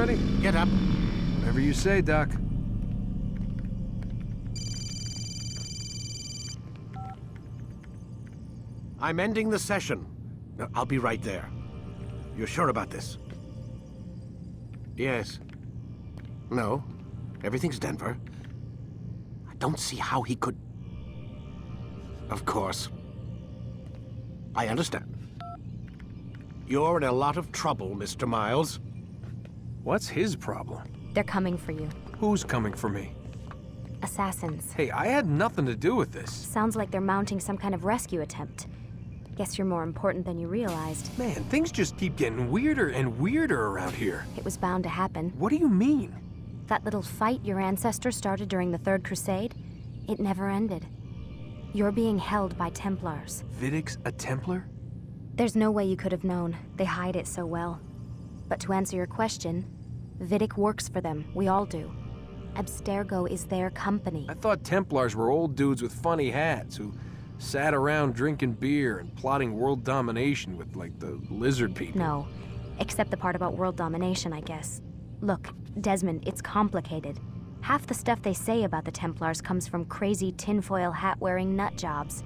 already? Get up. Whatever you say, Doc. I'm ending the session. I'll be right there. You're sure about this? Yes. No. Everything's Denver. I don't see how he could... Of course. I understand. You're in a lot of trouble, Mr. Miles. What's his problem? They're coming for you. Who's coming for me? Assassins. Hey, I had nothing to do with this. Sounds like they're mounting some kind of rescue attempt. Guess you're more important than you realized. Man, things just keep getting weirder and weirder around here. It was bound to happen. What do you mean? That little fight your ancestors started during the Third Crusade, it never ended. You're being held by Templars. Vidic's a Templar? There's no way you could have known. They hide it so well. But to answer your question, Vidic works for them. We all do. Abstergo is their company. I thought Templars were old dudes with funny hats who sat around drinking beer and plotting world domination with, like, the lizard people. No, except the part about world domination, I guess. Look, Desmond, it's complicated. Half the stuff they say about the Templars comes from crazy tinfoil hat-wearing nut jobs.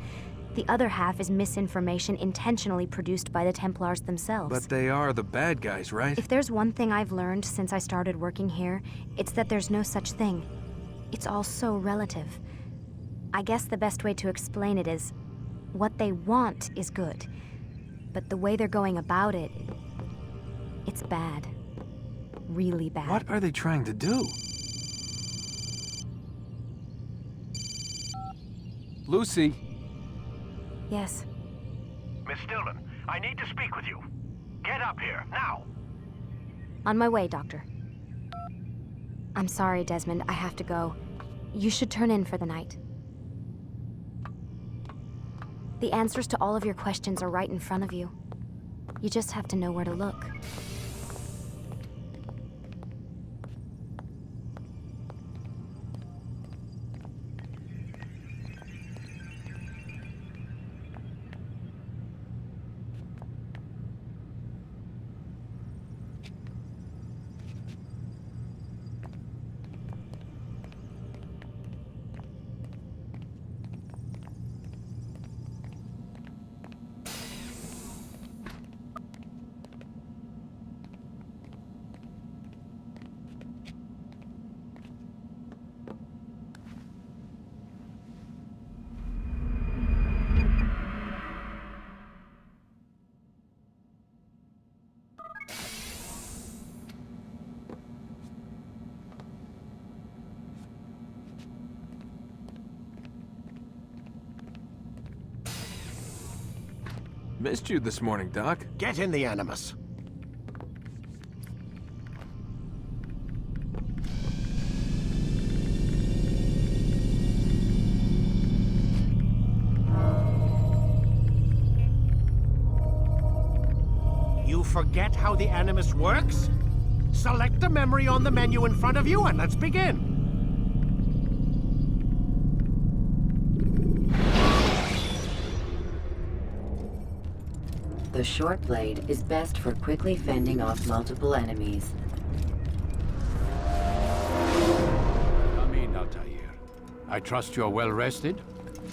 The other half is misinformation intentionally produced by the Templars themselves. But they are the bad guys, right? If there's one thing I've learned since I started working here, it's that there's no such thing. It's all so relative. I guess the best way to explain it is, what they want is good. But the way they're going about it, it's bad. Really bad. What are they trying to do? Lucy. Yes. Miss Stillman, I need to speak with you. Get up here, now! On my way, Doctor. I'm sorry, Desmond. I have to go. You should turn in for the night. The answers to all of your questions are right in front of you. You just have to know where to look. Missed you this morning, Doc. Get in the Animus. You forget how the Animus works? Select a memory on the menu in front of you and let's begin. The short blade is best for quickly fending off multiple enemies. Come in, Altair. I trust you're well rested?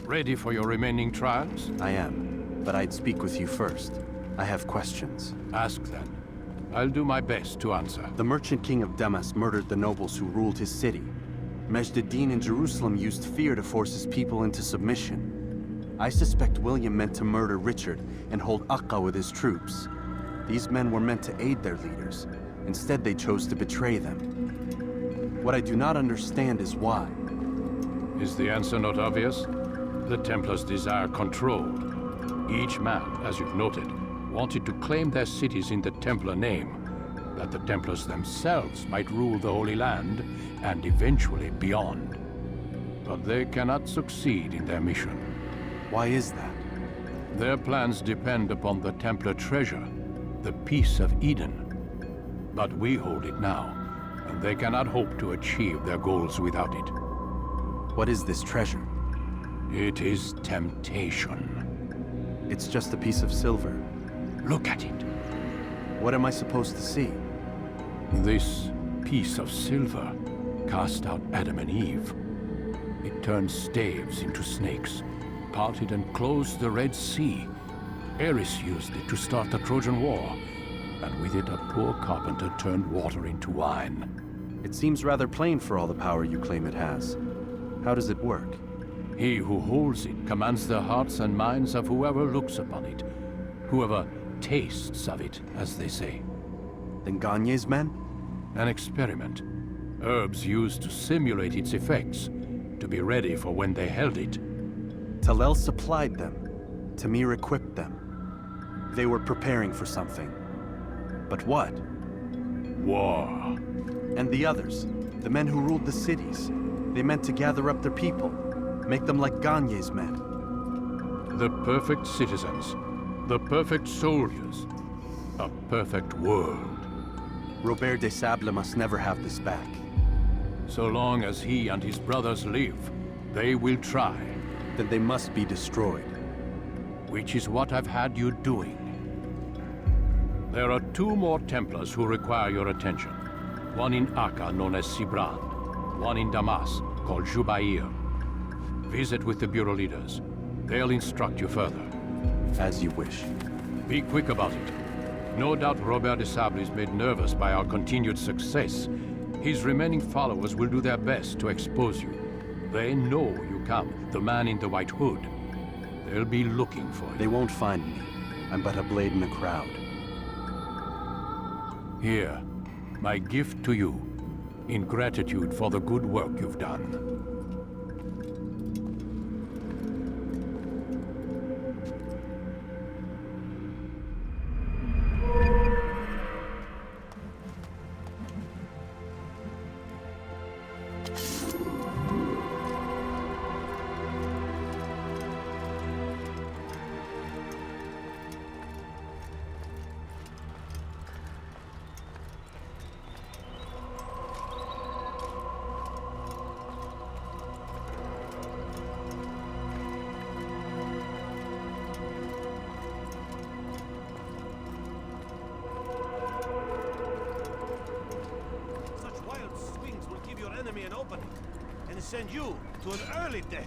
Ready for your remaining trials? I am, but I'd speak with you first. I have questions. Ask then. I'll do my best to answer. The merchant king of Damas murdered the nobles who ruled his city. Majd ad-Din in Jerusalem used fear to force his people into submission. I suspect William meant to murder Richard and hold Akka with his troops. These men were meant to aid their leaders. Instead, they chose to betray them. What I do not understand is why. Is the answer not obvious? The Templars desire control. Each man, as you've noted, wanted to claim their cities in the Templar name, that the Templars themselves might rule the Holy Land and eventually beyond. But they cannot succeed in their mission. Why is that? Their plans depend upon the Templar treasure, the Peace of Eden. But we hold it now, and they cannot hope to achieve their goals without it. What is this treasure? It is temptation. It's just a piece of silver. Look at it. What am I supposed to see? This piece of silver cast out Adam and Eve. It turned staves into snakes, parted and closed the Red Sea. Ares used it to start the Trojan War, and with it a poor carpenter turned water into wine. It seems rather plain for all the power you claim it has. How does it work? He who holds it commands the hearts and minds of whoever looks upon it, whoever tastes of it, as they say. Then Gagne's men? An experiment. Herbs used to simulate its effects, to be ready for when they held it. Talel supplied them. Tamir equipped them. They were preparing for something. But what? War. And the others, the men who ruled the cities, they meant to gather up their people, make them like Gagne's men. The perfect citizens, the perfect soldiers, a perfect world. Robert de Sable must never have this back. So long as he and his brothers live, they will try. Then they must be destroyed. Which is what I've had you doing. There are 2 more Templars who require your attention. One in Acre, known as Sibran. One in Damas, called Jubair. Visit with the Bureau leaders. They'll instruct you further. As you wish. Be quick about it. No doubt Robert de Sable is made nervous by our continued success. His remaining followers will do their best to expose you. They know you come, the man in the white hood. They'll be looking for you. They won't find me. I'm but a blade in the crowd. Here, my gift to you, in gratitude for the good work you've done. An opening and send you to an early death.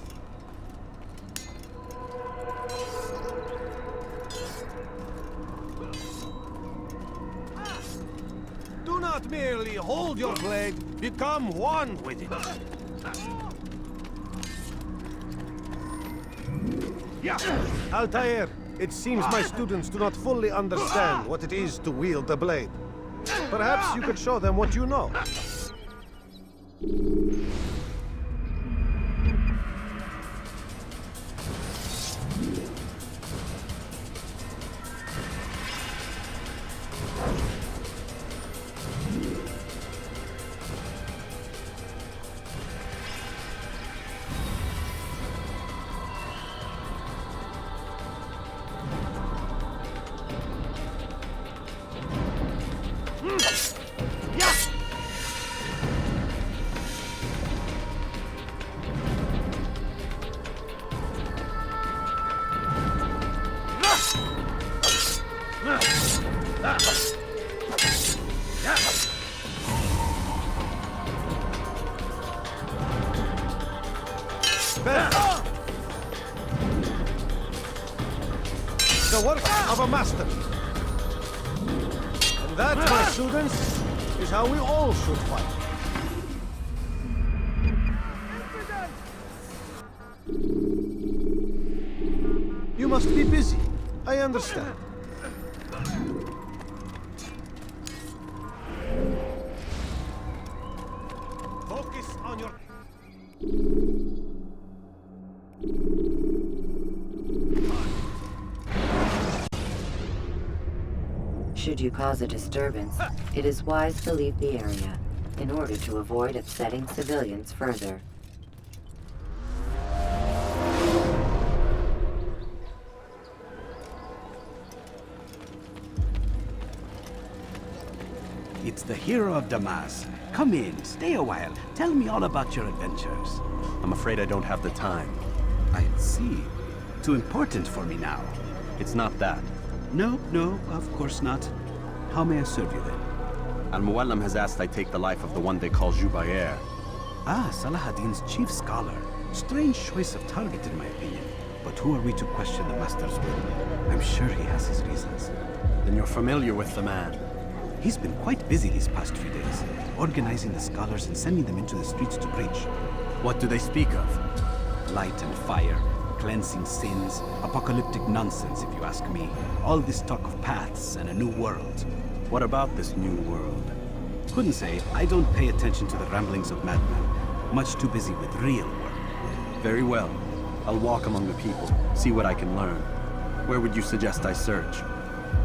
Do not merely hold your blade, become one with it. Altair, it seems my students do not fully understand what it is to wield the blade. Perhaps you could show them what you know. The work of a master. And that, my students, is how we all should fight. You must be busy. I understand. Focus on your... Should you cause a disturbance, it is wise to leave the area in order to avoid upsetting civilians further. It's the hero of Damas. Come in, stay a while. Tell me all about your adventures. I'm afraid I don't have the time. I see. Too important for me now. It's not that. No, of course not. How may I serve you then? Al-Muallim has asked I take the life of the one they call Jubair. Ah, Salah-ad-Din's chief scholar. Strange choice of target, in my opinion. But who are we to question the Master's will? I'm sure he has his reasons. Then you're familiar with the man. He's been quite busy these past few days, organizing the scholars and sending them into the streets to preach. What do they speak of? Light and fire, cleansing sins, apocalyptic nonsense, if you ask me. All this talk of paths and a new world. What about this new world? Couldn't say. I don't pay attention to the ramblings of madmen. Much too busy with real work. Very well. I'll walk among the people, see what I can learn. Where would you suggest I search?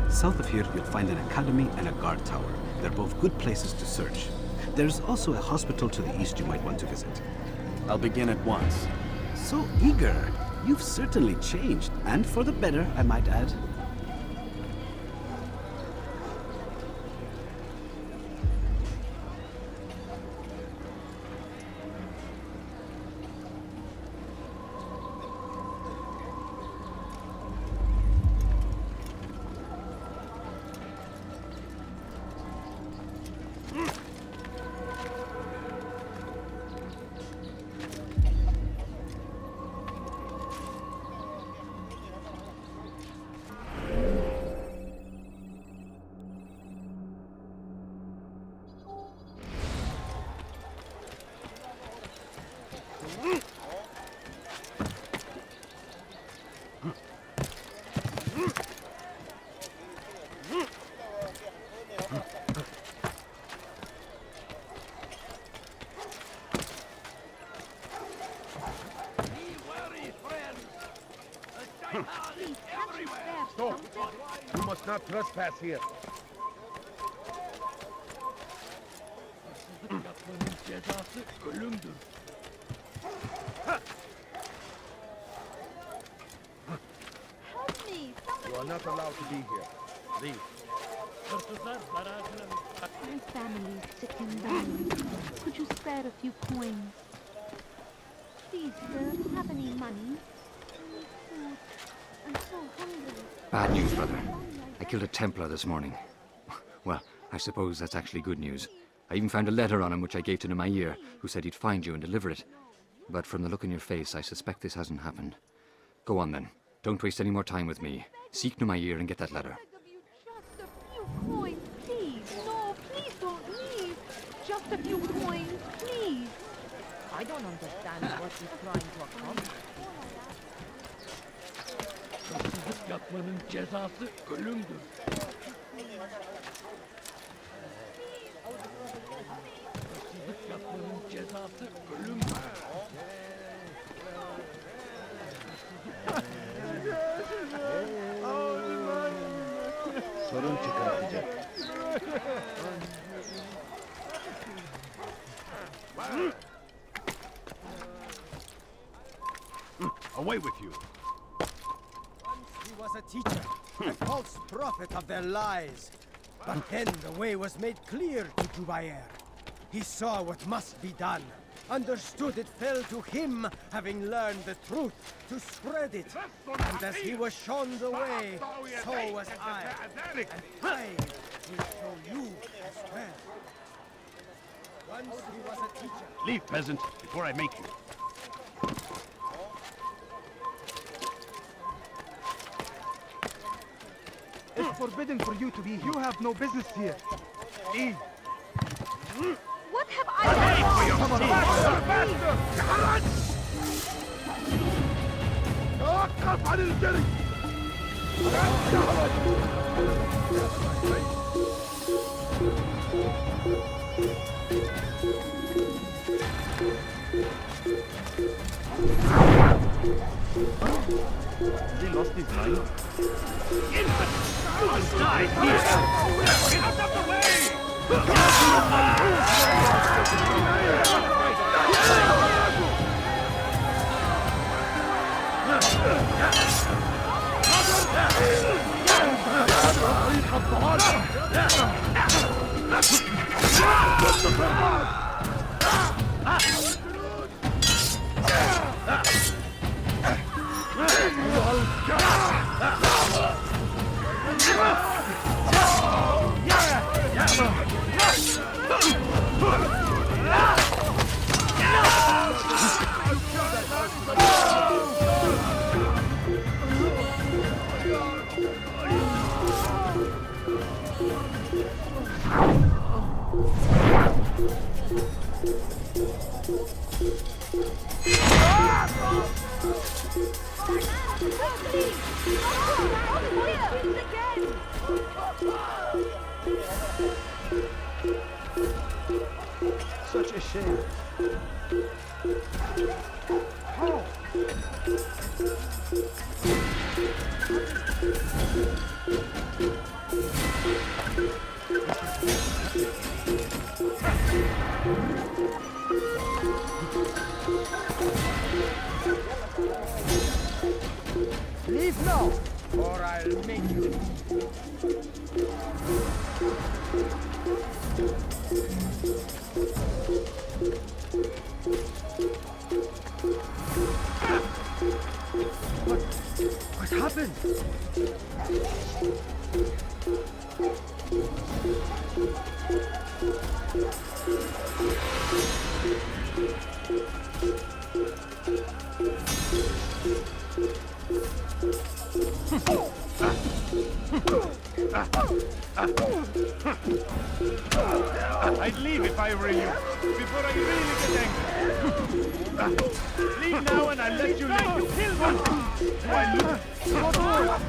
South of here, you'll find an academy and a guard tower. They're both good places to search. There's also a hospital to the east you might want to visit. I'll begin at once. So eager. You've certainly changed, and for the better, I might add. Stop! You must not trespass here. You are not allowed to be here. Leave. My family's sick and dying. Could you spare a few coins? Please, sir, have any money? Food. I'm so hungry. Bad news, brother. I killed a Templar this morning. Well, I suppose that's actually good news. I even found a letter on him which I gave to Nemair, who said he'd find you and deliver it. But from the look in your face, I suspect this hasn't happened. Go on then. Don't waste any more time with me. Seek Nemair and get that letter. Just a few coins, please. No, please don't leave. Just a few coins, please. I don't understand what you're trying to accomplish. Yapmanın cezası ölümdür. Yapmanın cezası ölümdür. Sorun çıkartacak. Away with you. He was a teacher, a false prophet of their lies. But then the way was made clear to Jubair. He saw what must be done, understood it fell to him, having learned the truth, to spread it. And as he was shown the way, so was I. And I will show you as well. Once he was a teacher. Leave, peasant, before I make you. It's forbidden for you to be here. You have no business here. Leave. What have I done wrong? توقف عن الجري. Has he lost his mind? You must die here! Get out of the way! Such a shame. Leave now, or I'll make you. What happened? I'd leave if I were you, before I really get angry. Leave now and I'll let you leave. You kill one. Do I look?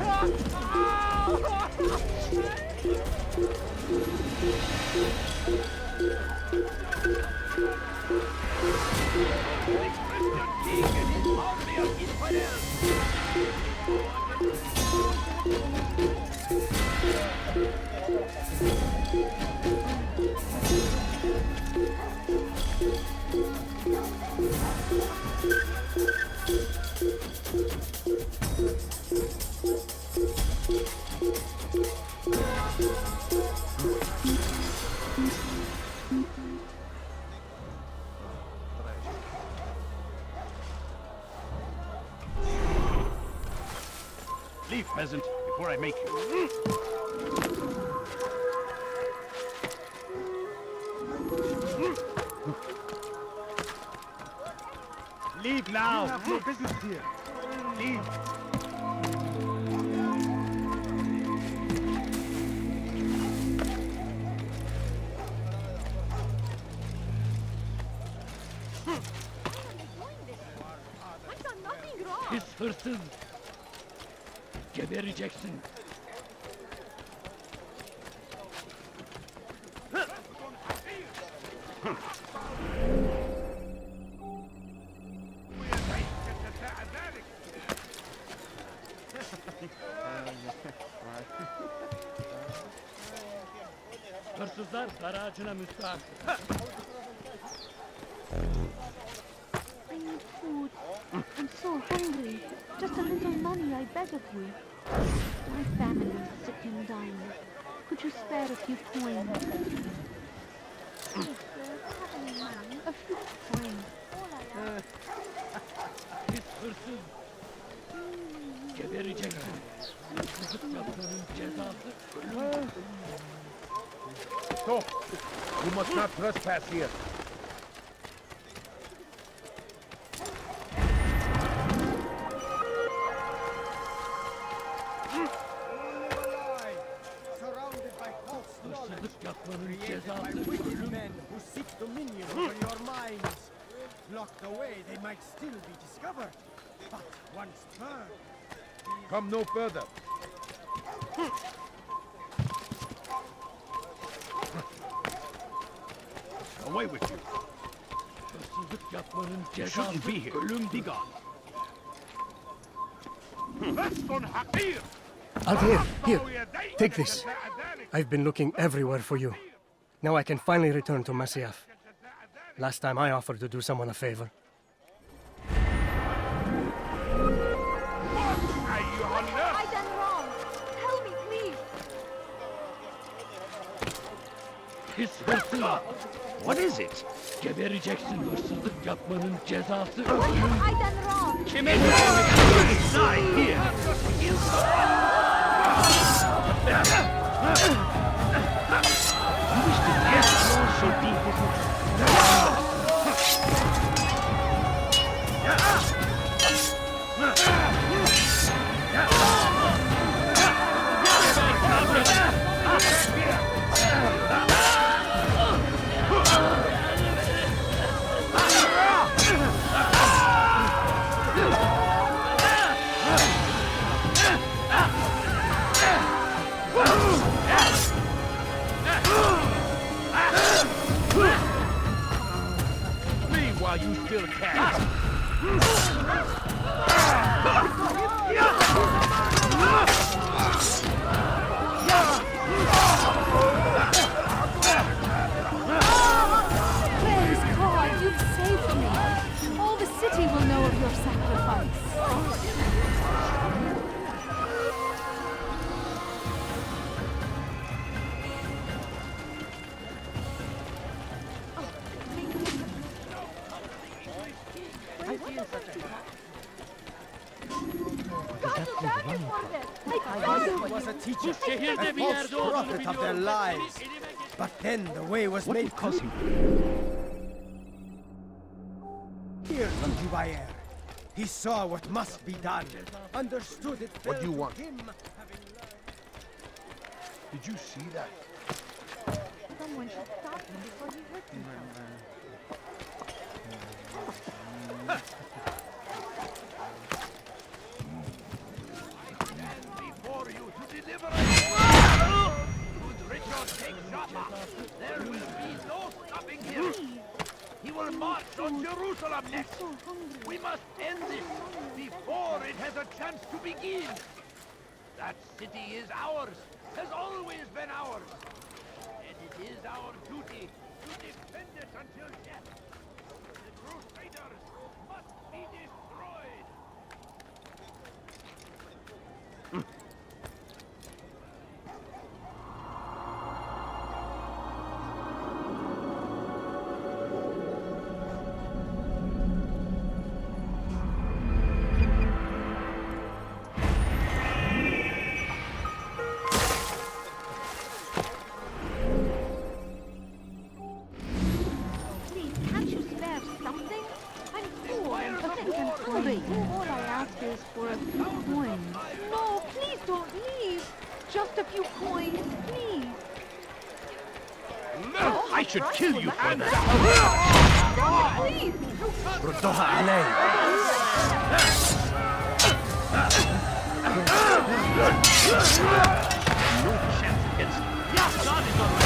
Leave, peasant, before I make you. Leave now! You have no business here. Leave! I've done nothing wrong. Pis hırsız! Gebereceksin! Hırsızlar dar ağacına müstahak. I need food. I'm so hungry. Just a little money, I beg of you. My family is sick and dying. Could you spare a few coins? Please, sir, have any money? A few coins. All I ask. Pis hırsız! Gebereceksin! Hırsızlık yapmanın cezası ölüm. Stop! You must not trespass here. Surrounded by false knowledge, Hırsızlık yapmanın created by cezası wicked ölüm. men who seek dominion over your minds. Locked away, they might still be discovered. But once burned, Come no further. Away with you! Hırsızlık yapmanın cezası ölüm. Be gone! Altair, here, take this. I've been looking everywhere for you. Now I can finally return to Masyaf. Last time I offered to do someone a favor. I done wrong. Help me, please. Pis hırsız! What is it? Gebereceksin, hırsızlık yapmanın cezası What ölüm. have I done wrong? Kime Inside here! You wish the death law should be Flee while you still can. Praise God, you've saved me. All the city will know of your sacrifice. He was a teacher, a false prophet of their lies. But then the way was made clear to Jubair. He saw what must be done, understood it. What do you want? Him Did you see that? Someone should stop him before he hurts himself. Before you to deliver us. Should Richard take Jaffa, there will be no stopping him. He will march on Jerusalem next. We must end this before it has a chance to begin. That city is ours, has always been ours. And it is our duty to defend it until death. The Crusaders must be destroyed. Please, can't you spare something? I'm poor and pathetic and hungry. All I ask is for a few coins. No, please don't leave. Just a few coins, please. No, I should kill you for that. Please. ردوها علي. No chance against him. God is on my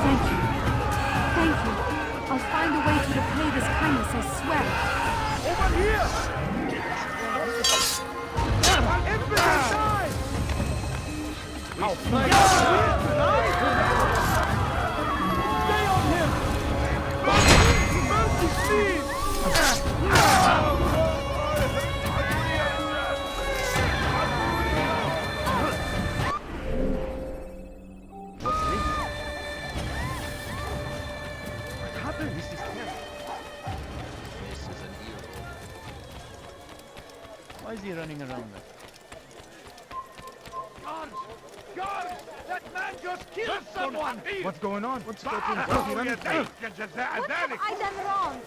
Thank you. I'll find a way to repay this kindness, I swear. Over here! I'll find you tonight! Stay on him! Mercy, please! What's this? What happened? This is terrible. This is an hero. Why is he running around like Guards! Guards! That man just killed someone! What's going on? What's I done wrong.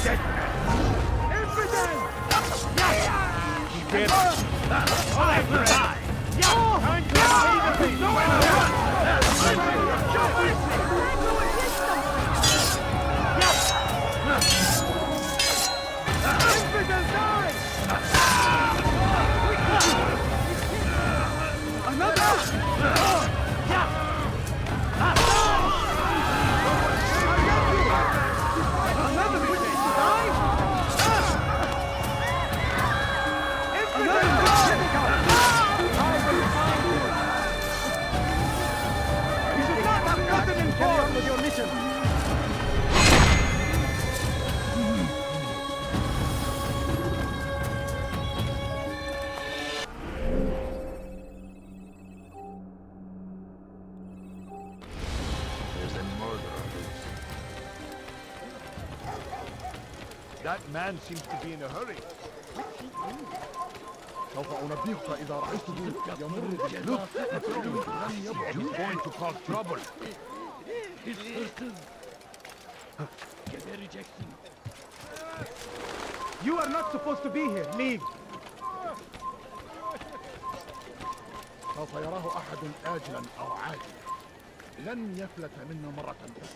dead man! Infidel! He did. I die! Time to pay the beast! Infidel die! That man seems to be in a hurry. سوف أنبهك إذا رأيته يمر بالجلوب. He's going to cause trouble. You are not supposed to be here. Leave. سوف يراه أحد آجلا أو عاجلا. لن يفلت منا مرة أخرى.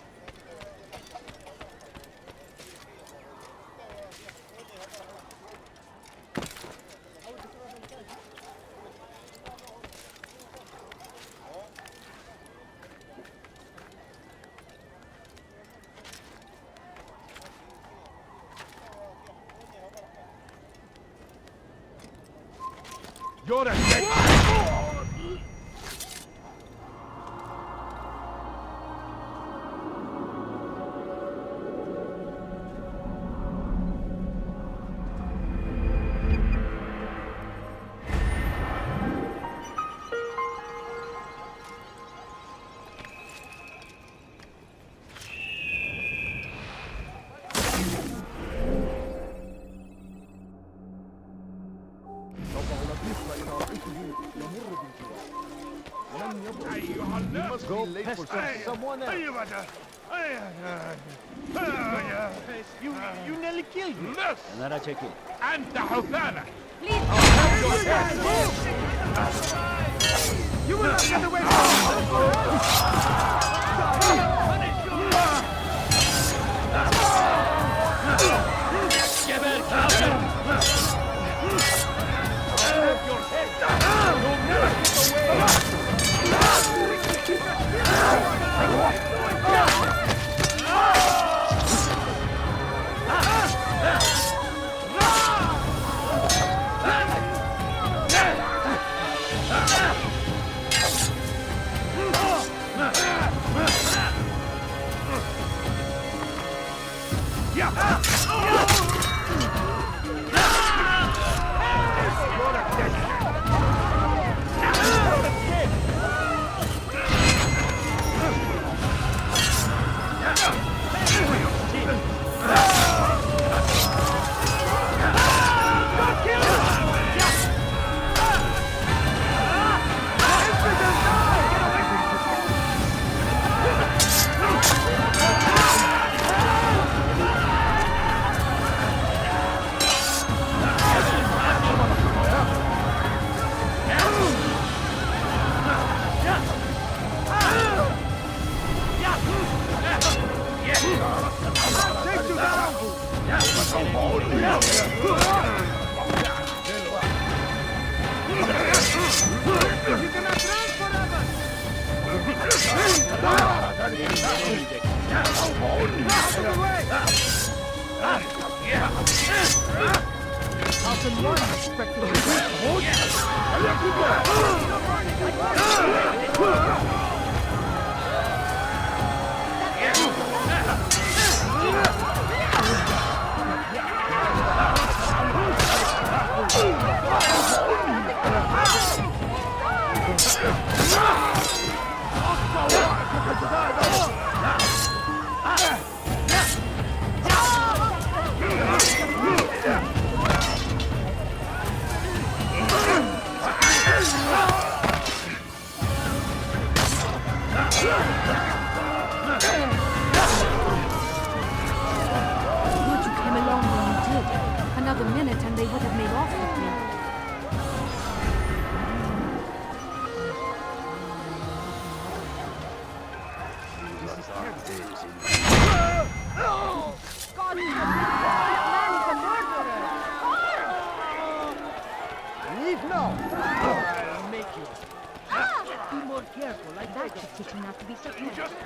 You're a dead Go pester someone else. You nearly killed me. أنا check it. أنت حثالة. You will not get away How can one expect to Another minute and they would have made off with me. God, this man is a murderer! Leave now! I'll make you. Be more careful, like that should teach you not to be so careful.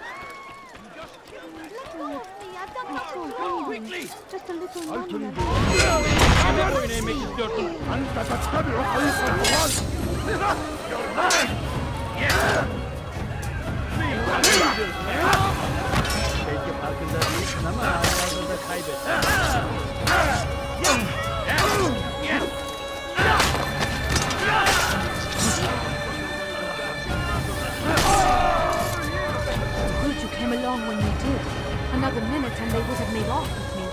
Let go of me, I've done nothing wrong. Quickly! Just a little I'll longer. kill you. You're mine! Yeah! Belki farkında değilsin ama ağzında kaybettin. Good you came along when you did. Another minute and they would have made off with me.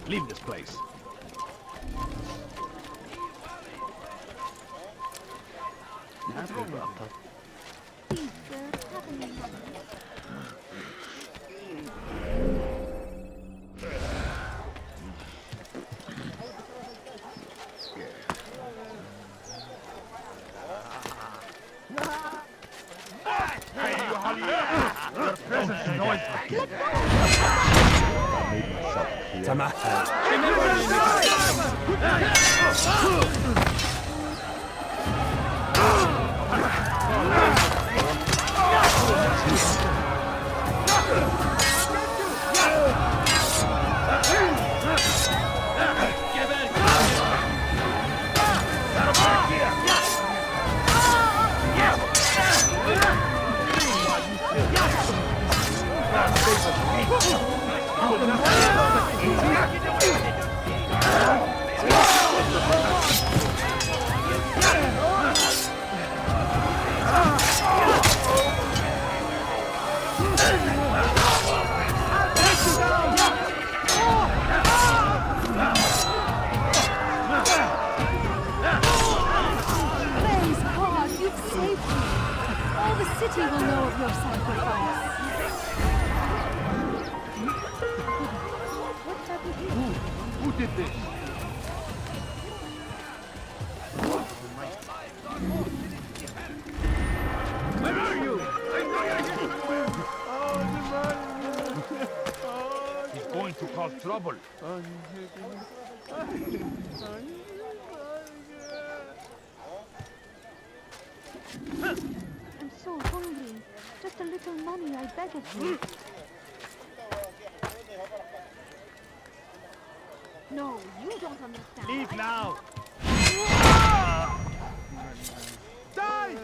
Leave this place. Please, sir, have a minute. Your presence annoys me. Praise God, you've saved me. All the city will know of your sacrifice. Who did this? Where are you? He's going to cause trouble. I'm so hungry. Just a little money, I beg of you. No, you don't understand. Leave now. Die!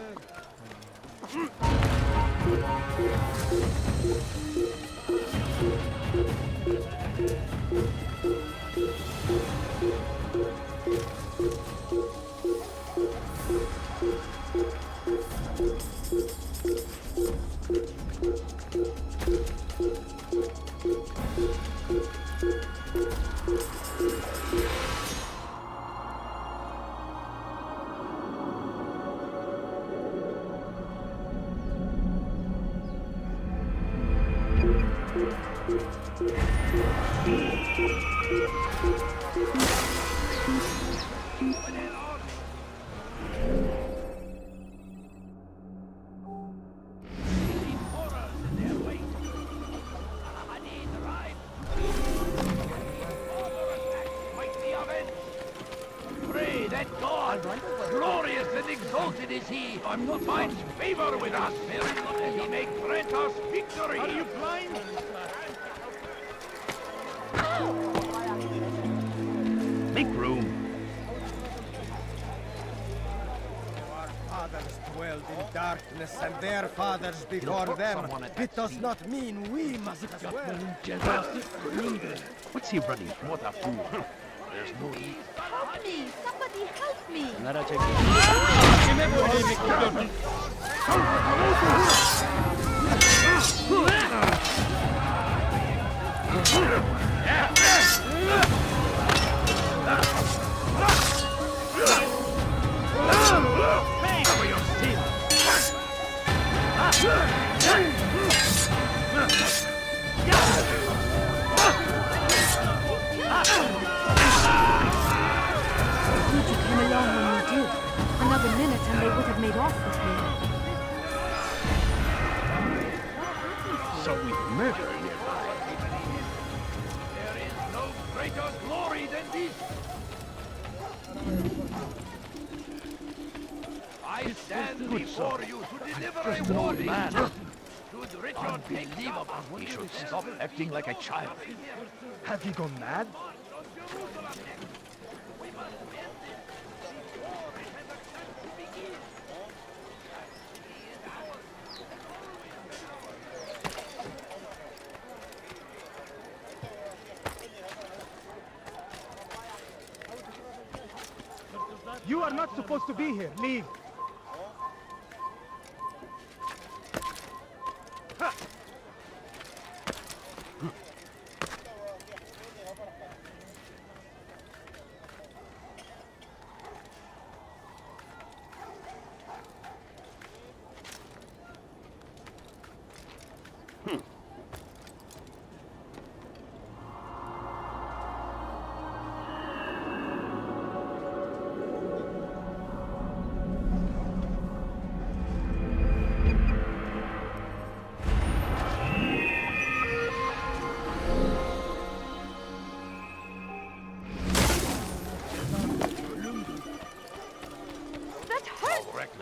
Pray that God, glorious and exalted is He, finds favor with us, and He may grant us victory. Are you blind? Make room. Our fathers dwelled in darkness, and their fathers before them. It does not mean we must as well. What's he running from? What a fool. There's no need. Help me! Somebody help me! Pay for your Good you came along when you did. Another minute and they would have made off with me. So we murder nearby. There is no greater glory than this. I stand before you to deliver a warning. Should Richard take leave of us, we should stop acting like a child. Have you gone mad? You are not supposed to be here. Leave.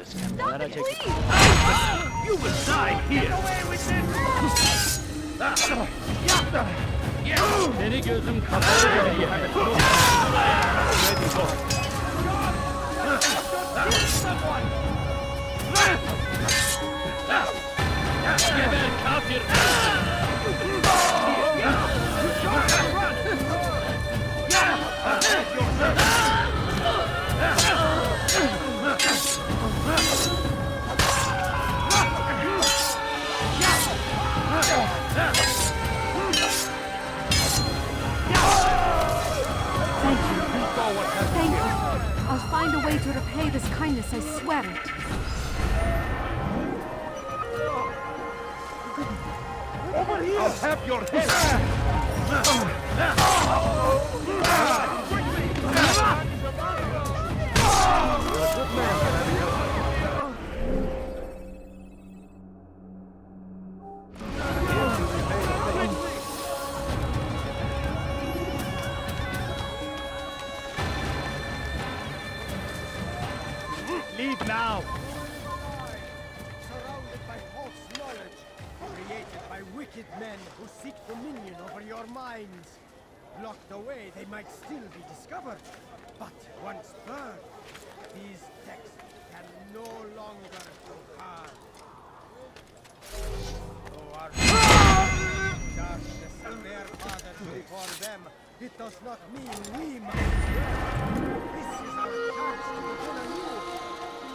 Stop it, please! You will die here! Get away with it! Then he gives him cover. You have it. Someone! Thank you. I'll find a way to repay this kindness, I swear it. Over here! I'll have your head! Leave now. Surrounded by false knowledge, created by wicked men who seek dominion over your minds. Locked away, they might still be discovered. But once burned, these texts can no longer do harm. Though our darkness and their fathers before them, it does not mean we must. This is our chance to begin anew.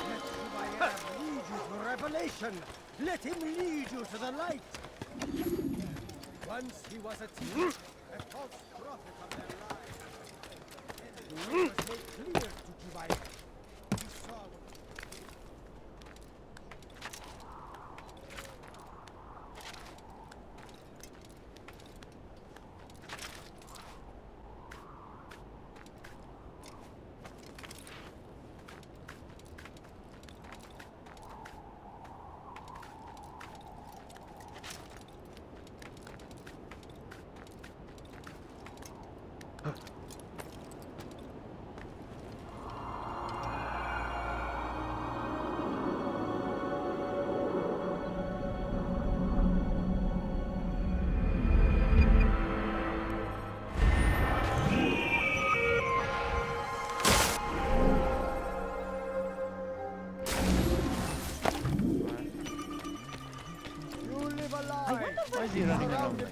Let Shubayar lead you to revelation. Let him lead you to the light. Once he was a teacher, a false prophet of their lives. Then the way was made clear to Shubayar. He saw what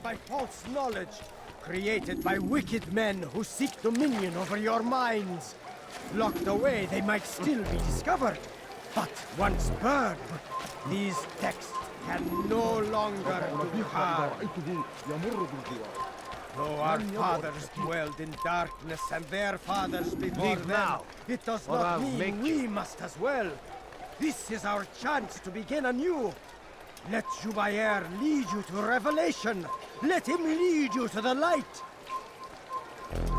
by false knowledge, created by wicked men who seek dominion over your minds. Locked away, they might still be discovered. But once burned, these texts can no longer do harm. Though our fathers dwelled in darkness and their fathers before Leave them, now, it does or not I'll mean make we must as well. This is our chance to begin anew. Let Jubayer lead you to revelation. Let him lead you to the light.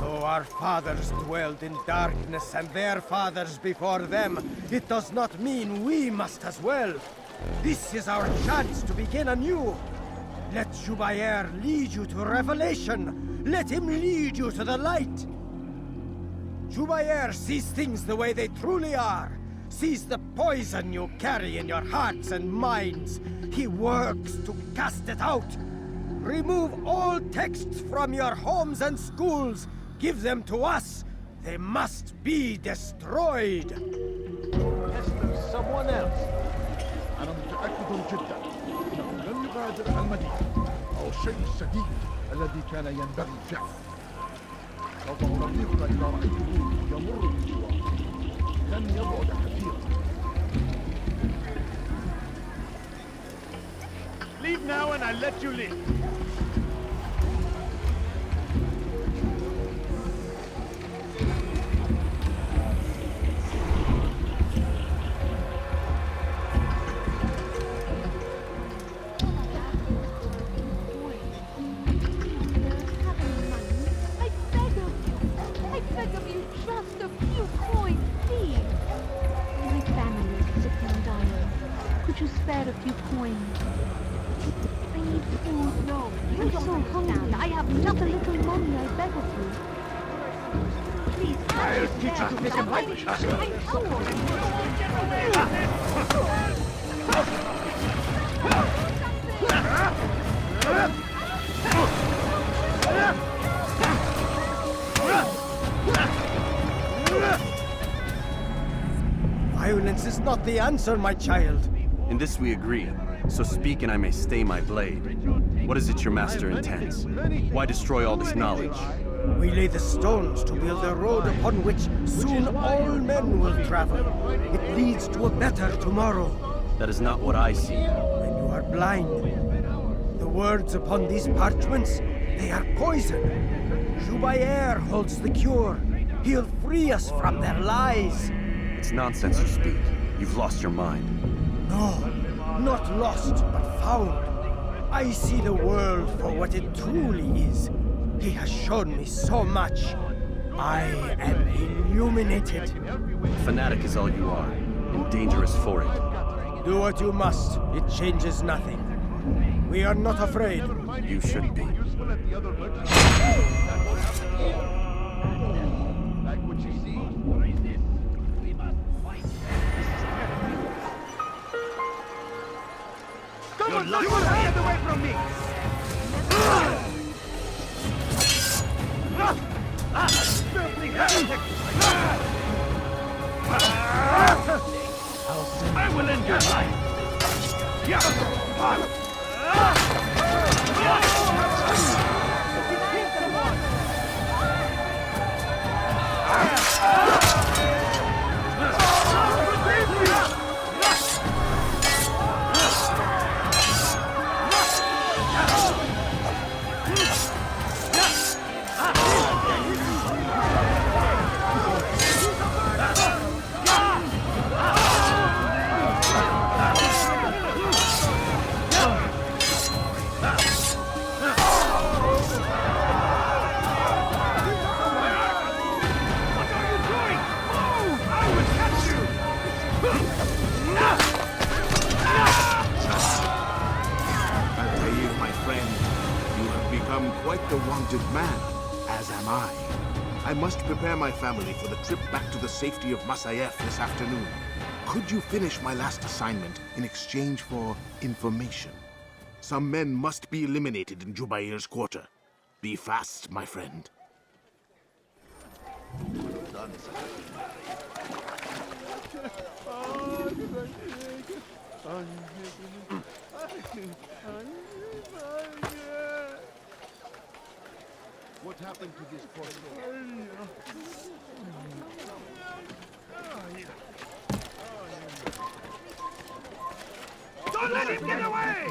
Though our fathers dwelled in darkness and their fathers before them, it does not mean we must as well. This is our chance to begin anew. Let Jubayer lead you to revelation. Let him lead you to the light. Jubayer sees things the way they truly are. Sees the poison you carry in your hearts and minds. He works to cast it out. Remove all texts from your homes and schools. Give them to us. They must be destroyed. Someone else. أنا متأكد جدا أنه لن يغادر المدينة أو الشيء الشديد الذي كان ينبغي فعله. سوف أرافقك إذا رأيته يمر بالجوار. لن يبعد كثيرا. Leave now and I'll let you leave. To spare a few coins. I need food. No, I'm so hungry. I have just a little money, I beg of you. Please, I'll teach you to pick and wipe, Shasta. Violence is not the answer, my child. In this we agree, so speak and I may stay my blade. What is it your master intends? Why destroy all this knowledge? We lay the stones to build a road upon which soon all men will travel. It leads to a better tomorrow. That is not what I see. When you are blind, the words upon these parchments, they are poison. Jubayer holds the cure. He'll free us from their lies. It's nonsense you speak. You've lost your mind. No, not lost, but found. I see the world for what it truly is. He has shown me so much. I am illuminated. Fanatic is all you are, and dangerous for it. Do what you must. It changes nothing. We are not afraid. You should be. You will get away from me! Filthy heretic! I will end your life! Quite the wanted man, as am I. I must prepare my family for the trip back to the safety of Masayef this afternoon. Could you finish my last assignment in exchange for information? Some men must be eliminated in Jubayer's quarter. Be fast, my friend. happened to this poor soul? Don't let him get away!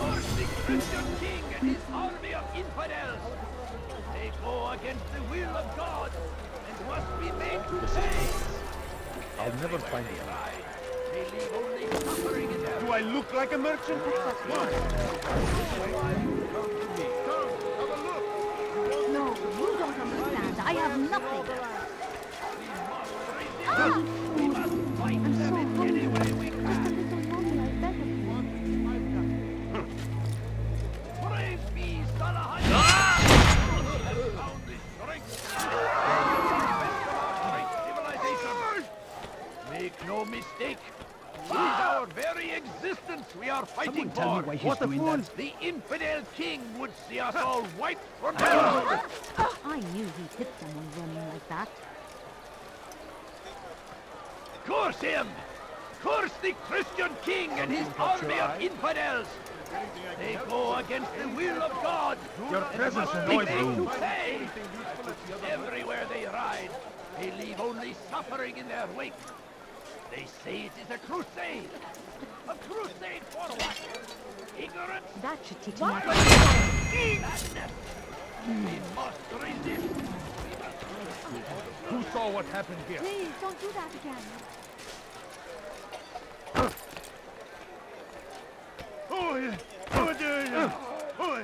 First, the Christian king and his army of infidels. They go against the will of God and must be made to pay. I'll never find it. They leave only suffering in their... Do I look like a merchant? No, you don't understand. I have nothing. We must fight them in any way we can. Just a little money, I beg of you. Brave be Salahan! Found the strength. Civilization. Make no mistake. It is our very existence we are fighting for. What a fool! The infidel king would see us all wiped from the earth. I knew he'd hit someone running like that. Curse him! Curse the Christian king and his army of infidels! They go against the will of God! Your presence and must annoys be made me. to pay! Everywhere they ride, they leave only suffering in their wake. They say it is a crusade! A crusade for what? Ignorance? That should teach him What? that. Madness! We must resist! Who saw what happened here? Please, don't do that again. Oh, yeah. Oh, yeah. Oh,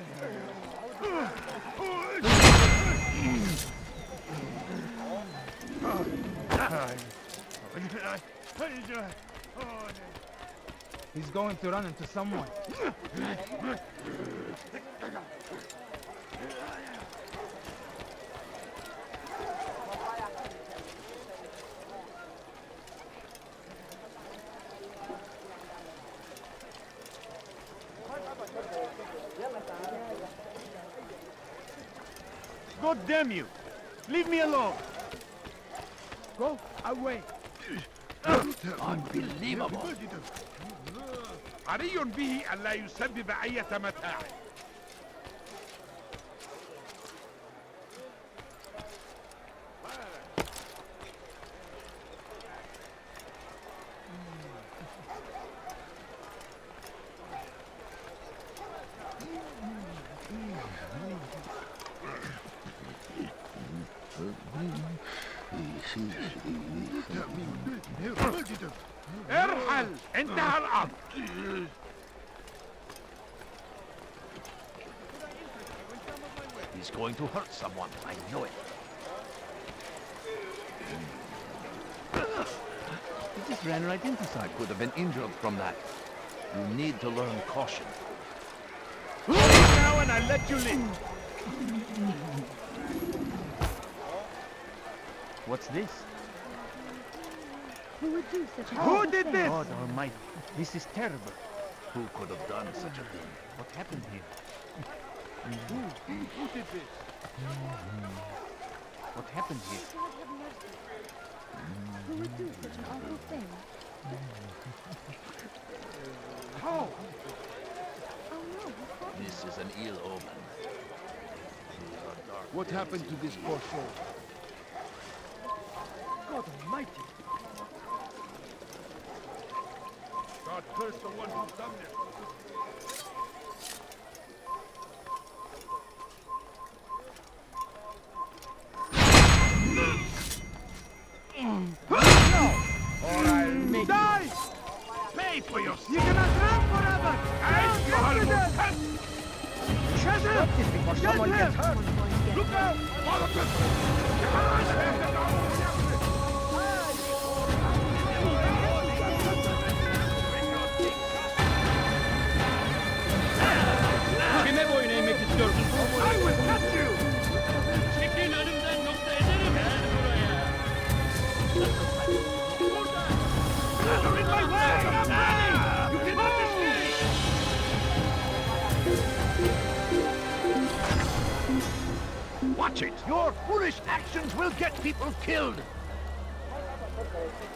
He's going to run into someone. God damn you! Leave me alone! Go away. Unbelievable! عري به ألا يسبب أي متاع. ارحل! انتهى الأمر. He's going to hurt someone, I know it. It just ran right into side. Could have been injured from that. You need to learn caution. Now and I let you live. What's this? Who would do such a Who horrible did thing? this? God Almighty, this is terrible. Who could have done such a thing? What happened here? Who did this? What happened here? God have mercy. Who would do such an awful thing? How? Oh no, what's happening? This is an ill omen. What happened to this poor soul? God Almighty! God curse the one who's done this. Or I'll make die! Pay for your sin! You cannot run forever! Shut up! Before someone gets hurt! Look out! Kime boyun eğmek istiyorsun? I will cut you! Çekil önümden yoksa ederim. Gel buraya. You're in my way! You cannot escape! Watch it! Your foolish actions will get people killed!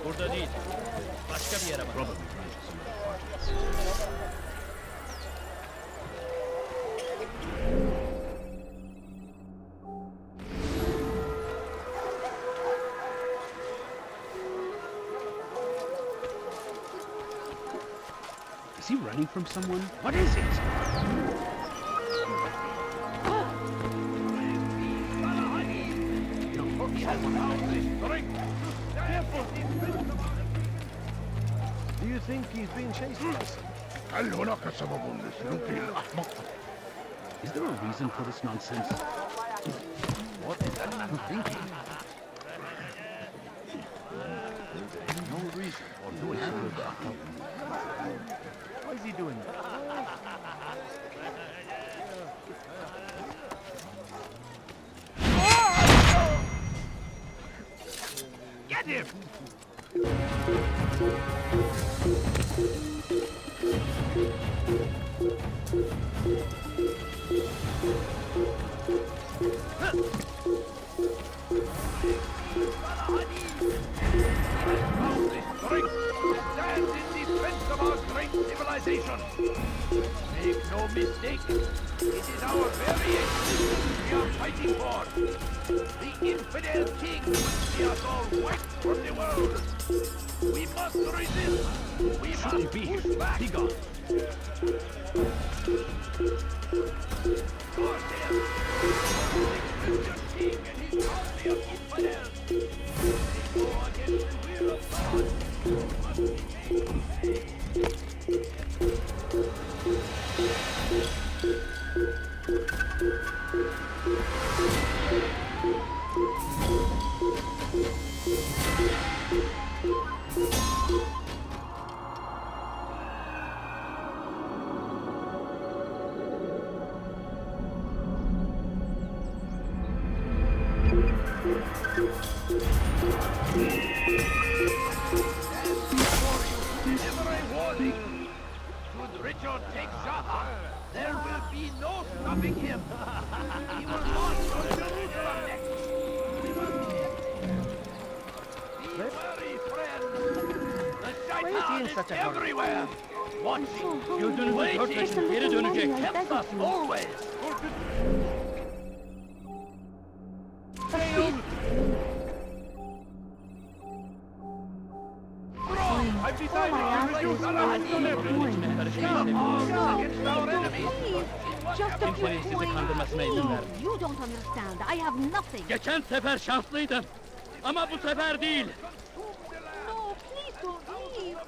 Burada değil. Başka bir yere bak. he running from someone? What is it? Do you think he's being chased by someone? Is there a reason for this nonsense? What is that man thinking? No reason for doing that. Why is he doing that? Get him! Stands in defense of our great civilization. Make no mistake, it is our very existence we are fighting for. The infidel king would see us all wiped from the world. We must resist. We must push back. Be gone. Corsair! The king and his army of infidels. They go against the will of God. Must be made to pay. Deliver a warning. Should Richard take Jaha, there will be no stopping him. He will march on Jerusalem next. We must be wary, friends. The Shaitan is everywhere. Watching, waiting, kept us always. I've decided to reduce Just a few coins. You don't understand. I have nothing. Geçen sefer şanslıydım. Ama bu sefer değil. No, please don't leave.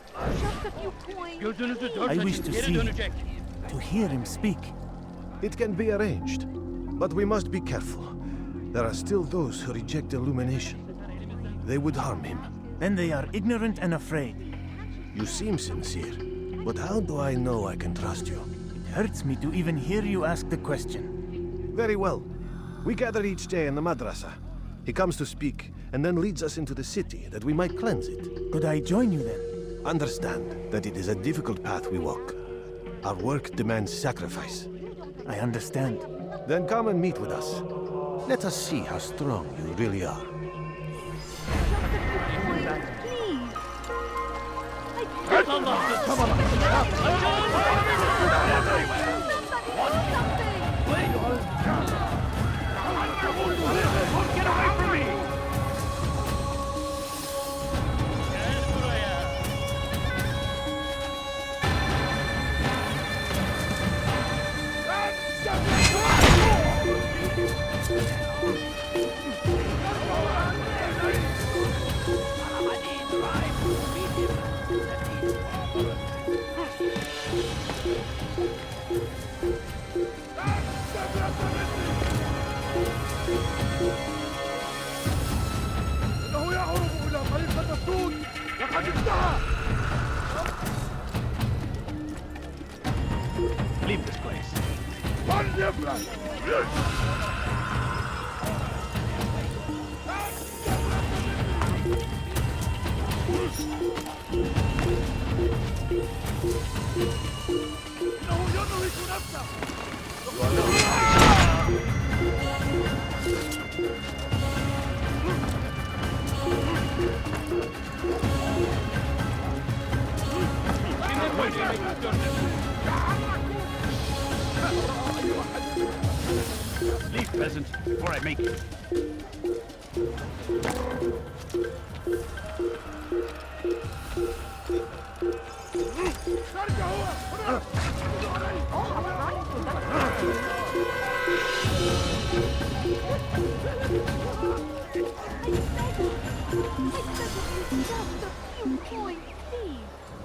Just a few coins. Gözünüzü I dört wish açın, to geri see dönecek. To hear him speak. It can be arranged, but we must be careful. There are still those who reject illumination. They would harm him. Then they are ignorant and afraid. You seem sincere, but how do I know I can trust you? It hurts me to even hear you ask the question. Very well. We gather each day in the madrasa. He comes to speak, and then leads us into the city, that we might cleanse it. Could I join you then? Understand that it is a difficult path we walk. Our work demands sacrifice. I understand. Then come and meet with us. Let us see how strong you really are. Get away from me! إنه يهرب إلى خليفة السود لقد انتهى. Leave this place. إنه ينهك نفسه. Leave, peasant, before I make you. Please.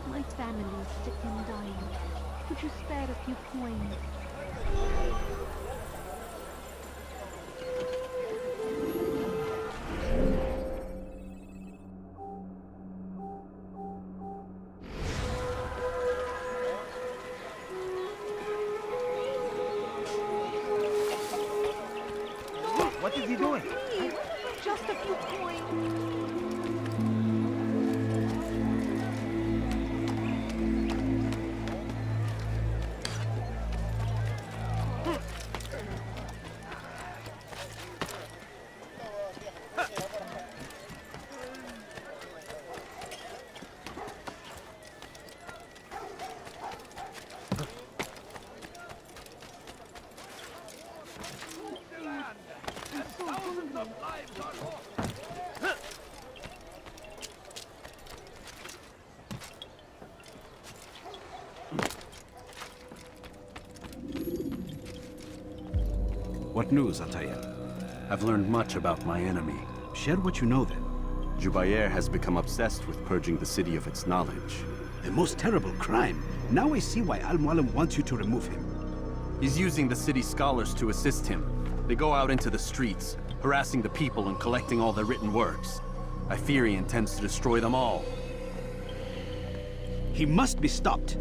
My family is sick and dying. Could you spare a few coins? What is he doing? Please, just a few coins. What news, Altair? I've learned much about my enemy. Share what you know then. Jubair has become obsessed with purging the city of its knowledge. The most terrible crime. Now I see why Al-Mualim wants you to remove him. He's using the city scholars to assist him. They go out into the streets, harassing the people and collecting all their written works. I fear he intends to destroy them all. He must be stopped.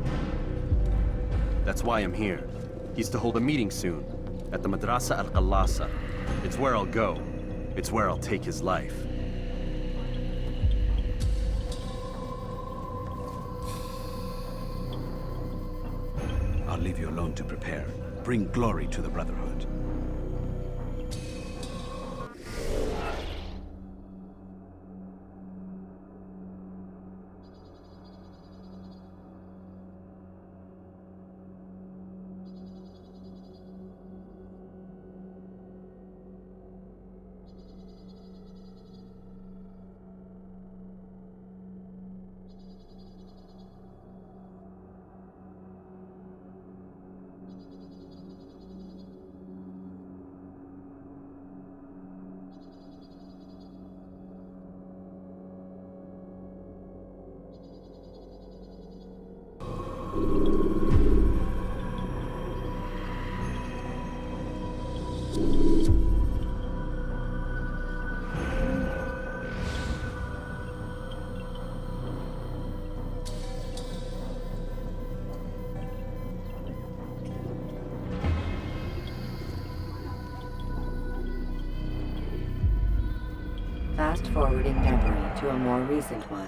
That's why I'm here. He's to hold a meeting soon, at the Madrasa Al-Qallasa. It's where I'll go. It's where I'll take his life. I'll leave you alone to prepare. Bring glory to the Brotherhood. Fast-forwarding memory to a more recent one.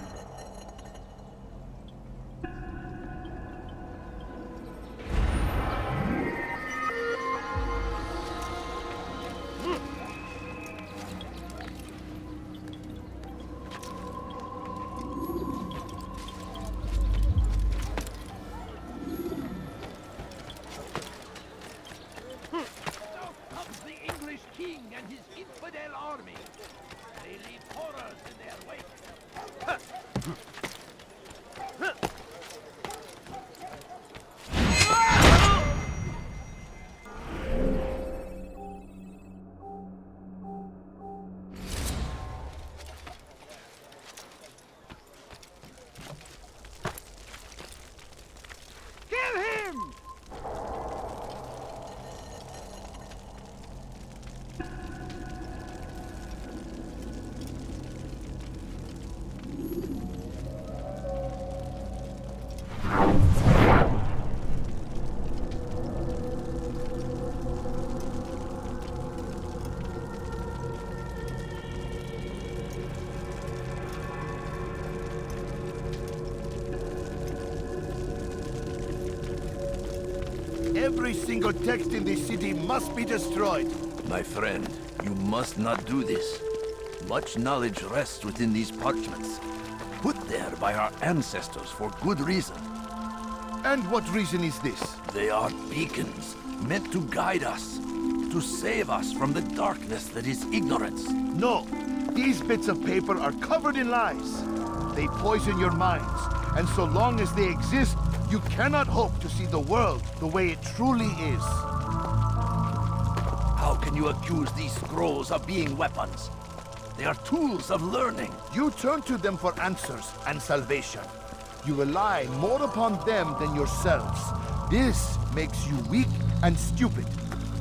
Every single text in this city must be destroyed. My friend, you must not do this. Much knowledge rests within these parchments, put there by our ancestors for good reason. And what reason is this? They are beacons, meant to guide us, to save us from the darkness that is ignorance. No, these bits of paper are covered in lies. They poison your minds, And so long as they exist, you cannot hope to see the world the way it truly is. How can you accuse these scrolls of being weapons? They are tools of learning. You turn to them for answers and salvation. You rely more upon them than yourselves. This makes you weak and stupid.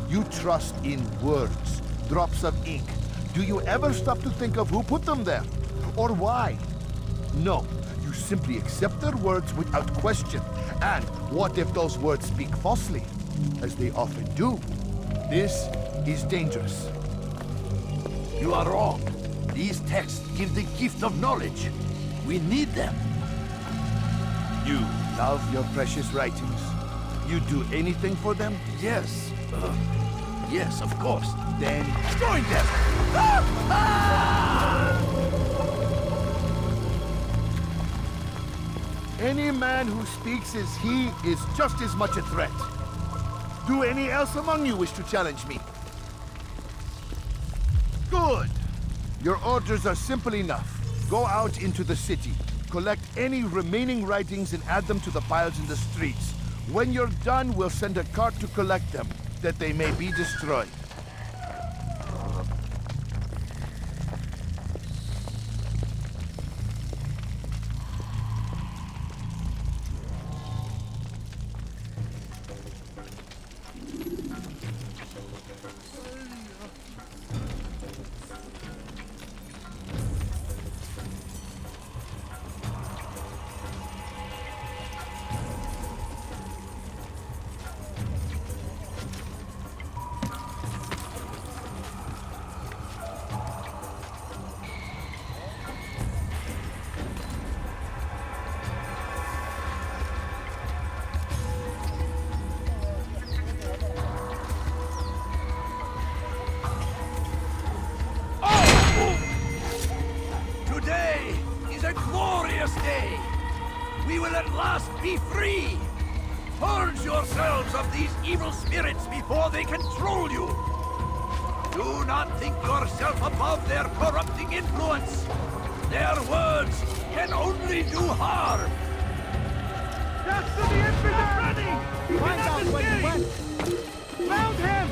You trust in words, drops of ink. Do you ever stop to think of who put them there? Or why? No, you simply accept their words without question. And what if those words speak falsely? As they often do. This is dangerous. You are wrong. These texts give the gift of knowledge. We need them. You love your precious writings. You do anything for them? Yes. Yes, of course. Then join them! Any man who speaks as he is just as much a threat. Do any else among you wish to challenge me? Good! Your orders are simple enough. Go out into the city, collect any remaining writings and add them to the piles in the streets. When you're done, we'll send a cart to collect them, that they may be destroyed. Today is a glorious day. We will at last be free. Purge yourselves of these evil spirits before they control you. Do not think yourself above their corrupting influence. Their words can only do harm. That's to the infidel! Ready! Find out where he went! Found him!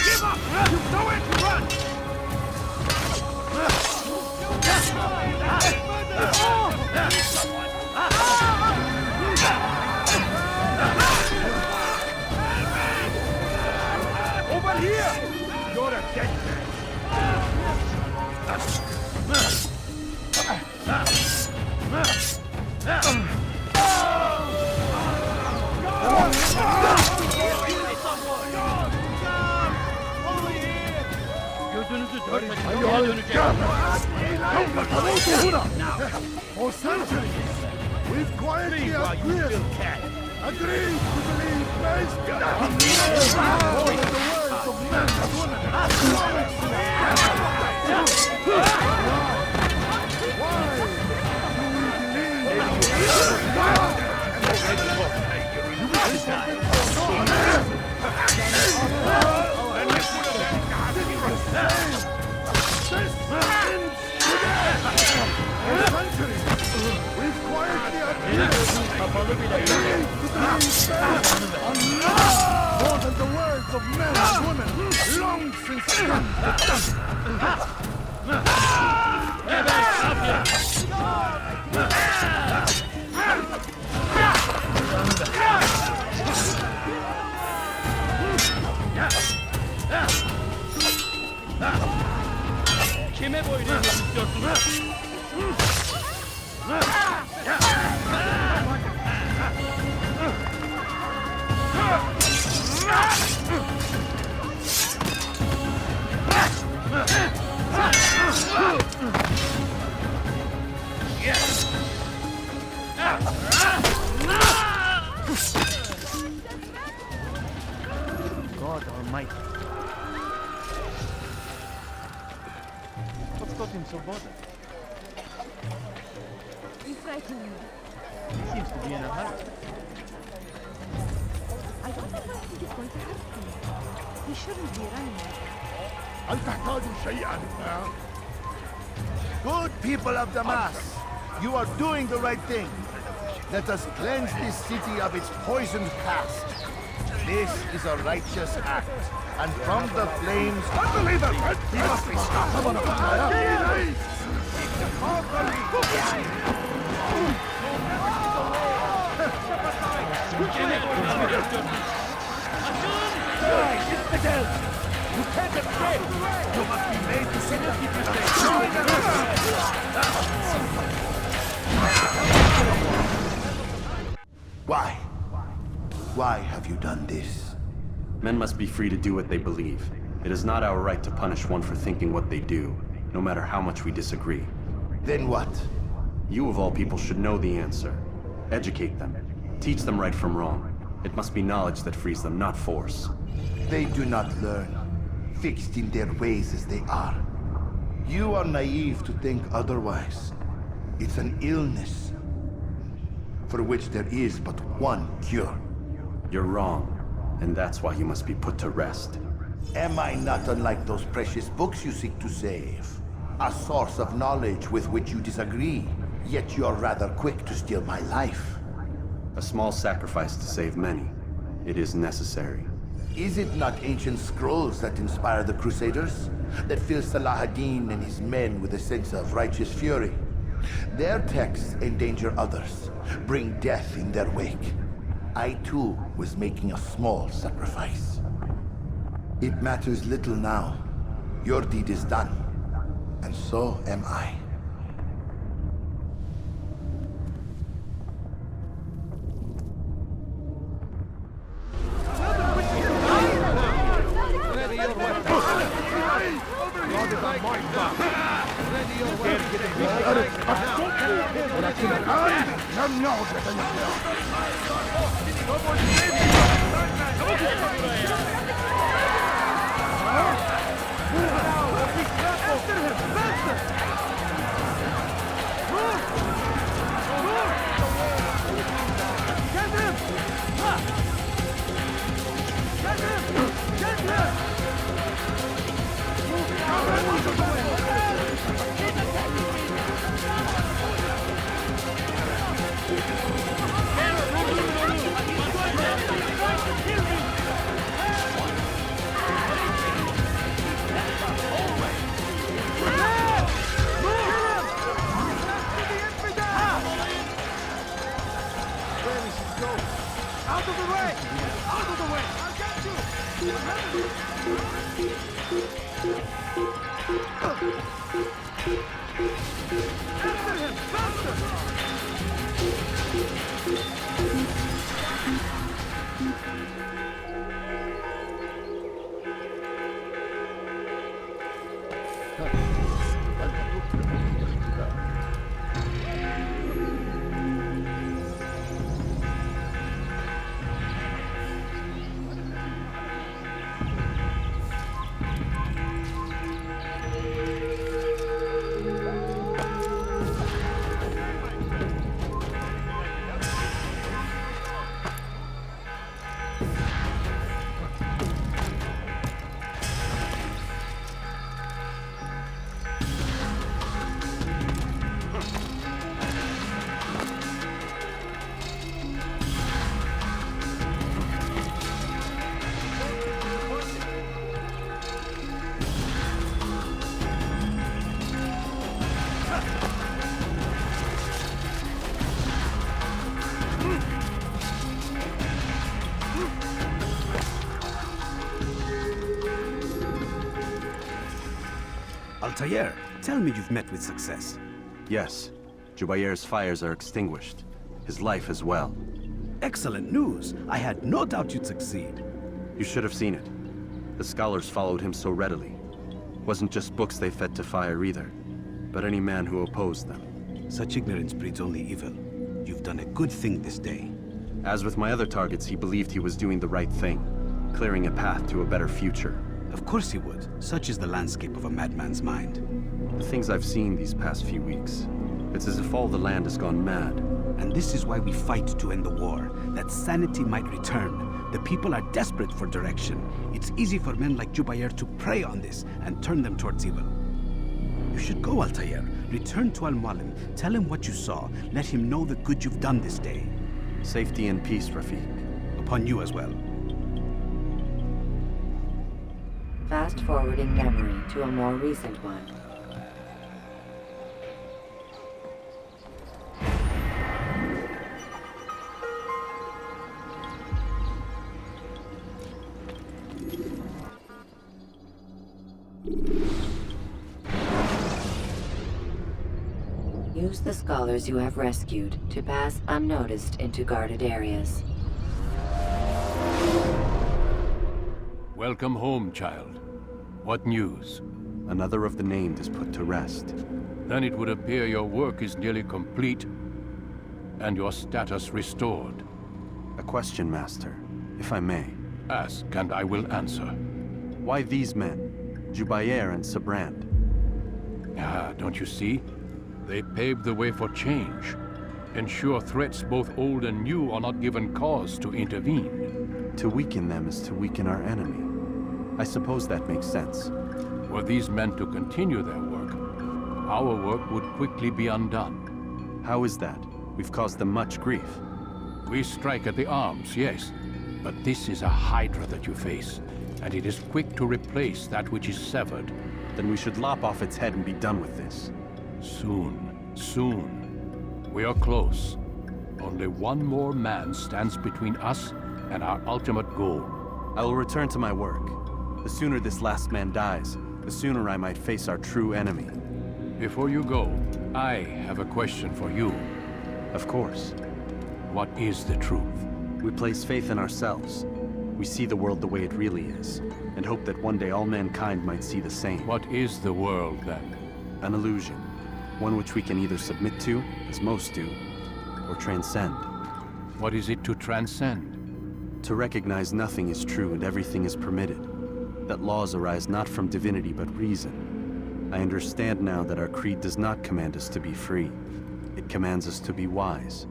Give up! You've nowhere to run! Over here! You're a dead man! Gözünüzü dört açın. For centuries, we've quietly agreed to believe based on the words of men and women. Why we've quietly agreed more than the words of men and women long since Kime boyun eğmek istiyorsunuz? God Almighty. What's got him so bothered? He's frightened. He seems to be in a hurry. I wonder how he is going to hurt him. He shouldn't be running like that. Good people of Damas, You are doing the right thing. Let us cleanse this city of its poisoned past. This is a righteous act, and from the flames... Unbeliever! He must be stopped! Infidel! You can't escape! You must be made to sit and keep your Why? Why have you done this? Men must be free to do what they believe. It is not our right to punish one for thinking what they do, no matter how much we disagree. Then what? You of all people should know the answer. Educate them. Teach them right from wrong. It must be knowledge that frees them, not force. They do not learn, fixed in their ways as they are. You are naive to think otherwise. It's an illness for which there is but one cure. You're wrong, and that's why you must be put to rest. Am I not unlike those precious books you seek to save? A source of knowledge with which you disagree, yet you're rather quick to steal my life. A small sacrifice to save many. It is necessary. Is it not ancient scrolls that inspire the Crusaders? That fill Salah ad-Din and his men with a sense of righteous fury? Their texts endanger others, bring death in their wake. I too was making a small sacrifice. It matters little now. Your deed is done, and so am I. Altair, tell me you've met with success. Yes. Jubayr's fires are extinguished. His life as well. Excellent news. I had no doubt you'd succeed. You should have seen it. The scholars followed him so readily. Wasn't just books they fed to fire either, but any man who opposed them. Such ignorance breeds only evil. You've done a good thing this day. As with my other targets, he believed he was doing the right thing, clearing a path to a better future. Of course he would. Such is the landscape of a madman's mind. The things I've seen these past few weeks, it's as if all the land has gone mad. And this is why we fight to end the war, that sanity might return. The people are desperate for direction. It's easy for men like Jubayr to prey on this and turn them towards evil. You should go, Altair. Return to Al-Mualim. Tell him what you saw. Let him know the good you've done this day. Safety and peace, Rafiq. Upon you as well. Fast-forwarding memory to a more recent one. Use the scholars you have rescued to pass unnoticed into guarded areas. Welcome home, child. What news? Another of the named is put to rest. Then it would appear your work is nearly complete, and your status restored. A question, Master, if I may. Ask, and I will answer. Why these men? Jubayer and Sabrand? Ah, don't you see? They paved the way for change. Ensure threats both old and new are not given cause to intervene. To weaken them is to weaken our enemy. I suppose that makes sense. Were these men to continue their work, our work would quickly be undone. How is that? We've caused them much grief. We strike at the arms, yes. But this is a hydra that you face, and it is quick to replace that which is severed. Then we should lop off its head and be done with this. Soon, soon. We are close. Only one more man stands between us and our ultimate goal. I will return to my work. The sooner this last man dies, the sooner I might face our true enemy. Before you go, I have a question for you. Of course. What is the truth? We place faith in ourselves. We see the world the way it really is, and hope that one day all mankind might see the same. What is the world, then? An illusion. One which we can either submit to, as most do, or transcend. What is it to transcend? To recognize nothing is true and everything is permitted. That laws arise not from divinity but reason. I understand now that our creed does not command us to be free. It commands us to be wise.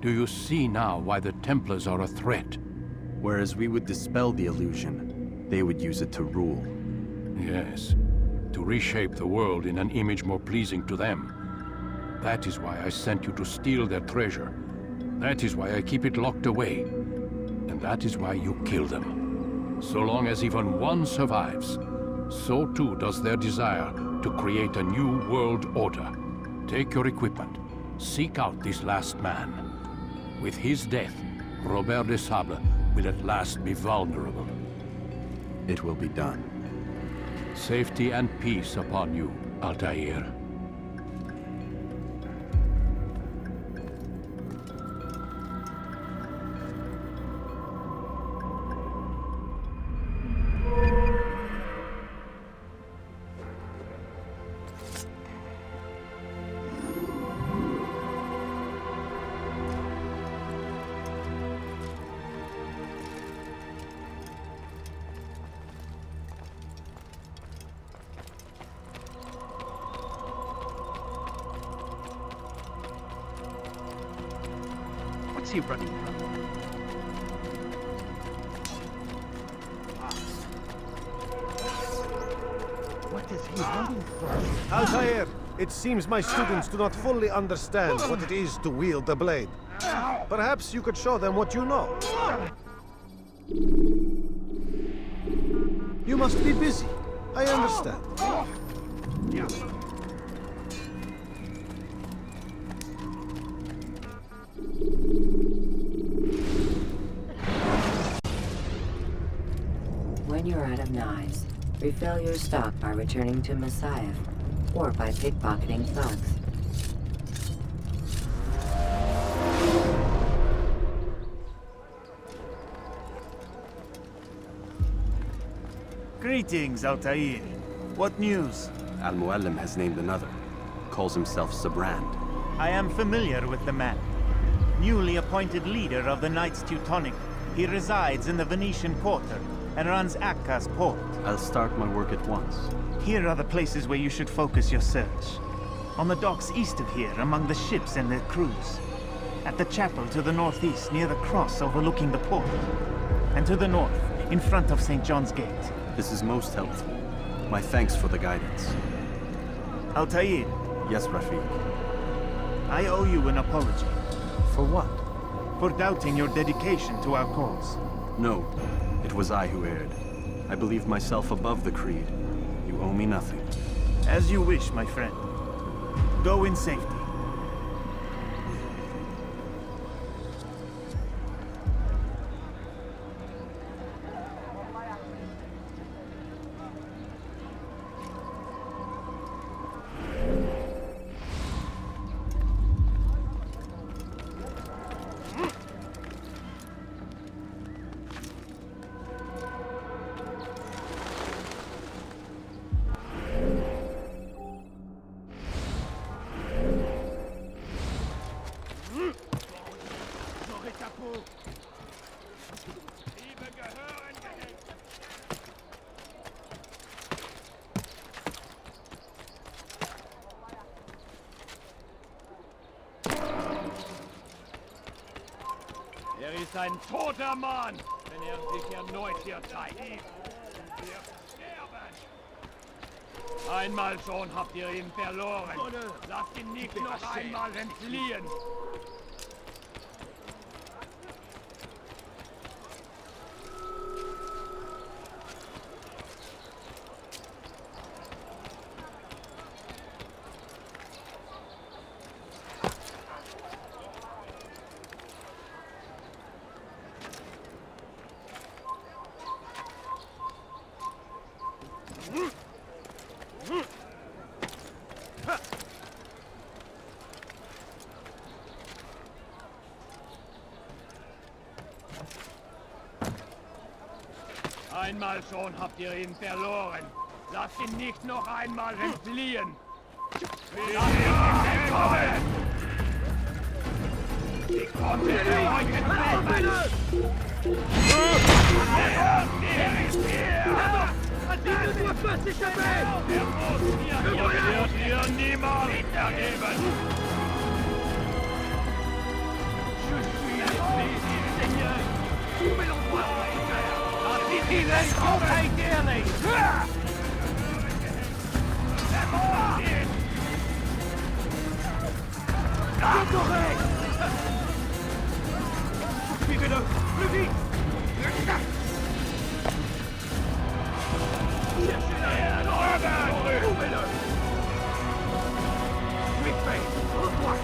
Do you see now why the Templars are a threat? Whereas we would dispel the illusion, they would use it to rule. Yes. To reshape the world in an image more pleasing to them. That is why I sent you to steal their treasure. That is why I keep it locked away. And that is why you kill them. So long as even one survives, so too does their desire to create a new world order. Take your equipment. Seek out this last man. With his death, Robert de Sable will at last be vulnerable. It will be done. Safety and peace upon you, Altair. What's he running from? What is he running from? Altair, it seems my students do not fully understand what it is to wield the blade. Perhaps you could show them what you know. You must be busy. I understand. When you're out of knives, refill your stock by returning to Masyaf, or by pickpocketing thugs. Greetings, Altair. What news? Al-Mualim has named another. Calls himself Sabrand. I am familiar with the man. Newly appointed leader of the Knights Teutonic, he resides in the Venetian Quarter and runs Akka's port. I'll start my work at once. Here are the places where you should focus your search. On the docks east of here, among the ships and their crews. At the chapel to the northeast, near the cross overlooking the port. And to the north, in front of St. John's Gate. This is most helpful. My thanks for the guidance. Altair, Yes, Rafiq. I owe you an apology. For what? For doubting your dedication to our cause. No, it was I who erred. I believe myself above the creed. You owe me nothing. As you wish, my friend. Go in safety. Ist ein toter Mann, wenn sich erneut hier zeigt. Wir sterben! Einmal schon habt ihr ihn verloren. Lasst ihn nicht noch einmal entfliehen. Einmal schon habt ihr ihn verloren. Lasst ihn nicht noch einmal entfliehen. Lasst ihn entkommen! Ich konnte euch entkommen! Er ist hier! Er wird hier niemand hintergeben! Il est compagnie! Suivez-le! Plus vite! Cherchez-le! Trouvez-le! Vite fait! Au droit!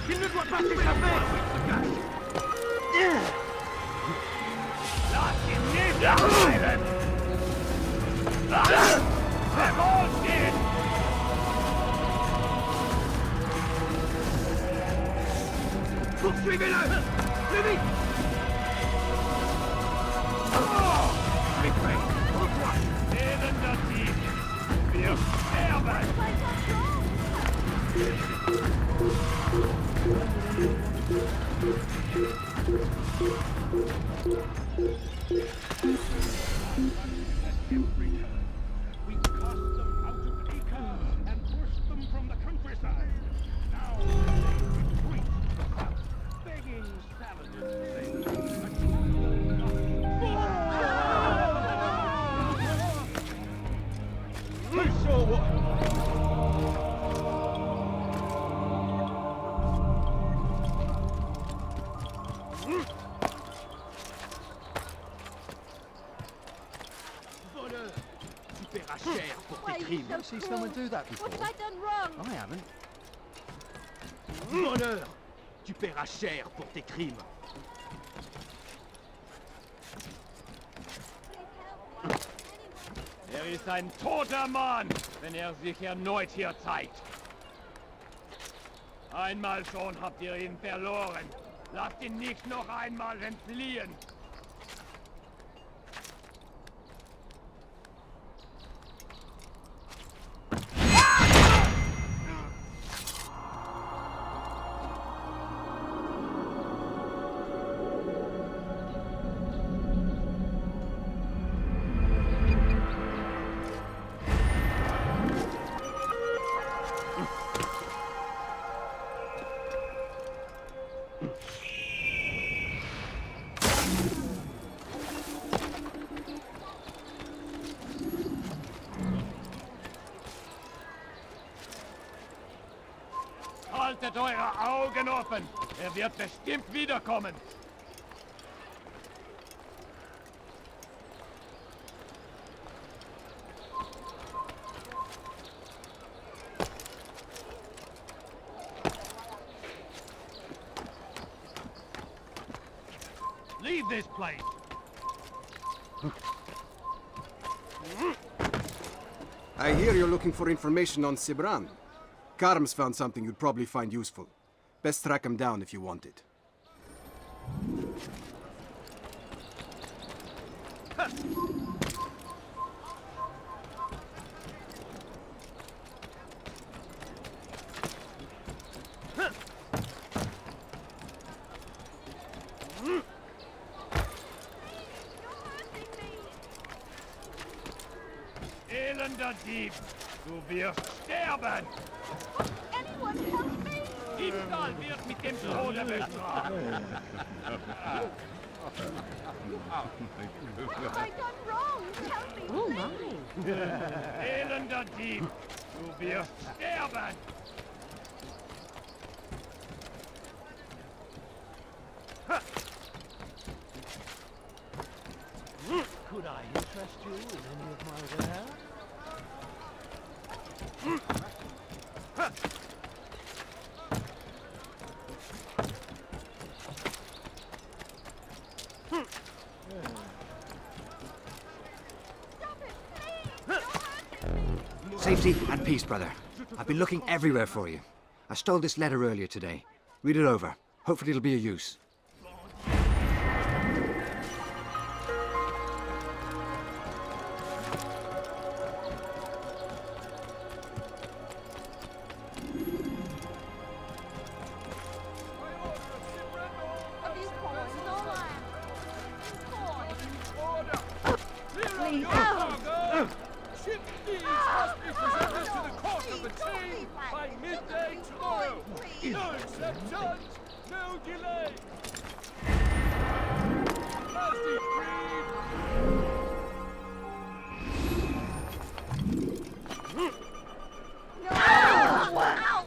Il ne doit pas s'échapper! Lass ihn nicht bleiben! Verwundert! Poursuivez-le! Plus vite! Vite fait! Au droit! Neben das Team! Wir sterben! We cast them out of Acre and pushed them from the countryside. Now they retreat to the south, begging Saladin to save. We saw what? Cher pour tes crimes. I've seen someone do that before. What have I done wrong? I haven't. Voleur! Tu paieras cher pour tes crimes. Ist ein toter Mann, wenn sich erneut hier zeigt. Einmal schon habt ihr ihn verloren. Lasst ihn nicht noch einmal entfliehen. Haltet eure Augen offen! Wird bestimmt wiederkommen! Leave this place! I hear you're looking for information on Sibran. Karm's found something you'd probably find useful. Best track him down if you want it. Elender Dieb! Du wirst sterben! Anyone help me! Diebstahl wird mit dem Tode bestraft! What have I done wrong? Tell me, Oh my! Elender Dieb! Du wirst sterben! Could I interest you in any of my wares? Safety and peace, brother. I've been looking everywhere for you. I stole this letter earlier today. Read it over. Hopefully it'll be of use.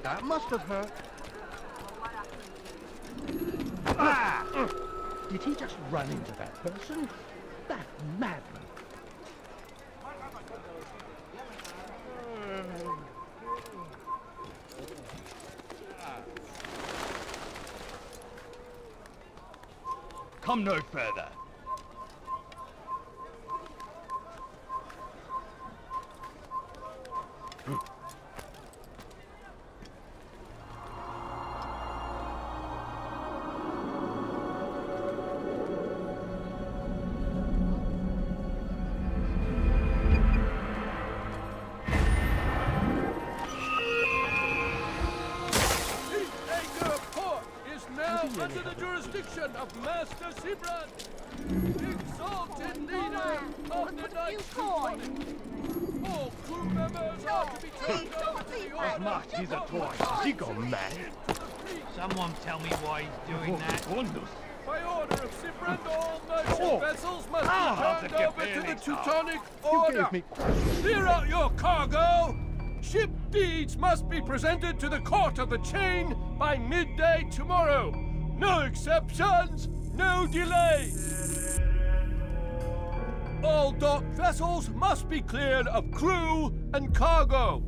That must have hurt. Did he just run into that person? That madman. Come no further. Under the jurisdiction of Master Sibran, exalted leader of the Knights Teutonic. All crew members are to be turned over to the order. March, he's a toy. He gone mad. Someone tell me why he's doing that. By order of Sibran, all merchant vessels must be turned over to the Teutonic Order. Clear out your cargo. Ship deeds must be presented to the Court of the Chain by midday tomorrow. No exceptions, no delay. All docked vessels must be cleared of crew and cargo.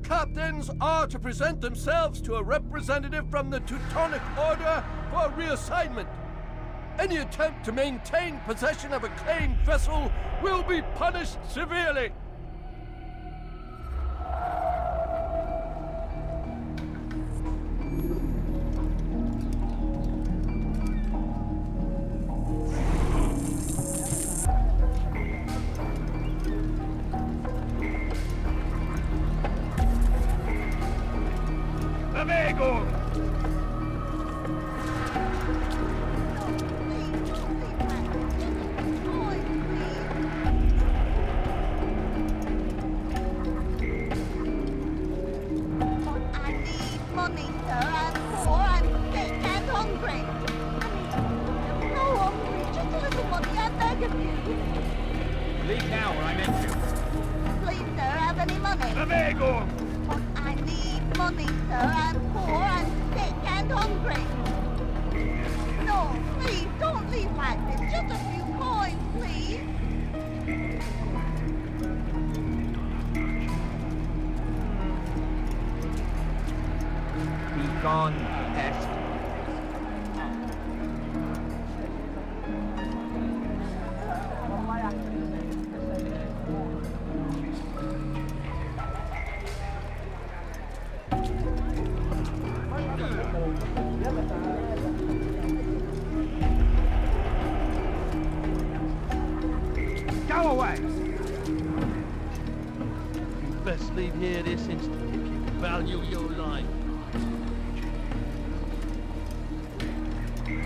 Captains are to present themselves to a representative from the Teutonic Order for reassignment. Any attempt to maintain possession of a claimed vessel will be punished severely. Leave now, or I'm into. Please, sir, have any money? Lavego! I need money, sir. I'm poor and and hungry. No, please, don't leave like this. Just a few coins, please. Be gone, pest. Go away! You best leave here this instant if you value your life. You,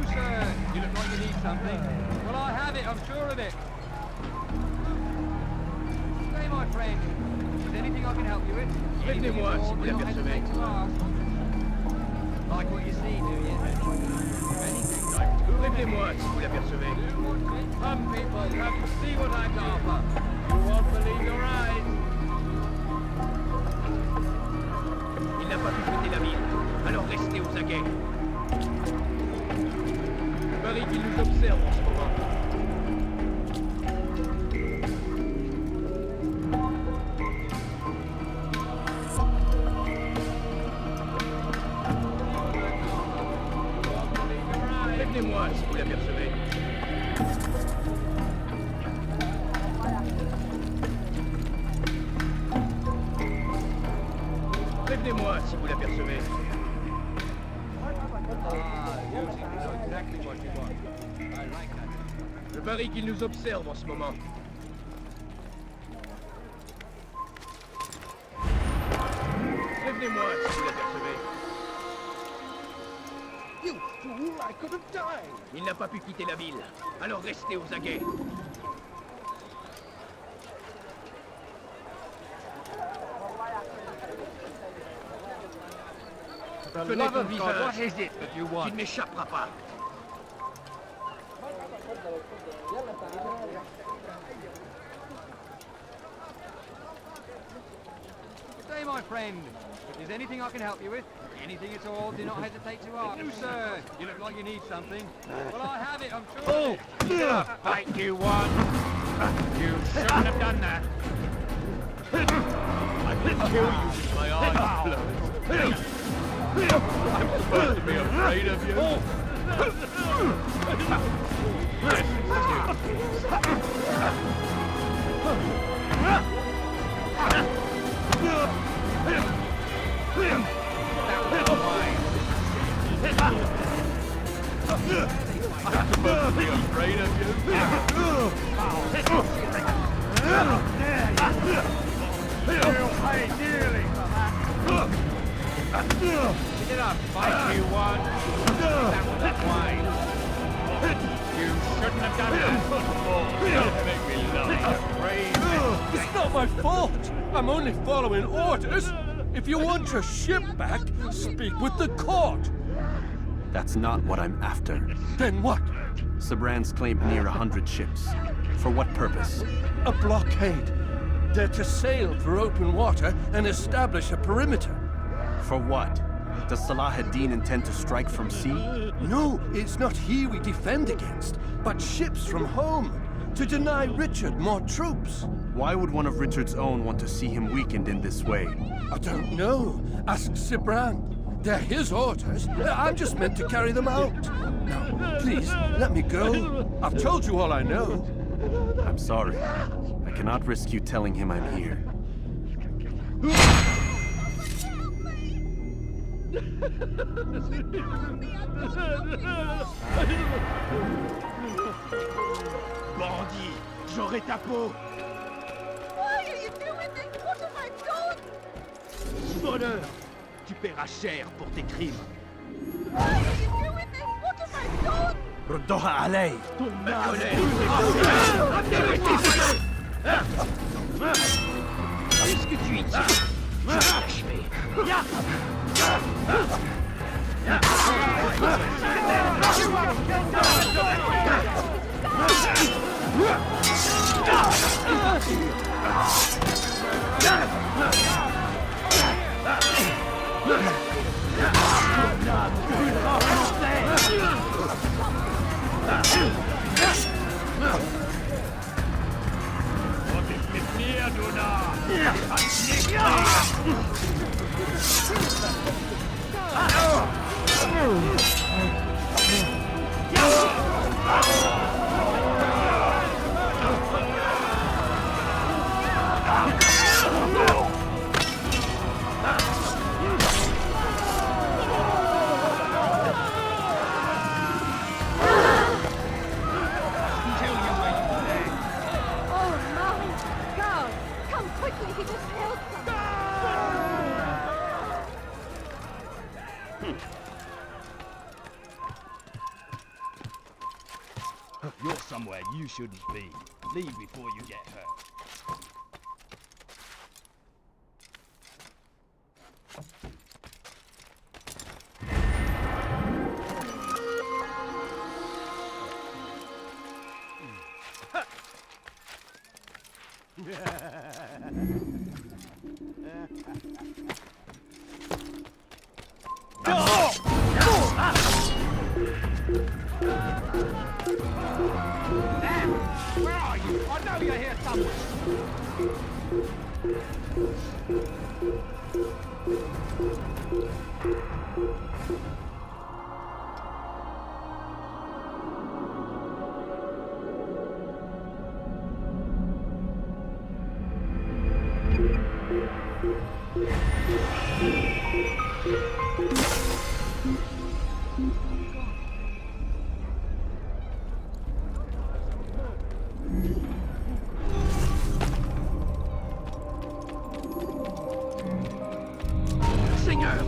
sir. You look like you need something. Well, I have it. I'm sure of it. Say, my friend, is there anything I can help you with? Anything at all, do not hesitate to ask. Like what you see, do you? Anything. Living words, vous l'apercevez. Some people have to see what I can offer. You won't believe your eyes. Il n'a pas pu quitter la ville, alors restez aux aguets. Je parie qu'il nous observe en ce moment. Prévenez-moi si vous l'apercevez. Prévenez-moi si vous l'apercevez. Je parie qu'il nous observe en ce moment. Prévenez-moi si vous l'apercevez. You fool, I could have died. Il n'a pas pu quitter la ville, alors restez aux aguets. Fenêtre au visage. Tu ne m'échapperas pas. Say, my friend, if there's anything I can help you with, anything at all, do not hesitate to ask. You, sir. You look like you need something. Well, I have it. I'm sure. Oh! Fight you won. You shouldn't have done that. I can kill you with my eyes closed. I'm supposed to be afraid of you. I'm supposed to be afraid of you. You'll pay dearly for that. Did I fight you won? That was unwise. You shouldn't have done that. Don't make me laugh. It's not my fault. I'm only following orders. If you want your ship back, speak with the court. That's not what I'm after. Then what? Sabran's claimed near 100 ships. For what purpose? A blockade. They're to sail through open water and establish a perimeter. For what? Does Salah ad-Din intend to strike from sea? No, it's not he we defend against, but ships from home, to deny Richard more troops. Why would one of Richard's own want to see him weakened in this way? I don't know. Ask Sabran. They're his orders. I'm just meant to carry them out. Now, please, let me go. I've told you all I know. I'm sorry. I cannot risk you telling him I'm here. Bandit, j'aurai ta peau. Why are you doing this? What have I done? Voleur, tu paieras cher pour tes crimes. Why are you doing this? What have I done? ردوها علي. Qu'est-ce que tu y tiens? Je vais l'achever. Mit mir, du Narr! Kannst nicht You're somewhere you shouldn't be. Leave before you get hurt. Where are you? I know you're here somewhere. Seigneur,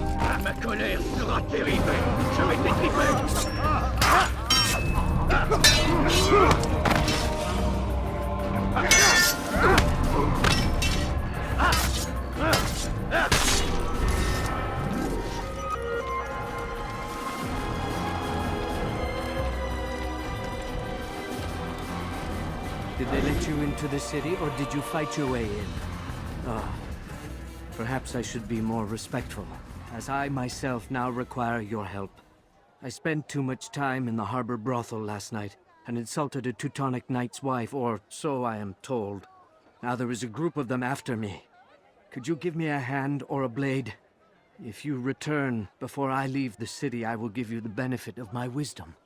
ma colère sera terrible. Je vais t'étriper. Did they let you into the city, or did you fight your way in? Perhaps I should be more respectful, as I myself now require your help. I spent too much time in the harbor brothel last night, and insulted a Teutonic knight's wife, or so I am told. Now there is a group of them after me. Could you give me a hand or a blade? If you return before I leave the city, I will give you the benefit of my wisdom.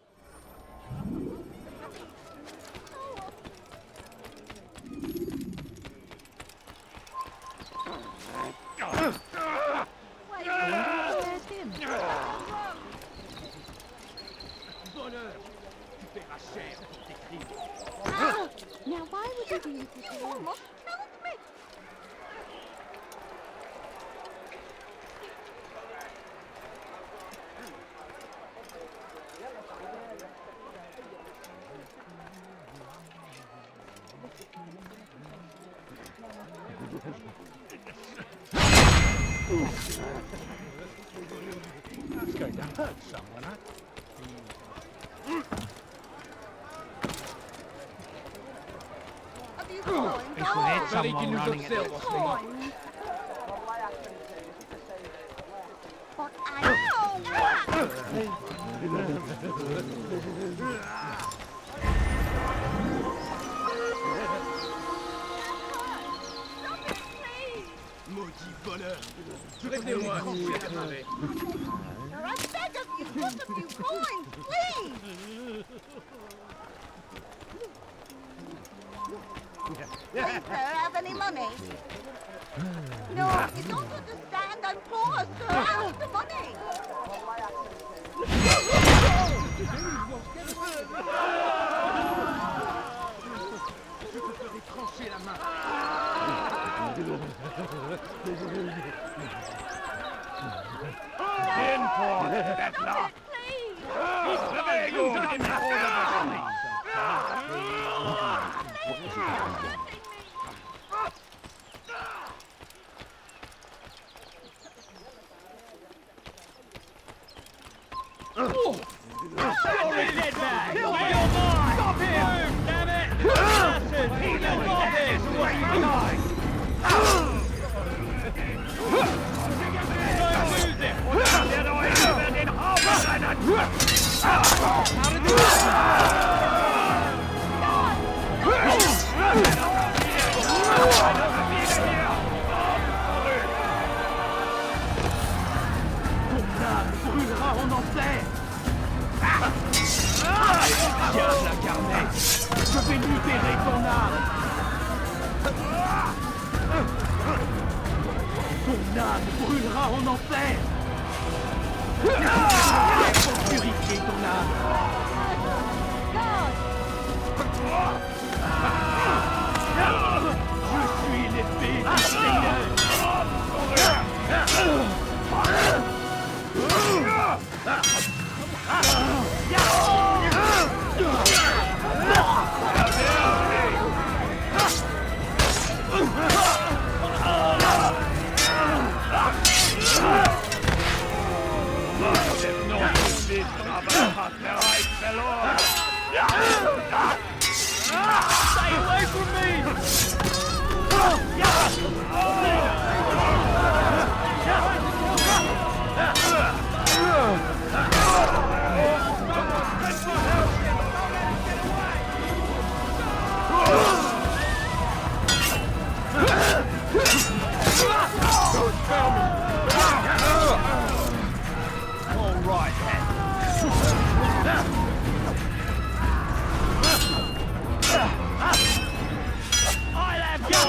Now, why would you do this? You almost killed me! That's going to hurt someone, huh? Someone running at But Maudit voleur! Laissez-moi confirmer. I beg of you, put a few coins, please! Please, sir, have any money? No, you don't understand. I'm poor, sir. I need the money. Je te ferai trancher la main. In for it, Bettler! Stay away from all right, I'll have your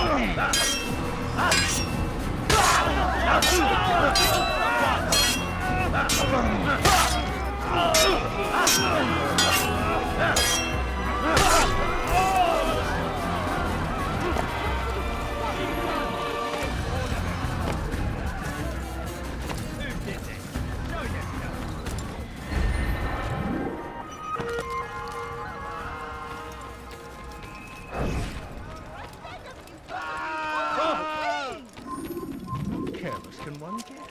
Careless can one get?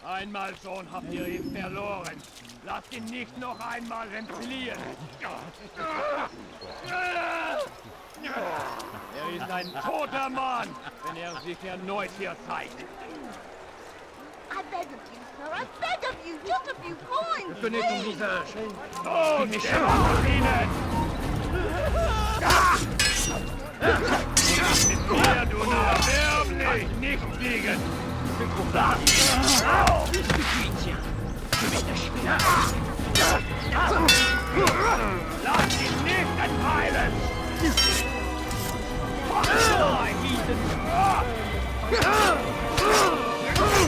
Einmal schon habt ihr ihn verloren. Lasst ihn nicht noch einmal entfliehen. Er ist ein toter Mann, wenn er sich erneut hier zeigt. I beg of you, sir. I beg of you. Just a few coins. Tenez ton please. visage. Oh, der ihnen! Mit mir, du Erbärmlich! Nicht fliegen! Lass ihn nicht entweilen!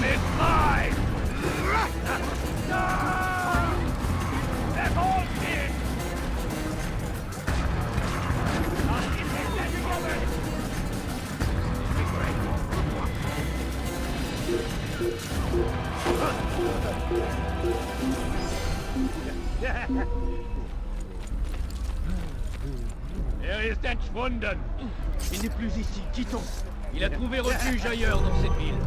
Mit mine! Verholt ihn! Lass ihn nicht entkommen! Er ist entschwunden. Il n'est plus ici. Quittons. Il a trouvé refuge ailleurs dans cette ville.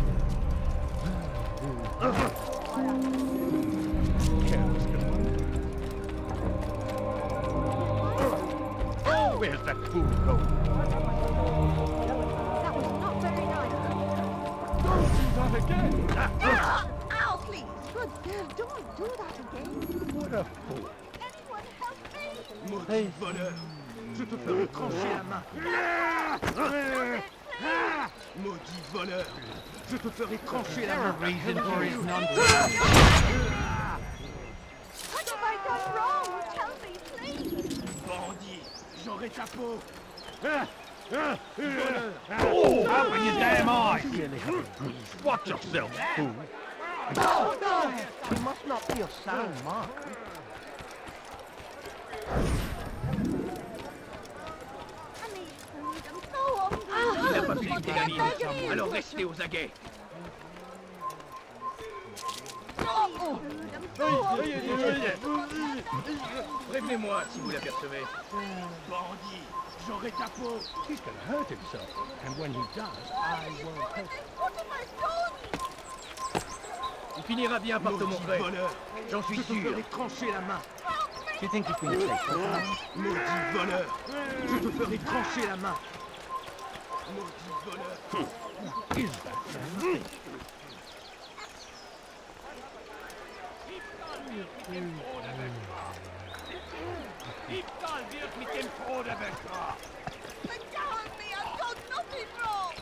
Oh, where's that fool going? That was not very nice. Not again. Ow, please. Good girl. Don't do that again. What a fool. Anyone help me? Maudit voleur. Je te ferai trancher la main. Maudit voleur. Je te ferai trancher la main. Reason for his nonsense. What have I done wrong? Tell me, please. Bandit, j'aurai ta peau. Oh, open your damn eyes. Watch yourself, fool. Oh, no! He must not be of sound mind. Il n'a pas pu quitter la ligne, alors restez aux aguets. Prévenez-moi si vous l'apercevez. Bandit, j'aurai ta peau. He's gonna hurt himself, and when he does, I won't hurt him. Il finira bien par te montrer. J'en suis sûr. Je te ferai trancher la main. Do you think he's been taken? Maudit voleur. Je te ferai trancher la main. Maudit voleur. Is that something? Diebstahl wird mit dem Tode bestraft. Bedaure me, I've done nothing wrong.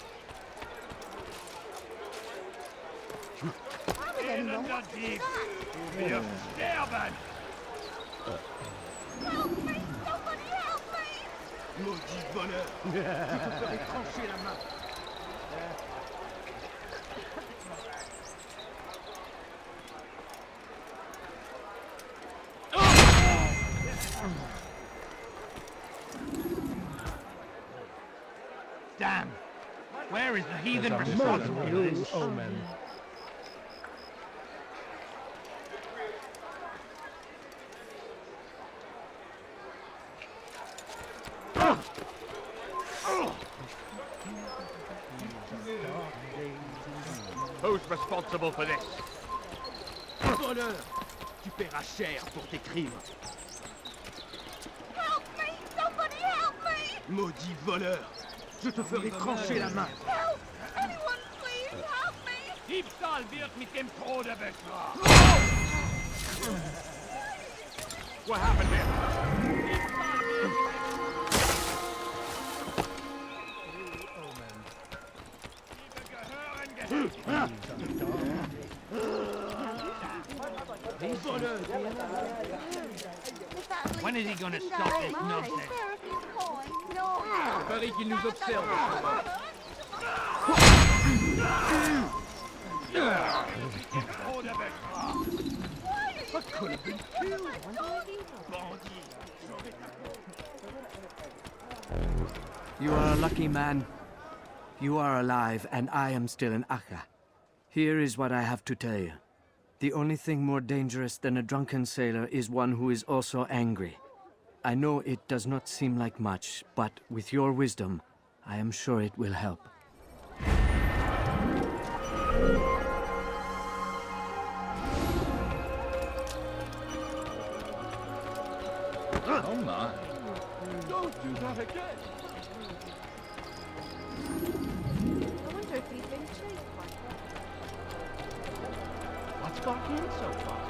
Elender Dieb, du wirst sterben. Help me, somebody help me. Maudit voleur. Je te ferai trancher la main. Damn! Where is the heathen responsible for this? Omen. Who's responsible for this? Voleur! Tu paieras cher pour tes crimes. Maudit voleur! Je te ferai trancher la main! Help! Anyone, please help me! Diebstahl wird mit dem Tode bestraft! What happened here? When is he gonna stop this nonsense? Parie qu'il nous observe. I could have been killed. You are a lucky man. You are alive, and I am still in Akka. Here is what I have to tell you. The only thing more dangerous than a drunken sailor is one who is also angry. I know it does not seem like much, but with your wisdom, I am sure it will help. Oh my. Don't do that again. I wonder if he's been chased by What's got him so far?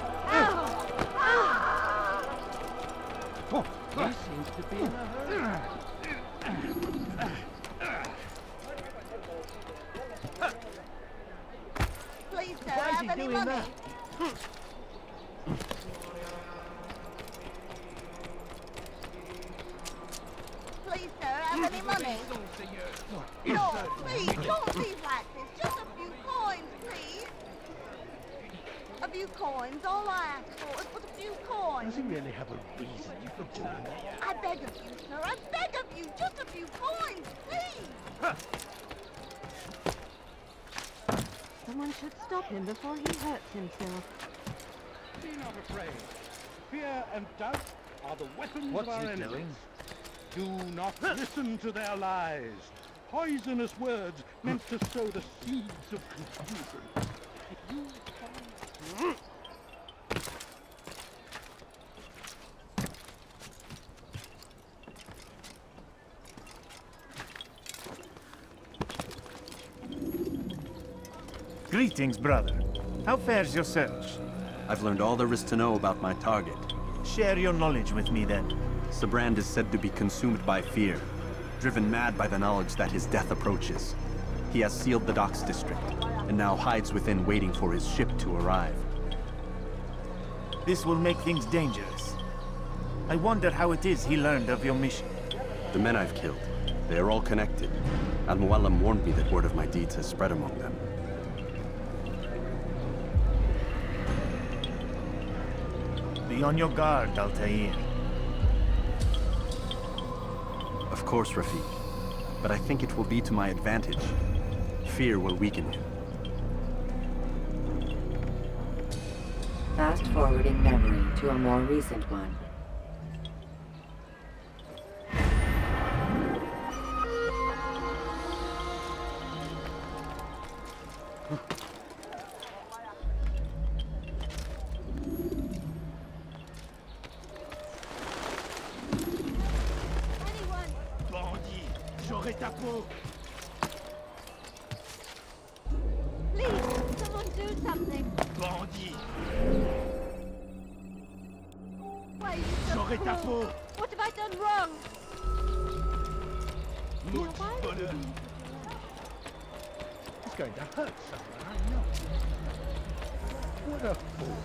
He seems to be in a hurry. Please, sir, Why is have he any doing money? that? Please, sir, have any money? No, please, don't leave like this. Just a few coins, please. A few coins, all I ask for is but a few coins. Does he really have a reason for doing that? I beg of you, sir, I beg of you, just a few coins, please. Someone should stop him before he hurts himself. Be not afraid. Fear and doubt are the weapons of our enemies. Doing? Do not listen to their lies. Poisonous words meant to sow the seeds of confusion. If you Greetings, brother. How fares your search? I've learned all there is to know about my target. Share your knowledge with me, then. Sibrand is said to be consumed by fear, driven mad by the knowledge that his death approaches. He has sealed the docks district, and now hides within waiting for his ship to arrive. This will make things dangerous. I wonder how it is he learned of your mission. The men I've killed, they are all connected. Al-Mualim warned me that word of my deeds has spread among them. Be on your guard, Altair. Of course, Rafiq. But I think it will be to my advantage. Fear will weaken him. Fast-forwarding memory to a more recent one. Please, someone do something. Bandit! Why are you so J'aurai ta cruel? peau! What have I done wrong? Maudit voleur! He's going to hurt someone, I know. What a fool.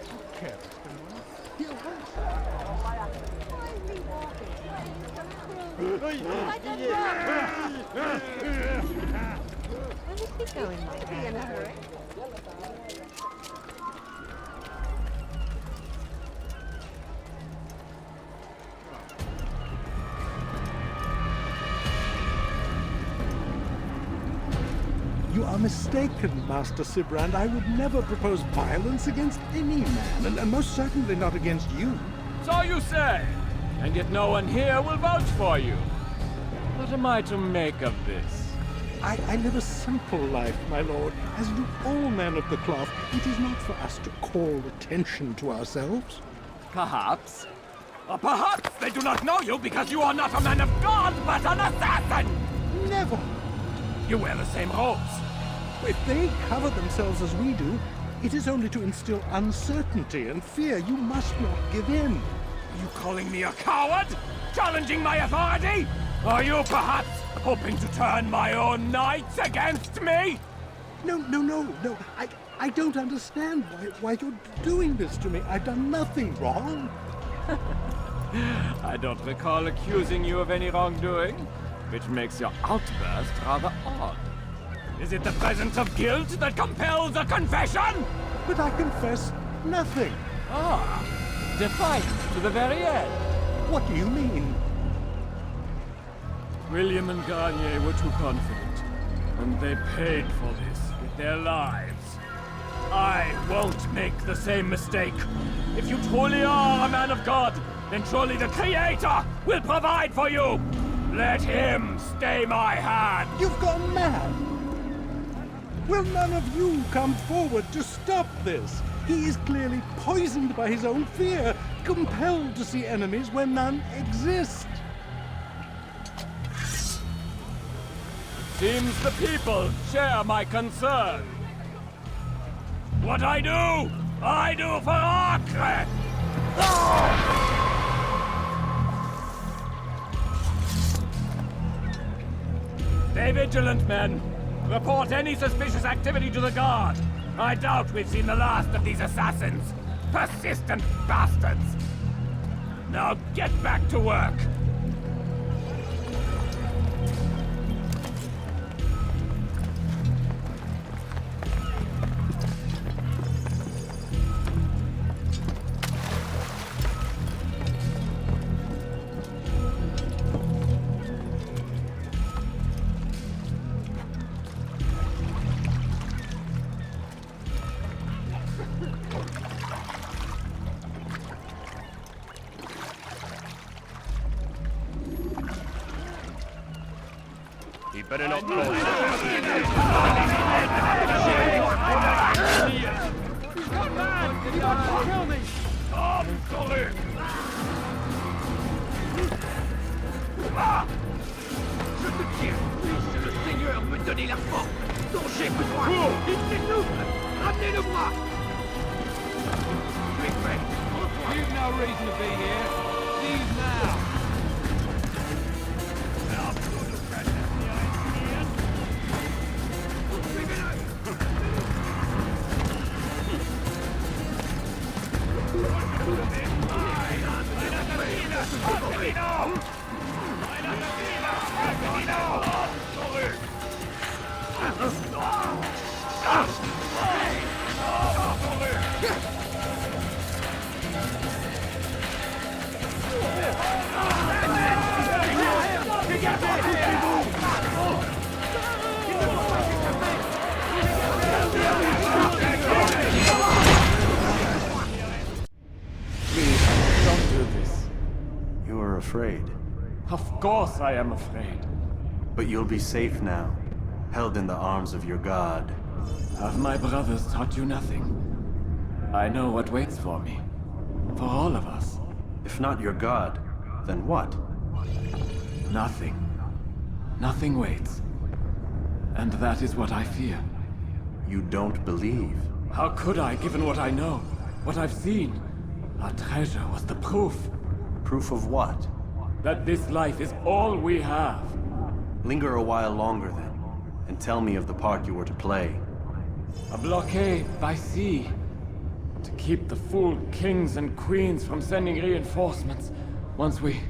How careless the man. He'll hurt someone. Why is he walking? Why are you so cruel? What have I done wrong? Where is he going, my Be in a hurry. You are mistaken, Master Sibrand. I would never propose violence against any man, and most certainly not against you. So you say, and yet no one here will vouch for you. What am I to make of this? I live a simple life, my lord, as do all men of the cloth. It is not for us to call attention to ourselves. Perhaps. Or perhaps they do not know you because you are not a man of God, but an assassin! Never! You wear the same robes. If they cover themselves as we do, it is only to instill uncertainty and fear. You must not give in. You calling me a coward? Challenging my authority? Are you perhaps hoping to turn my own knights against me? No. I don't understand why you're doing this to me. I've done nothing wrong. I don't recall accusing you of any wrongdoing, which makes your outburst rather odd. Is it the presence of guilt that compels a confession? But I confess nothing. Ah, defiant to the very end. What do you mean? William and Garnier were too confident, and they paid for this with their lives. I won't make the same mistake. If you truly are a man of God, then surely the Creator will provide for you. Let him stay my hand. You've gone mad. Will none of you come forward to stop this? He is clearly poisoned by his own fear, compelled to see enemies where none exist. Seems the people share my concern. What I do for Acre! Stay vigilant, men. Report any suspicious activity to the guard. I doubt we've seen the last of these assassins. Persistent bastards. Now get back to work. Better not call. Come on! You want to kill me! Absolute! Je te tire! Puisse le Seigneur me donner la force dont j'ai besoin! Dites-nous! Ramenez-le-moi! Tu es prêt! You've no reason to be here. Leave now! Afraid. Of course I am afraid. But you'll be safe now, held in the arms of your god. Have my brothers taught you nothing? I know what waits for me. For all of us. If not your god, then what? Nothing. Nothing waits. And that is what I fear. You don't believe? How could I, given what I know? What I've seen? Our treasure was the proof. Proof of what? That this life is all we have. Linger a while longer then, and tell me of the part you were to play. A blockade by sea. To keep the fool kings and queens from sending reinforcements. Once we...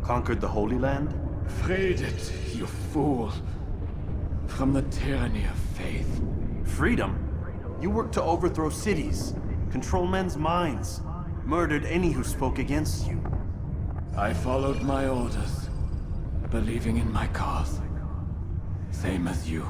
Conquered the Holy Land? Freed it, you fool. From the tyranny of faith. Freedom? You worked to overthrow cities, control men's minds. Murdered any who spoke against you. I followed my orders, believing in my cause. Same as you.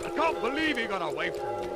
I can't believe he got away from me.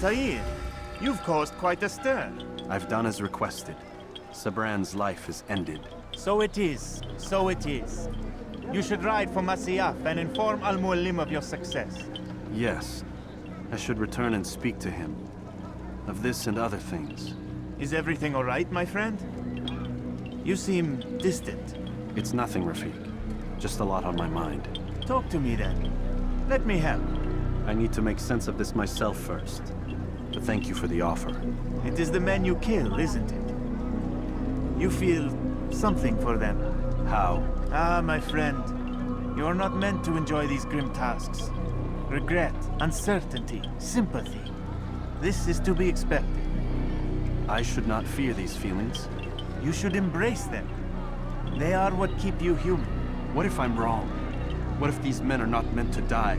Altair, you've caused quite a stir. I've done as requested. Sabran's life is ended. So it is. So it is. You should ride for Masyaf and inform Al-Mualim of your success. Yes. I should return and speak to him. Of this and other things. Is everything all right, my friend? You seem distant. It's nothing, Rafik. Just a lot on my mind. Talk to me then. Let me help. I need to make sense of this myself first. But thank you for the offer. It is the men you kill, isn't it? You feel something for them. How? Ah, my friend. You are not meant to enjoy these grim tasks. Regret, uncertainty, sympathy. This is to be expected. I should not fear these feelings. You should embrace them. They are what keep you human. What if I'm wrong? What if these men are not meant to die?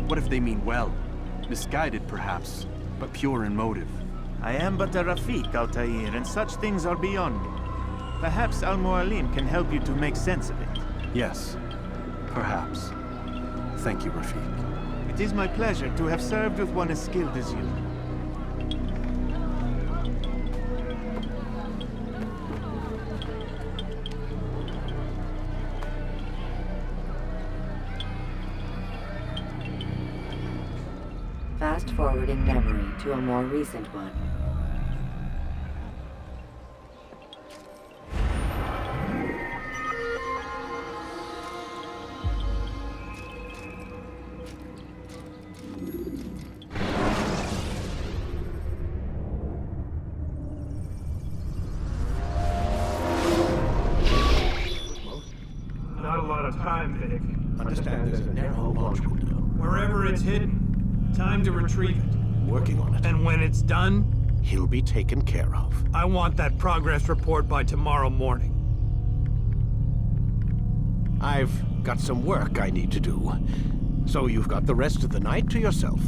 What if they mean well? Misguided, perhaps, but pure in motive. I am but a Rafik, Altair, and such things are beyond me. Perhaps Al-Mualim can help you to make sense of it. Yes, perhaps. Thank you, Rafik. It is my pleasure to have served with one as skilled as you. Fast-forwarding memory to a more recent one. Not a lot of time, Vic. Understand there's a narrow launch window. Wherever it's hidden, time to retrieve it. Working on it. And when it's done, He'll be taken care of. I want that progress report by tomorrow morning. I've got some work I need to do. So you've got the rest of the night to yourself.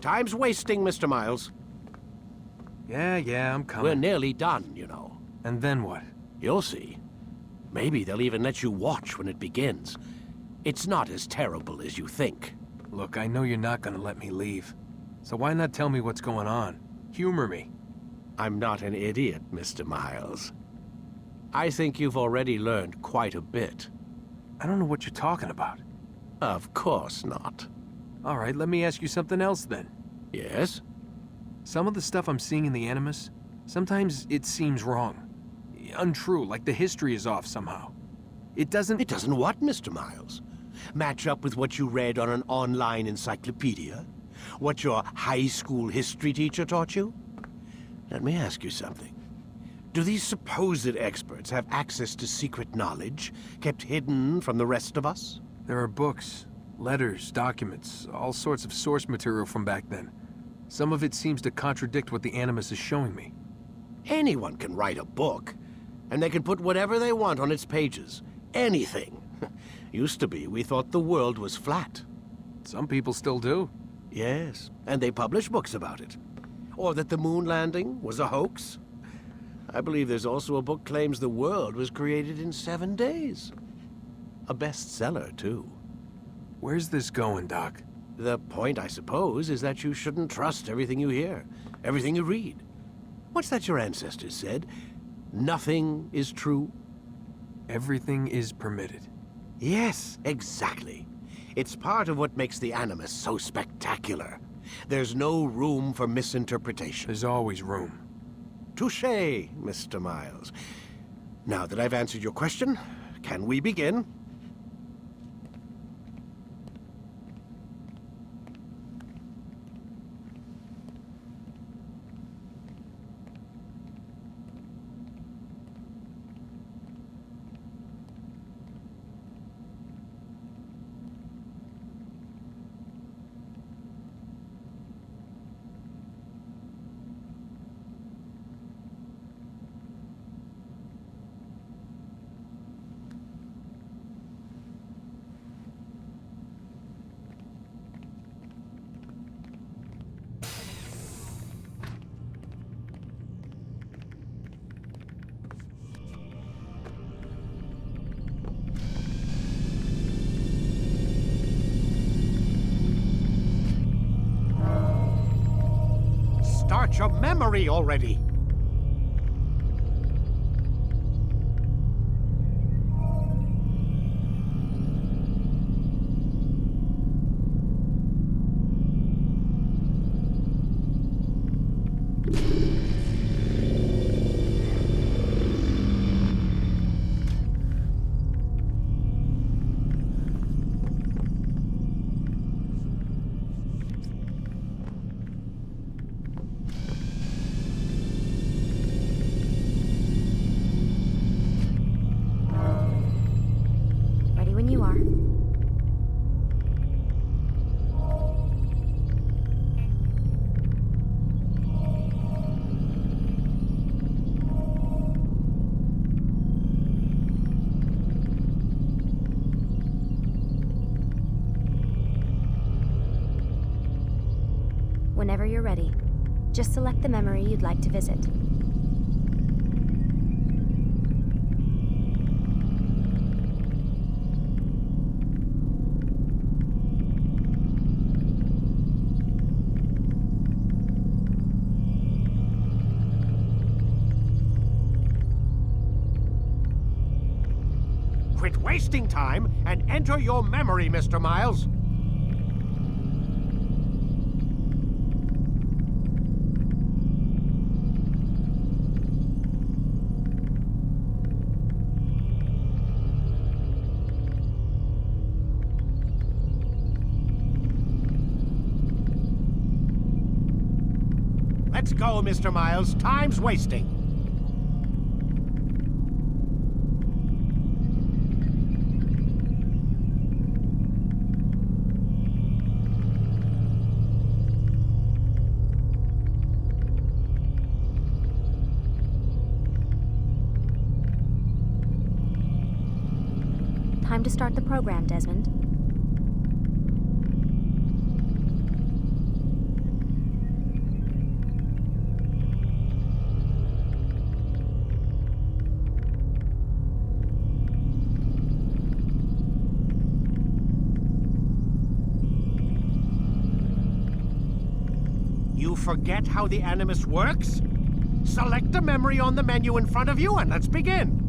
Time's wasting, Mr. Miles. Yeah, I'm coming. We're nearly done, you know. And then what? You'll see. Maybe they'll even let you watch when it begins. It's not as terrible as you think. Look, I know you're not gonna let me leave. So why not tell me what's going on? Humor me. I'm not an idiot, Mr. Miles. I think you've already learned quite a bit. I don't know what you're talking about. Of course not. All right, let me ask you something else then. Yes? Some of the stuff I'm seeing in the Animus, sometimes it seems wrong. Untrue, like the history is off somehow. It doesn't... It doesn't what, Mr. Miles? Match up with what you read on an online encyclopedia? What your high school history teacher taught you? Let me ask you something. Do these supposed experts have access to secret knowledge kept hidden from the rest of us? There are books, letters, documents, all sorts of source material from back then. Some of it seems to contradict what the Animus is showing me. Anyone can write a book, and they can put whatever they want on its pages. Anything. Used to be, we thought the world was flat. Some people still do. Yes, and they publish books about it. Or that the moon landing was a hoax. I believe there's also a book claims the world was created in 7 days. A bestseller, too. Where's this going, Doc? The point, I suppose, is that you shouldn't trust everything you hear, everything you read. What's that your ancestors said? Nothing is true? Everything is permitted. Yes, exactly. It's part of what makes the Animus so spectacular. There's no room for misinterpretation. There's always room. Touché, Mr. Miles. Now that I've answered your question, can we begin? Start your memory already! Ready when you are. Whenever you're ready, just select the memory you'd like to visit. Quit wasting time and enter your memory, Mr. Miles. Let's go, Mr. Miles. Time's wasting. Time to start the program, Desmond. You forget how the Animus works? Select a memory on the menu in front of you and let's begin.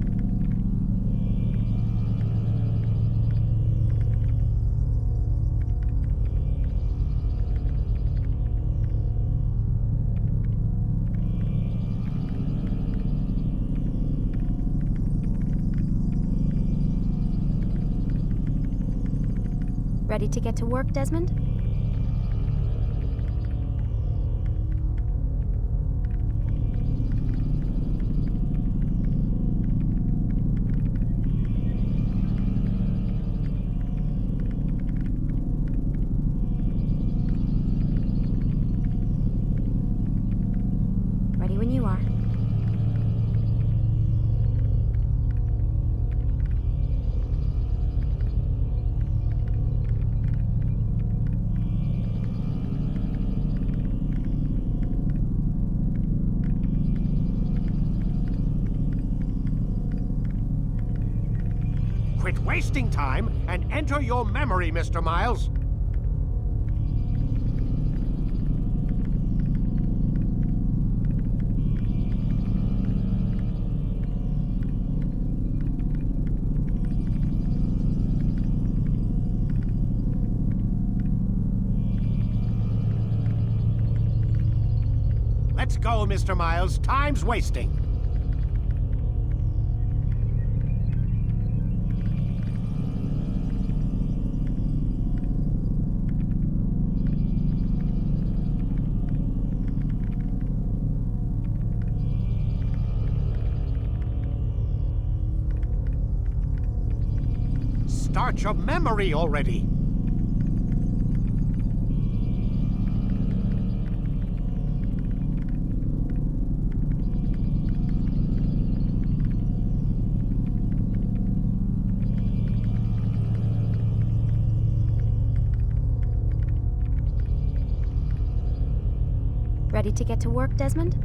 Ready to get to work, Desmond? Ready when you are. Quit wasting time and enter your memory, Mr. Miles. Let's go, Mr. Miles. Time's wasting. Start your memory already. Ready to get to work, Desmond?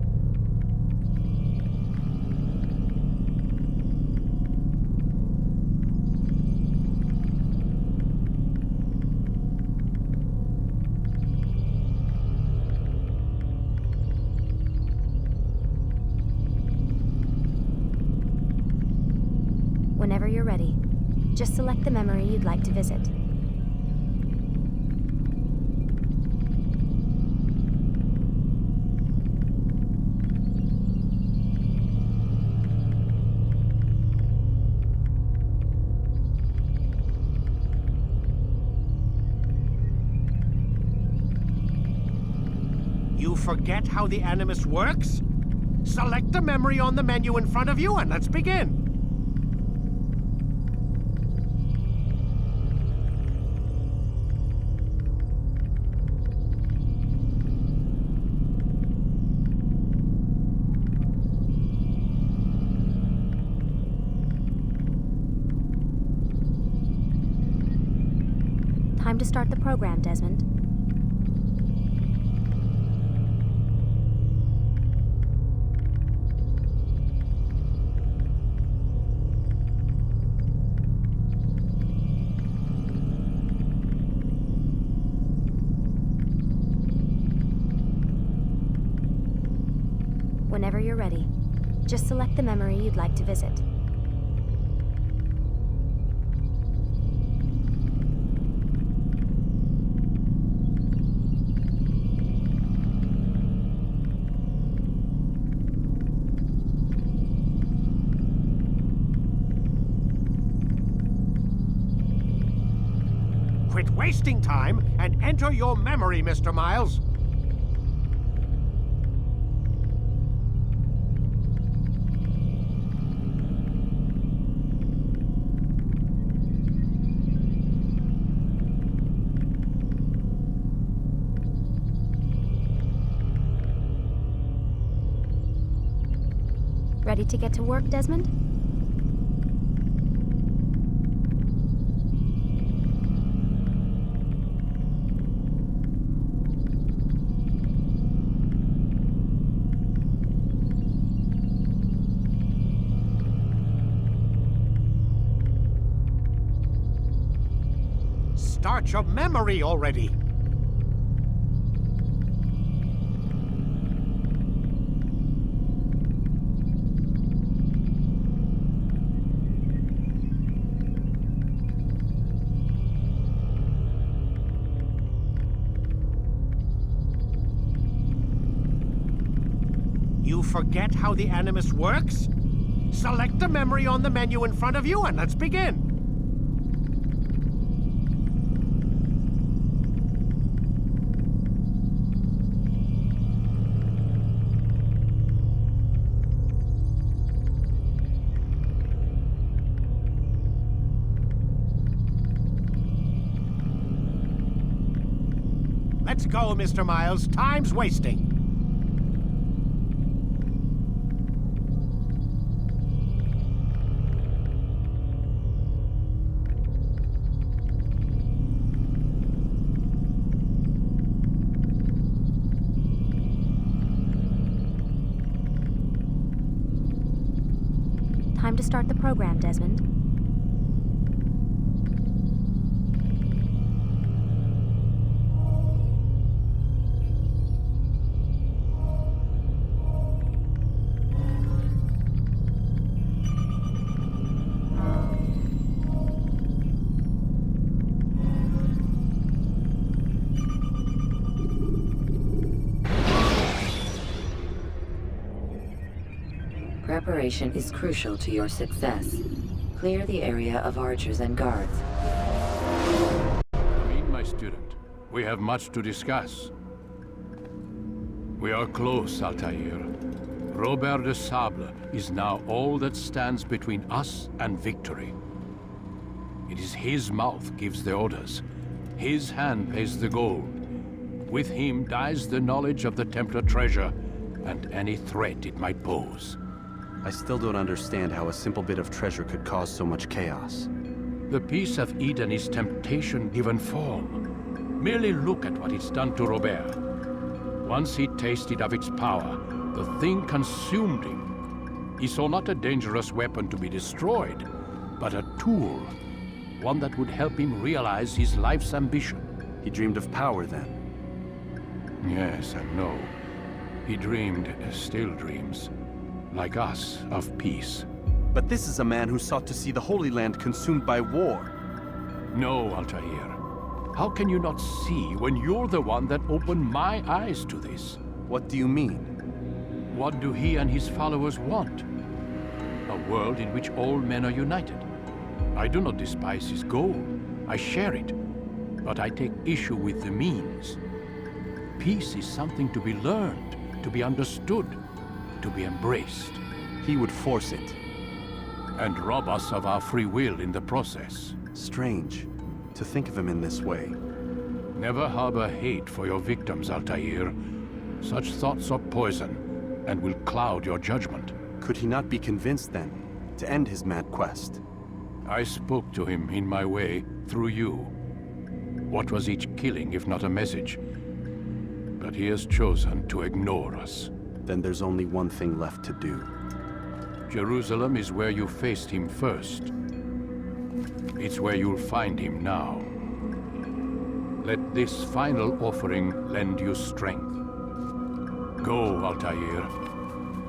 Just select the memory you'd like to visit. You forget how the Animus works? Select a memory on the menu in front of you and let's begin. Time to start the program, Desmond. Whenever you're ready, just select the memory you'd like to visit. Quit wasting time and enter your memory, Mr. Miles. Ready to get to work, Desmond? Start your memory already. You forget how the Animus works? Select a memory on the menu in front of you and let's begin. Let's go, Mr. Miles. Time's wasting. Time to start the program, Desmond. Preparation is crucial to your success. Clear the area of archers and guards. Meet my student. We have much to discuss. We are close, Altair. Robert de Sable is now all that stands between us and victory. It is his mouth gives the orders. His hand pays the gold. With him dies the knowledge of the Templar treasure and any threat it might pose. I still don't understand how a simple bit of treasure could cause so much chaos. The Peace of Eden is temptation given form. Merely look at what it's done to Robert. Once he tasted of its power, the thing consumed him. He saw not a dangerous weapon to be destroyed, but a tool. One that would help him realize his life's ambition. He dreamed of power then? Yes and no. He dreamed, still dreams, like us, of peace. But this is a man who sought to see the Holy Land consumed by war. No, Altair. How can you not see when you're the one that opened my eyes to this? What do you mean? What do he and his followers want? A world in which all men are united. I do not despise his goal. I share it. But I take issue with the means. Peace is something to be learned, to be understood, to be embraced. He would force it. And rob us of our free will in the process. Strange to think of him in this way. Never harbor hate for your victims, Altair. Such thoughts are poison and will cloud your judgment. Could he not be convinced then to end his mad quest? I spoke to him in my way, through you. What was each killing if not a message? But he has chosen to ignore us. Then there's only one thing left to do. Jerusalem is where you faced him first. It's where you'll find him now. Let this final offering lend you strength. Go, Altair.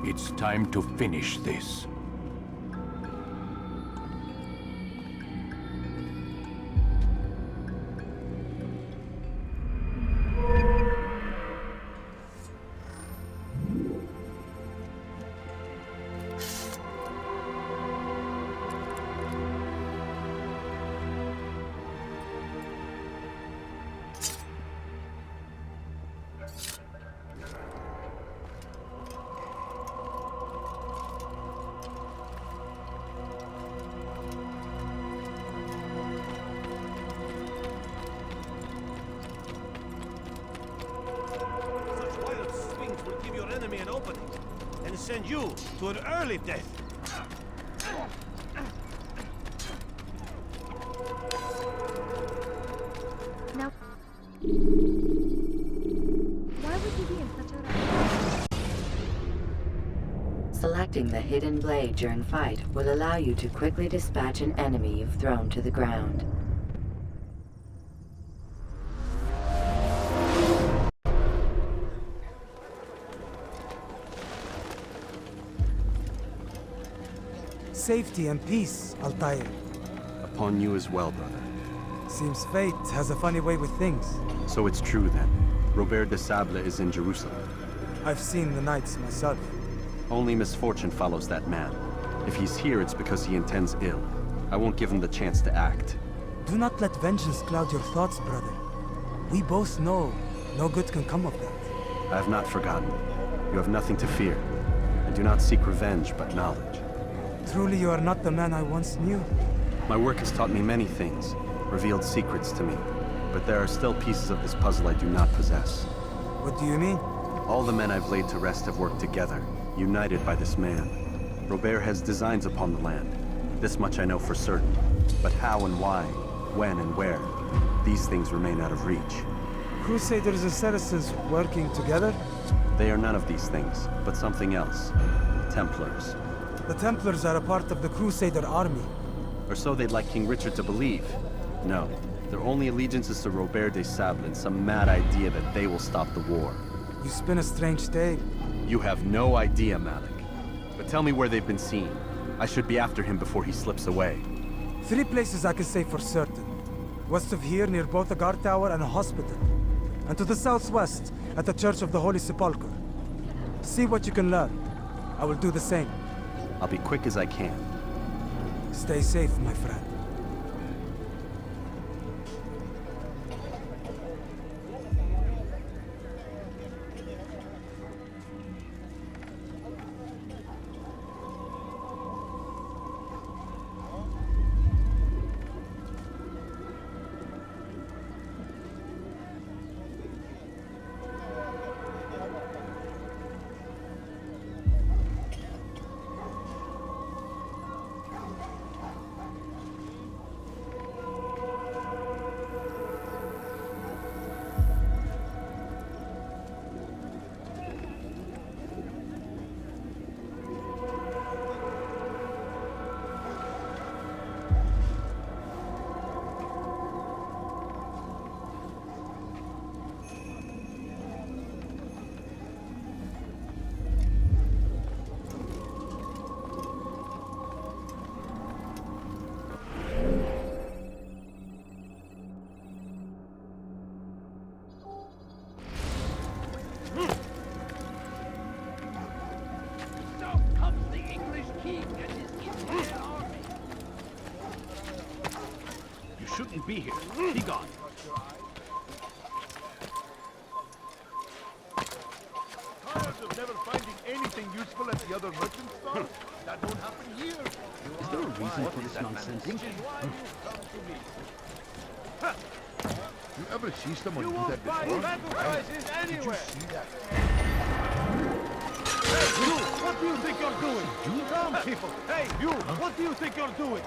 It's time to finish this. Send you to an early death. Now, why would you be in such a rush? Selecting the hidden blade during fight will allow you to quickly dispatch an enemy you've thrown to the ground. Safety and peace, Altair. Upon you as well, brother. Seems fate has a funny way with things. So it's true then. Robert de Sable is in Jerusalem. I've seen the knights myself. Only misfortune follows that man. If he's here, it's because he intends ill. I won't give him the chance to act. Do not let vengeance cloud your thoughts, brother. We both know no good can come of that. I have not forgotten. You have nothing to fear. I do not seek revenge, but knowledge. Truly you are not the man I once knew. My work has taught me many things, revealed secrets to me. But there are still pieces of this puzzle I do not possess. What do you mean? All the men I've laid to rest have worked together, united by this man. Robert has designs upon the land. This much I know for certain. But how and why, when and where, these things remain out of reach. Crusaders and Saracens working together? They are none of these things, but something else. Templars. The Templars are a part of the Crusader army. Or so they'd like King Richard to believe. No, their only allegiance is to Robert de Sable and some mad idea that they will stop the war. You spin a strange tale. You have no idea, Malik. But tell me where they've been seen. I should be after him before he slips away. 3 places I can say for certain. West of here, near both a guard tower and a hospital. And to the southwest, at the Church of the Holy Sepulchre. See what you can learn. I will do the same. I'll be quick as I can. Stay safe, my friend. You shouldn't be here. Be gone. Tired of never finding anything useful at the other merchant stores? That won't happen here. Is there a reason for this nonsense? You ever see someone You do won't that find before? battle prices Did you anywhere. see that? Hey, you! What do you think you're doing? Calm, people! Hey, you! What do you think you're doing?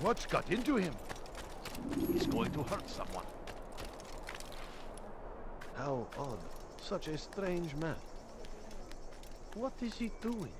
What's got into him? He's going to hurt someone. How odd. Such a strange man. What is he doing?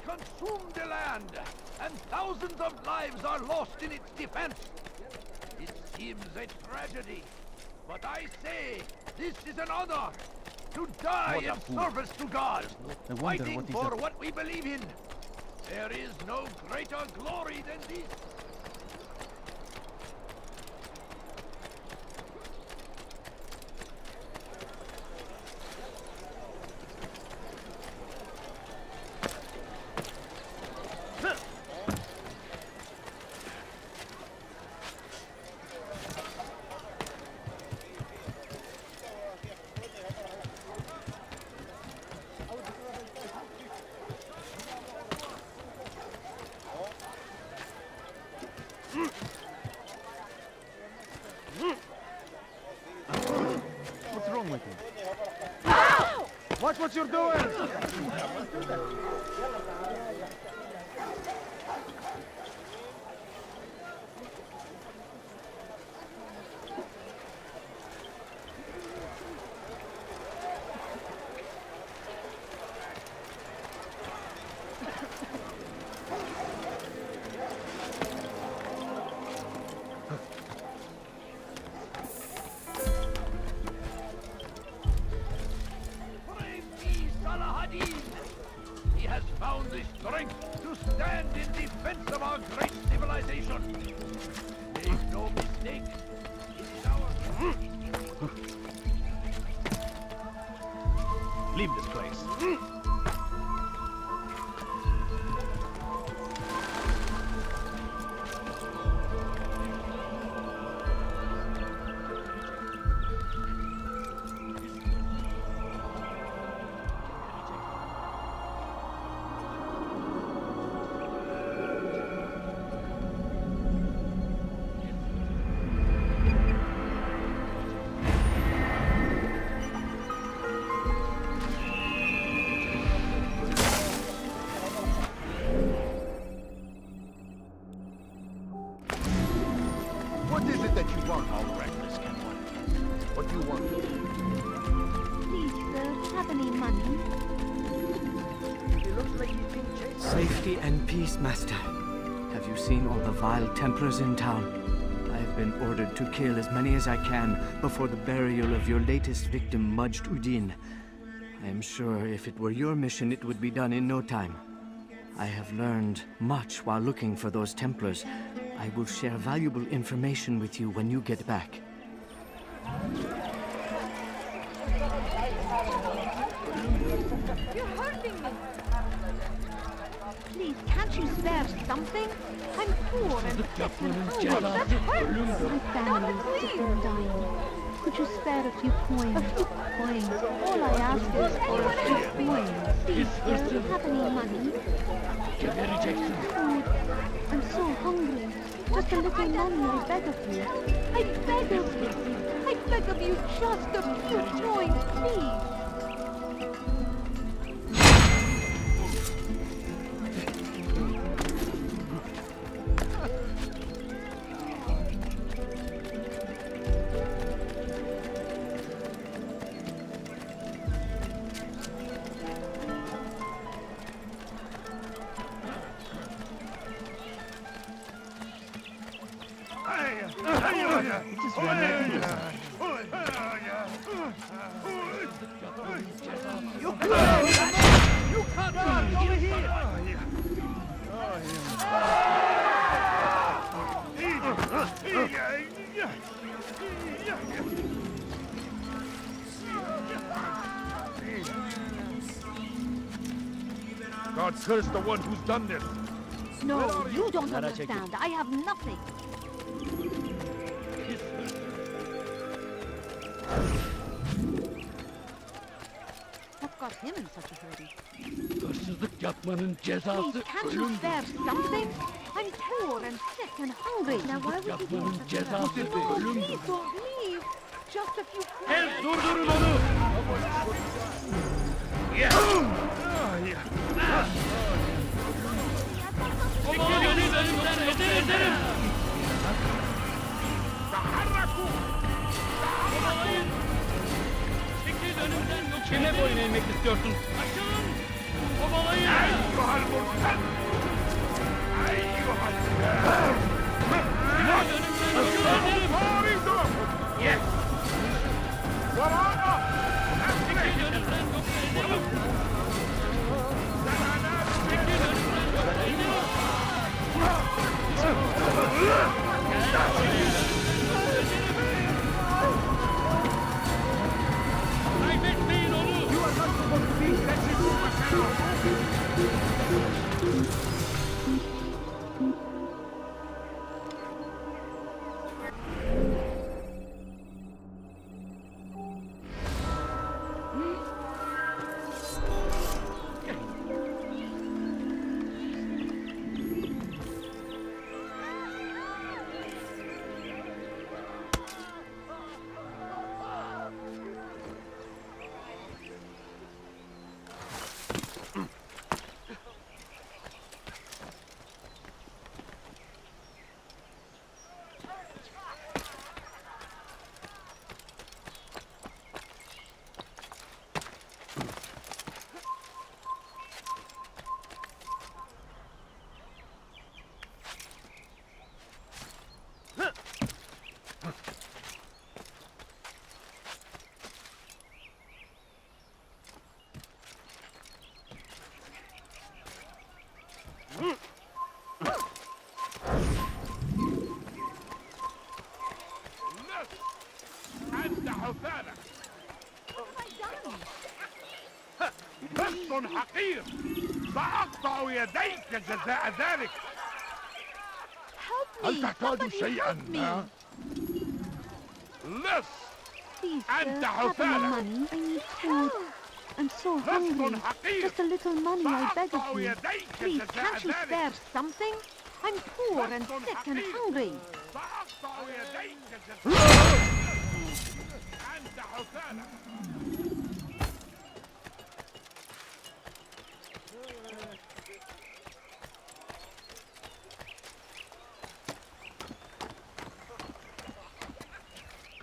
Consumed the land, and thousands of lives are lost in its defense. It seems a tragedy, but I say this is an honor to die in service to God, fighting for what we believe in. There is no greater glory than this. What's wrong with you? Watch what you're doing! He has found the strength to stand in defense of our great civilization. Make no mistake, it is our... Leave this place. What is it that you want, all reckless can one? What do you want? Please, sir, have any money? It looks like he's being chased. Safety and peace, Master. Have you seen all the vile Templars in town? I've been ordered to kill as many as I can before the burial of your latest victim, Majd Udin. I am sure if it were your mission, it would be done in no time. I have learned much while looking for those Templars. I will share valuable information with you when you get back. You're hurting me! Please, can't you spare something? I'm poor and sick and hungry. That hurts! My family is sick and dying. Could you spare a few coins? A few coins. All I ask is for a few coins. Please, sir, do you have any money? Food. I'm so hungry. Just a little money, I beg of you. I beg of you. I beg of you, just a few coins, please. You can't run! Over here! God curse the one who's done this. No, you don't understand. I have nothing. What got him in such a hurry? Hırsızlık yapmanın cezası Please, can't you ölümdür. spare something? I'm poor and sick and hungry. Now why would you do Yapmanın such a cezası No, ölümdür. please don't leave. Just a few El durdurun onu! Çekilin önümden ederim! Kovalayın! Çekilin önümden yoksa... Kime boyun eğmek istiyorsun? Açılın! Kovalayın! Yes! Kaybetmeyin onu! You are not supposed to be fetching أنت حثالك بس حقير سأقطع يديك جزاء ذلك هل تحتاج شيئا ما؟ لص Please, أنت sir, have any حثالك money? I need food. I'm so hungry. Just a little money, I beg of you. Please, can't you spare something? I'm poor and sick and hungry. سأقطع يديك جزاء أنت حثالك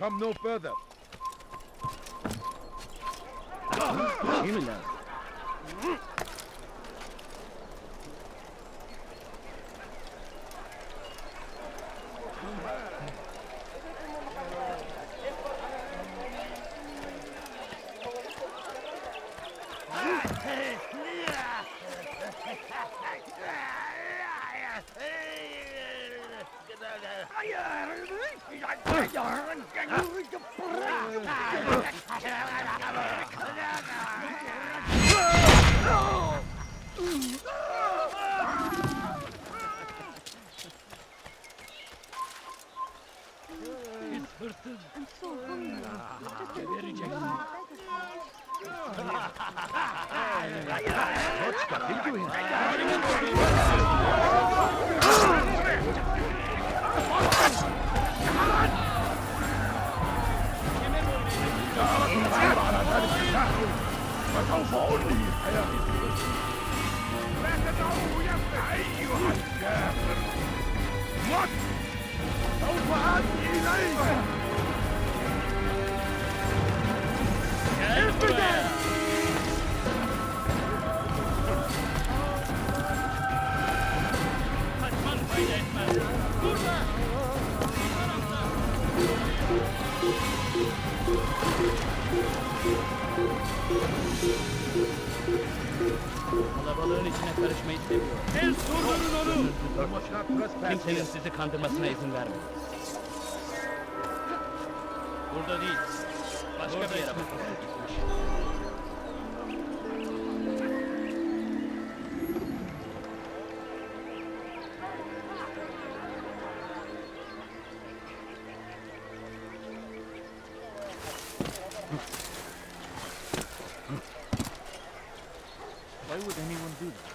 come no further. I'm so hungry. Just a little What's got into him? What? سوف آتي إليك! Kalabalığın içine karışmayı seviyorum. Durdurun onu! Kimsenin sizi kandırmasına izin vermeyin. Burada değil. Başka bir yere bakmaya gitmiş. Why would anyone do that?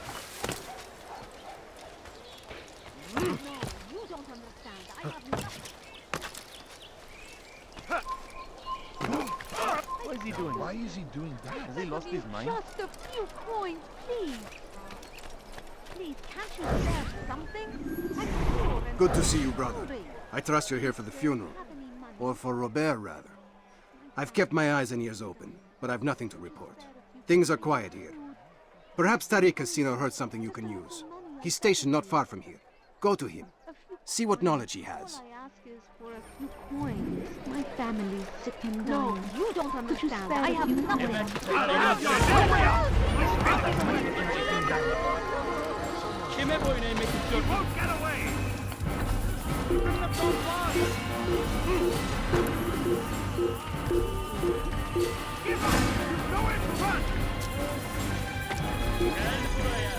No, you don't understand. I have nothing. What is he doing? Why is he doing that? Has he lost his mind? Just a few coins, please. Please, can't you spare something? I'm poor and Good to see you, brother. hungry. I trust you're here for the funeral. Or for Robert, rather. I've kept my eyes and ears open, but I've nothing to report. Things are quiet here. Perhaps Tariq has seen or heard something you can use. He's stationed not far from here. Go to him. See what knowledge he has. All I ask is for a few coins. My family's sick and dying. No, you don't understand. I have nothing. Kime boyun eğmek istiyorsun? Won't get away! Give up! Go in front! Gel buraya.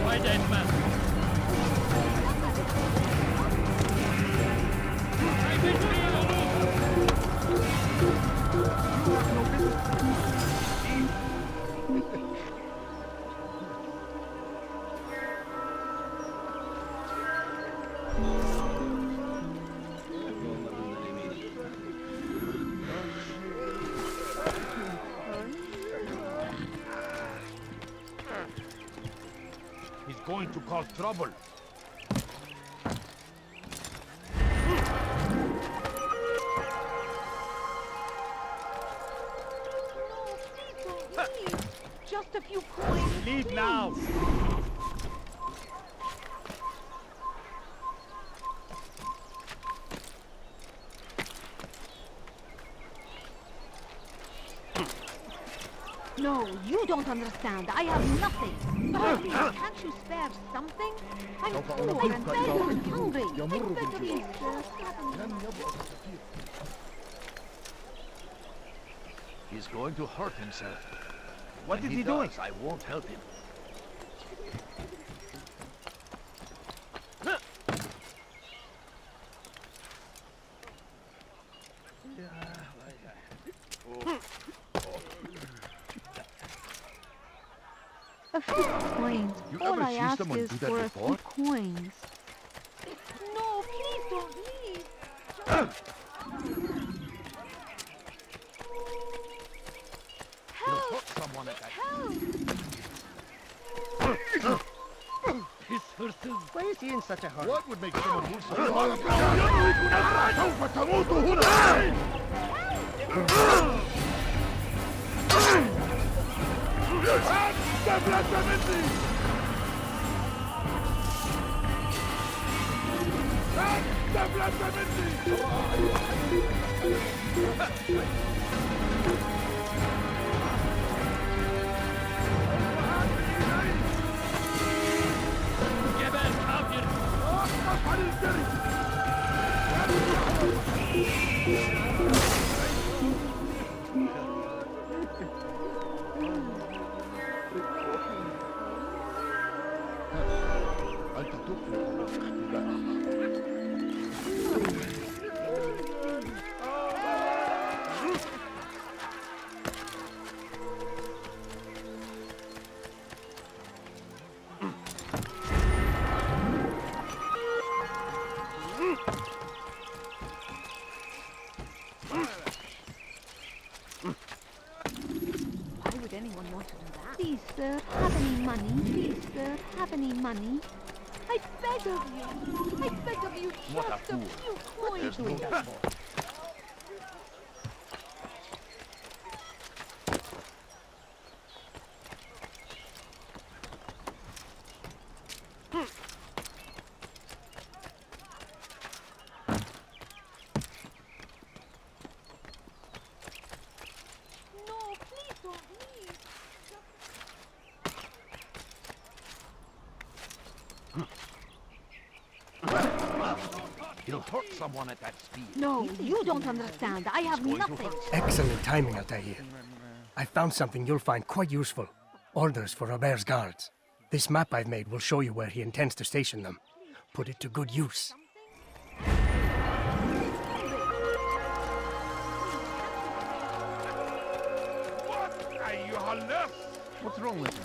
Fayda etmez. Kaybetmeyin onu. He's going to cause trouble. Just a few coins. Leave now. No, you don't understand. I have nothing. Oh, please, can't you spare something? I'm poor and tired and hungry. I beg of you, sir. He's going to hurt himself. What When is he doing? does, I won't help him. A few coins. You All ever I see ask someone is do that for a before? few coins. No, please don't leave. He'll hurt someone at that. His horses. Why is he in such a hurry? What would make someone move so Geber kafir! Why would anyone want to do that? Please, sir, have any money? Please, sir, have any money? I beg of you. I beg of you, What a just a fool. few coins. There's no No, please don't leave. He'll hurt someone at that speed. No, you don't understand. I have nothing. Excellent timing, Altair. I found something you'll find quite useful. Orders for Robert's guards. This map I've made will show you where he intends to station them. Put it to good use. What's wrong with him?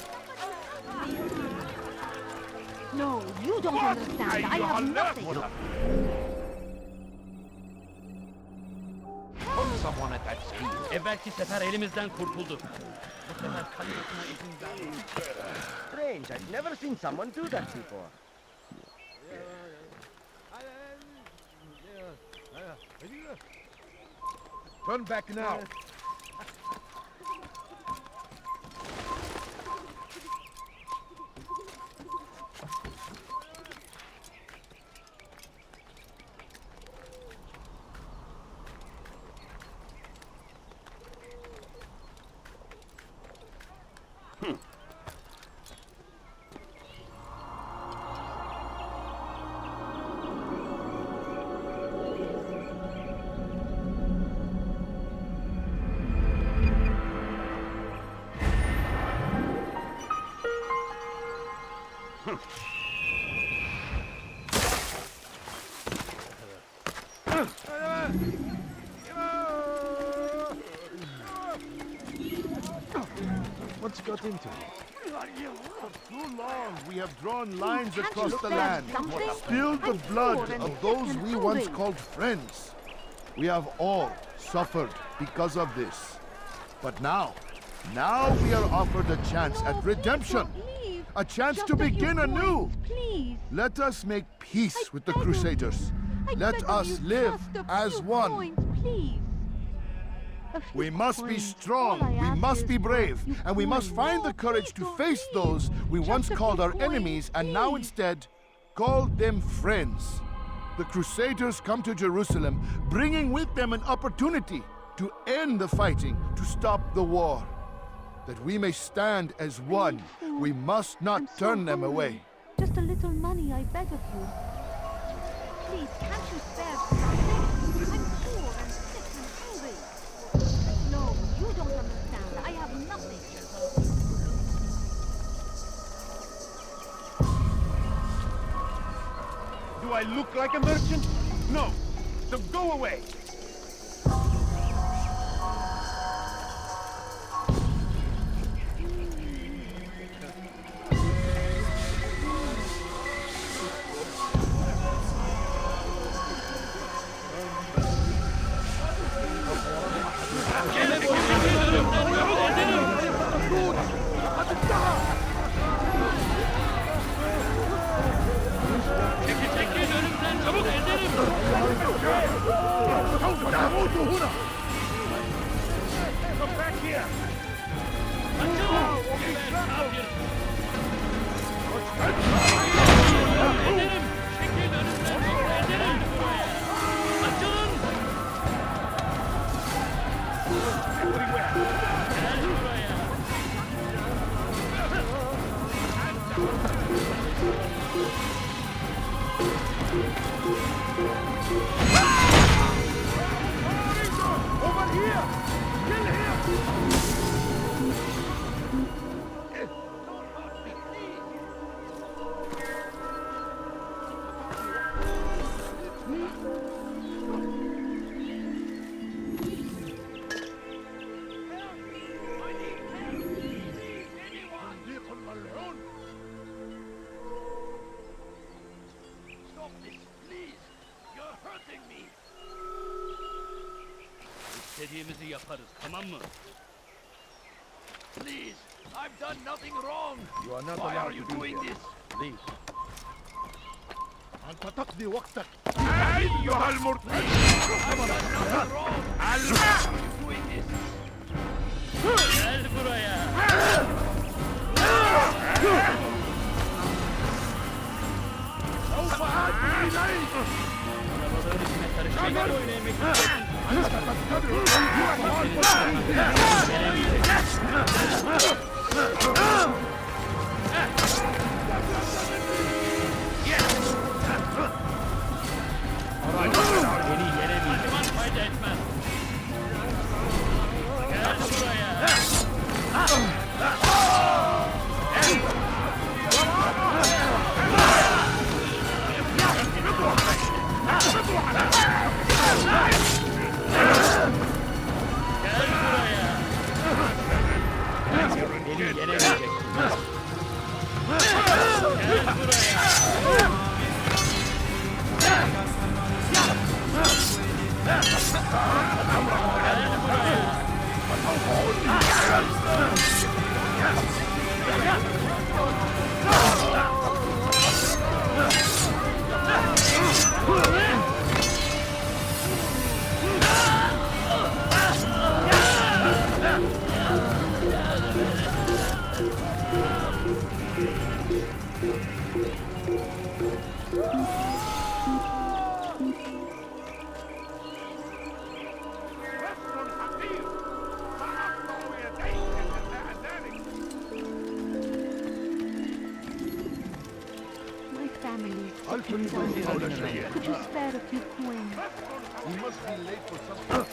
No, you don't understand. I have nothing. Hurt someone at that speed. Evvelki sefer elimizden kurtuldu. Bu sefer kaçmasına izin vermeyin. Strange, I've never seen someone do that before. Turn back now. What's got into it? For too long, we have drawn lines Can't across you the spare land, something? spilled the I'm blood poor and of sick those and we once hungry. called friends. We have all suffered because of this. But now we are offered a chance at redemption. Leave. A chance Just to a few begin anew. coins, please. Let us make peace with the beg of you. Crusaders. I Let beg of us you, live just a as few one. Coins, please. A few We must be coins. strong, All I we ask must is be for a brave, few and we must coins. find No, the courage please to don't face leave. those we Just once a called few our coins, enemies and now please. instead call them friends. The Crusaders come to Jerusalem, bringing with them an opportunity to end the fighting, to stop the war. that we may stand as one. We must not turn them away. Just a little money, I beg of you. Please, can't you spare something? I'm poor and sick and hungry. No, you don't understand. I have nothing. Do I look like a merchant? No. So go away. Come back here! Over here! Kill him! Stop this, please! You're hurting me! İstediğimizi yaparız, tamam mı? Please! I've done nothing wrong! You are not Why allowed are you to be doing here. this? Leave. أنت تقضي وقتك. أيها المرتد! Gel buraya. سوف آتي إليك! Arabaların içine karışmayın. Oynayamak istiyorsun. أنت تستدعي Beni yenemeyecek. Fayda etmez. Gel buraya. Beni yenemeyecek. Gel buraya. My family is sick and dying. Could you spare a few coins? We must be late for something.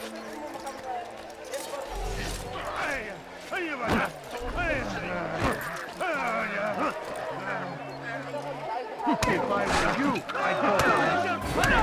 If I were you, I'd go.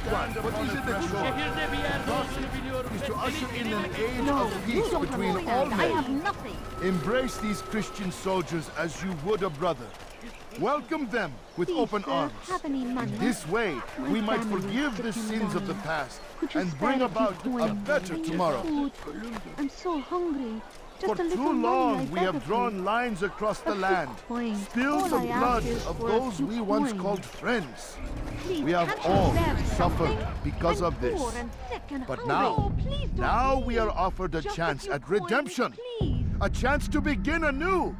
What is it that you want? Şehirde bir yerde olduğunu biliyorum. Is to usher in an age No, of you peace don't between understand. all I have men. nothing. Embrace these Christian soldiers as you would a brother. Welcome them with Please, open sir, arms. have any money? This way, My we might family forgive is the sick and sins of the dying. past Could you and spare bring a few about a coins? better tomorrow. Food. I'm so hungry. For Just a little too money, I long, we beg have of drawn you. lines across the land. Coins. Spilled All the I ask blood is of for a those few we once coins. called friends. Please, We have can't you all spare suffered something? because I'm of this. poor and sick and But hungry. now, Oh, please don't now leave. we are offered a Just chance few at coins, redemption. please. A chance to begin anew.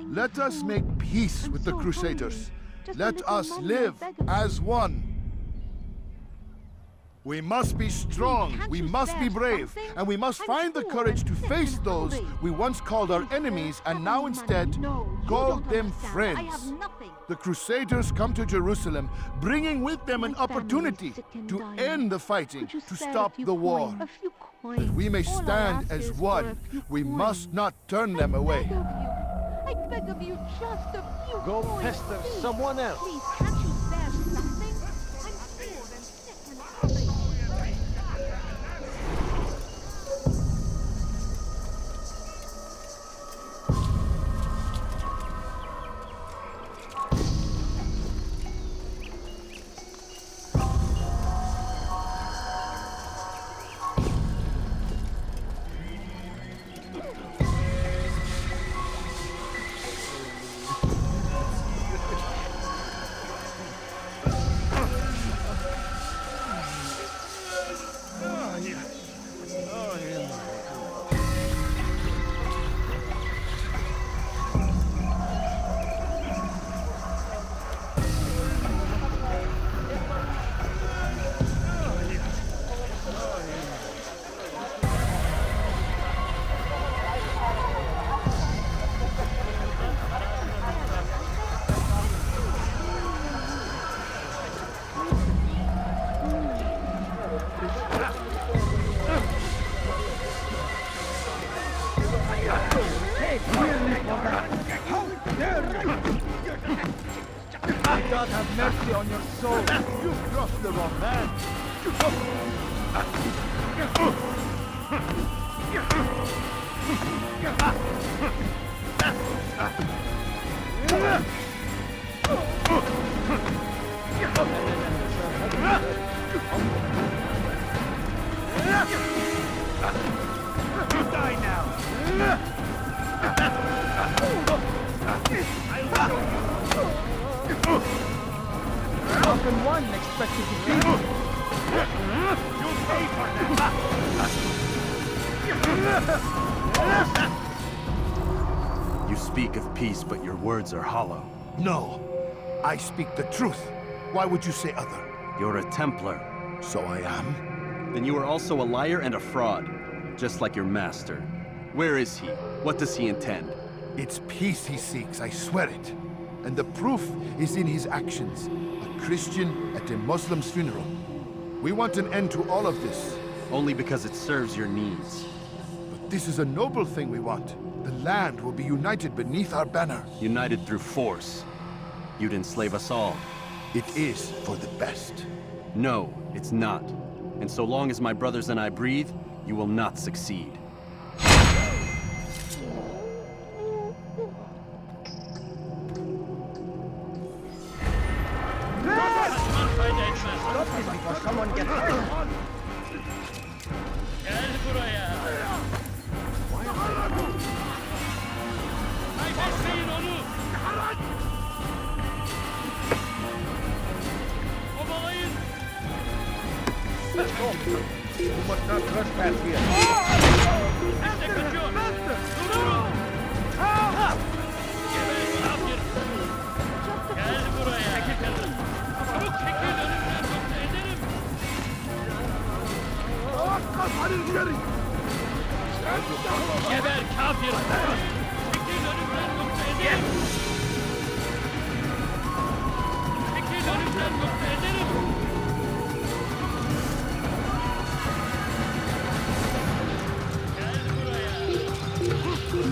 Let us make peace with the so Crusaders. hungry. Just a Let little us money, I live beg of you. as one. We must be strong, can't we you must be spare brave, something? and we must I'm find the poor courage and to sick face and those hungry. we once called our enemies and now instead No, you call don't them understand. friends. I have nothing. The Crusaders come to Jerusalem, bringing with them an opportunity to end the fighting, Could you to spare a stop few the war. coins? A few coins. That we may All I stand ask as is for one, a few we coins. must not turn them away. I beg of you, just a few Go coins. pester please. someone else. Please, can't you spare something? I'm poor and sick and hungry. May God have mercy on your soul. You've crossed the wrong man. Die now. How can one expect to defeat you? You'll pay for that! You speak of peace, but your words are hollow. No, I speak the truth. Why would you say other? You're a Templar. So I am. Then you are also a liar and a fraud, just like your master. Where is he? What does he intend? It's peace he seeks, I swear it. And the proof is in his actions. A Christian at a Muslim's funeral. We want an end to all of this. Only because it serves your needs. But this is a noble thing we want. The land will be united beneath our banner. United through force. You'd enslave us all. It is for the best. No, it's not. And so long as my brothers and I breathe, you will not succeed. Stop this before someone gets hurt. Gel buraya. Kaybetmeyin onu. Kovalayın. You must not trespass here. İşte kaçıyor. Durun. Geber kafir. Gel buraya. Çabuk çekil önümden yoksa ederim. Geber kafir. Çekil önümden yoksa ederim. Çekil önümden yoksa ederim. Gel buraya.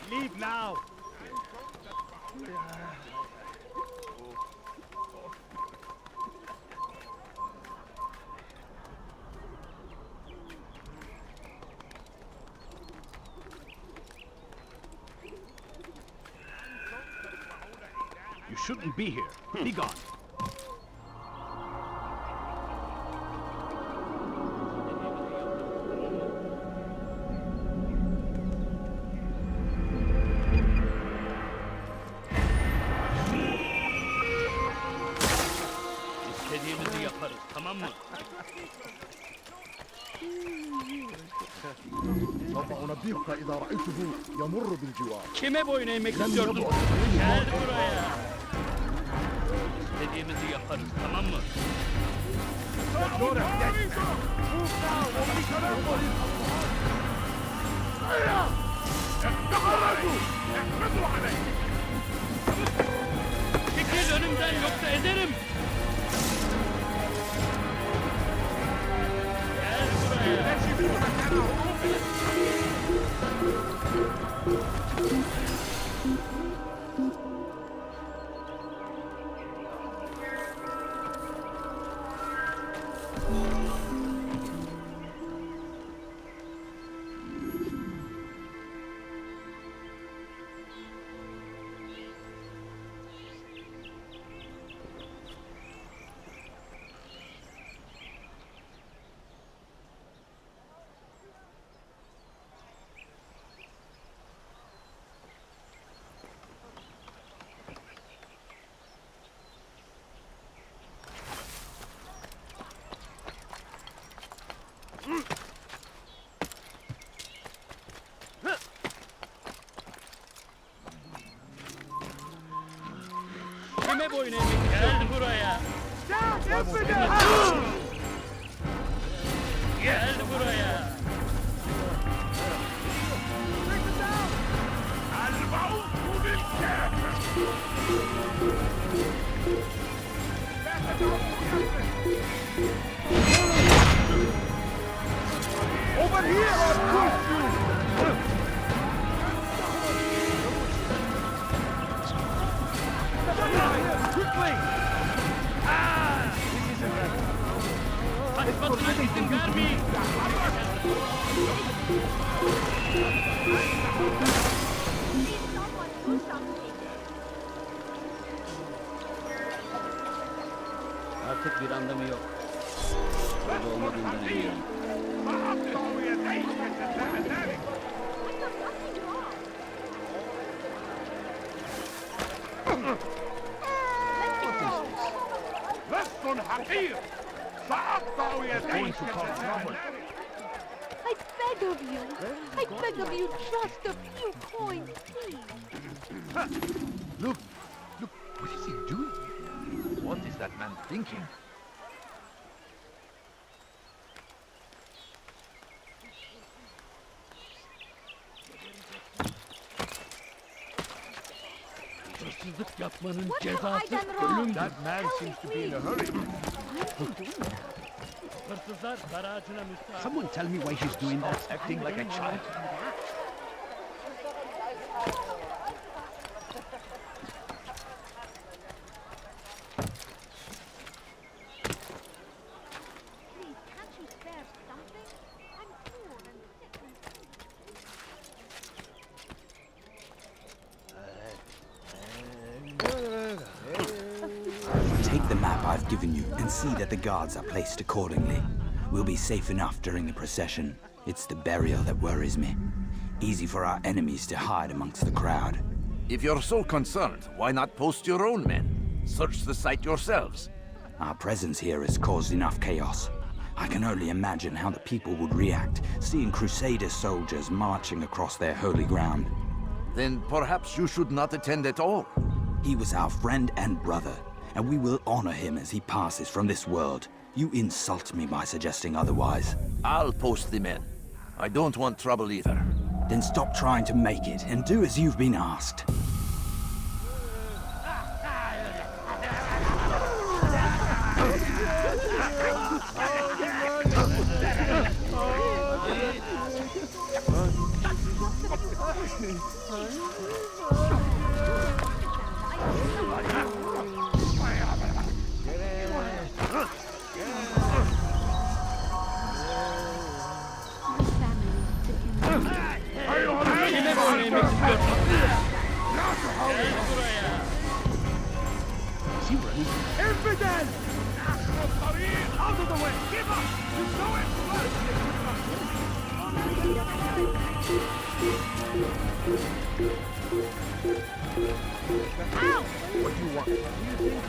Leave now! You shouldn't be here. Be gone. İstediğimizi yaparız, tamam mı? سوف أنبهك إذا رأيته يمر بالجوار. Kime boyun eğmek istiyordun? Gel buraya. İstediğimizi yaparız, tamam mı? Çekil önümden yoksa ederim. Gel buraya. Kime boyun eğmek? Gel buraya. Gel buraya. Over here, I'll push you! Quickly! Kaçmasına izin vermeyin. Artık bir anlamı yok. Orada olmadığından eminim. لست حقير سأقطع يديك I beg of you. I beg of you, just a few coins, please. Look, what is he doing? What is that man thinking? Hırsızlık yapmanın cezası ölümdür. That man seems to be in a hurry. Hırsızlar garajına müstahak. Someone tell me why he's doing that, acting like a child. Please, can't you spare something? I'm poor and sick and Take the map I've given you and see that the guards are placed accordingly. We'll be safe enough during the procession. It's the burial that worries me. Easy for our enemies to hide amongst the crowd. If you're so concerned, why not post your own men? Search the site yourselves. Our presence here has caused enough chaos. I can only imagine how the people would react, seeing Crusader soldiers marching across their holy ground. Then perhaps you should not attend at all. He was our friend and brother, and we will honor him as he passes from this world. You insult me by suggesting otherwise. I'll post the men. I don't want trouble either. Then stop trying to make it and do as you've been asked. Infidel! Out of the way! Give up! You know it! Ow! What do you want? Do you think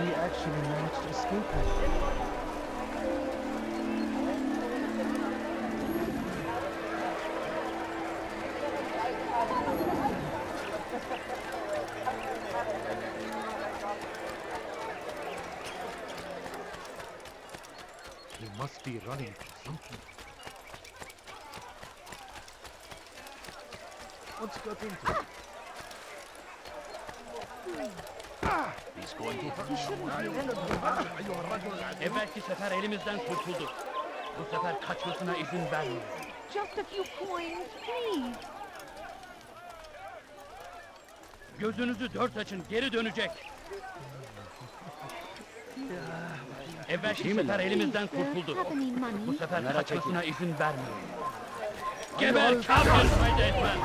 he actually managed to escape it. He must be running from something. What's got into it? He's going to Evvelki sefer elimizden kurtuldu. Bu sefer kaçmasına izin vermeyiz. Just a few coins, please. Gözünüzü dört açın, geri dönecek. Evvelki sefer elimizden kurtuldu. Bu sefer kaçmasına izin vermeyiz. Geber kafir fayda etmez.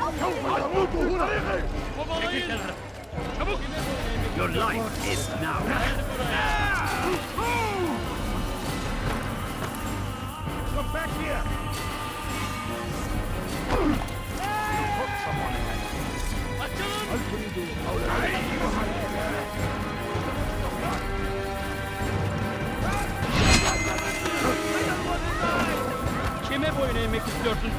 Çekil kenara. Çabuk! Your life is now. Come back here! Put someone in Kime boyun eğmek istiyorsun?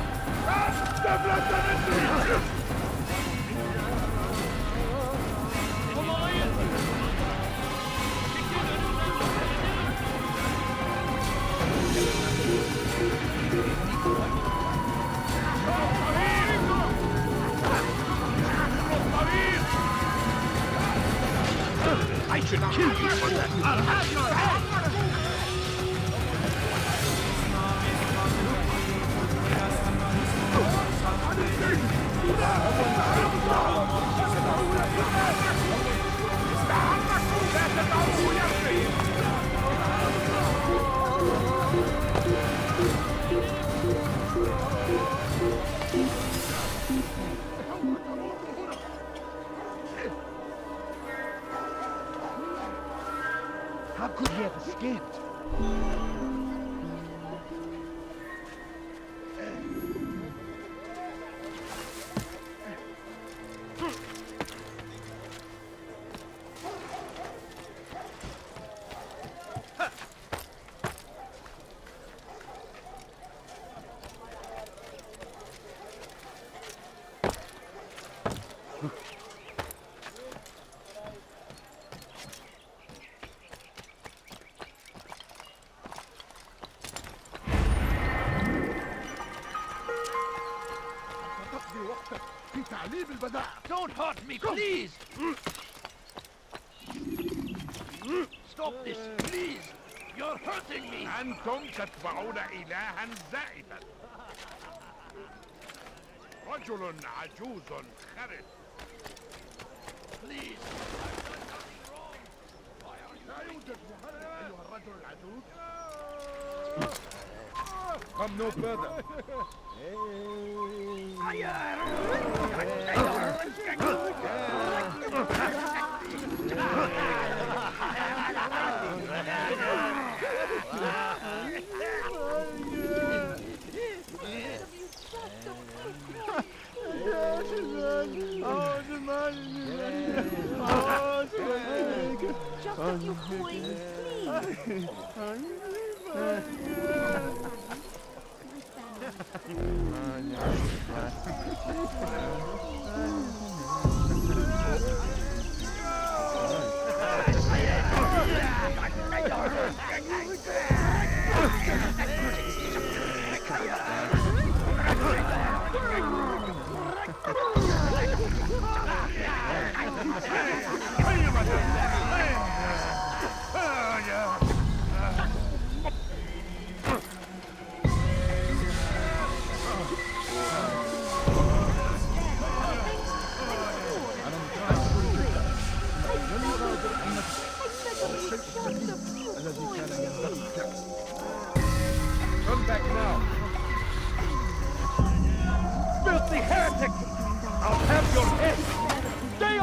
I should kill you for that. I'll have your head! How could he have escaped? Don't hurt me, please! Stop this, please! You're hurting me! أنتم تتبعون إلها زائفا. رجل عجوز خرس. Please! لا يوجد مهرب أيها الرجل العجوز. Come no further. Just a few coins, please.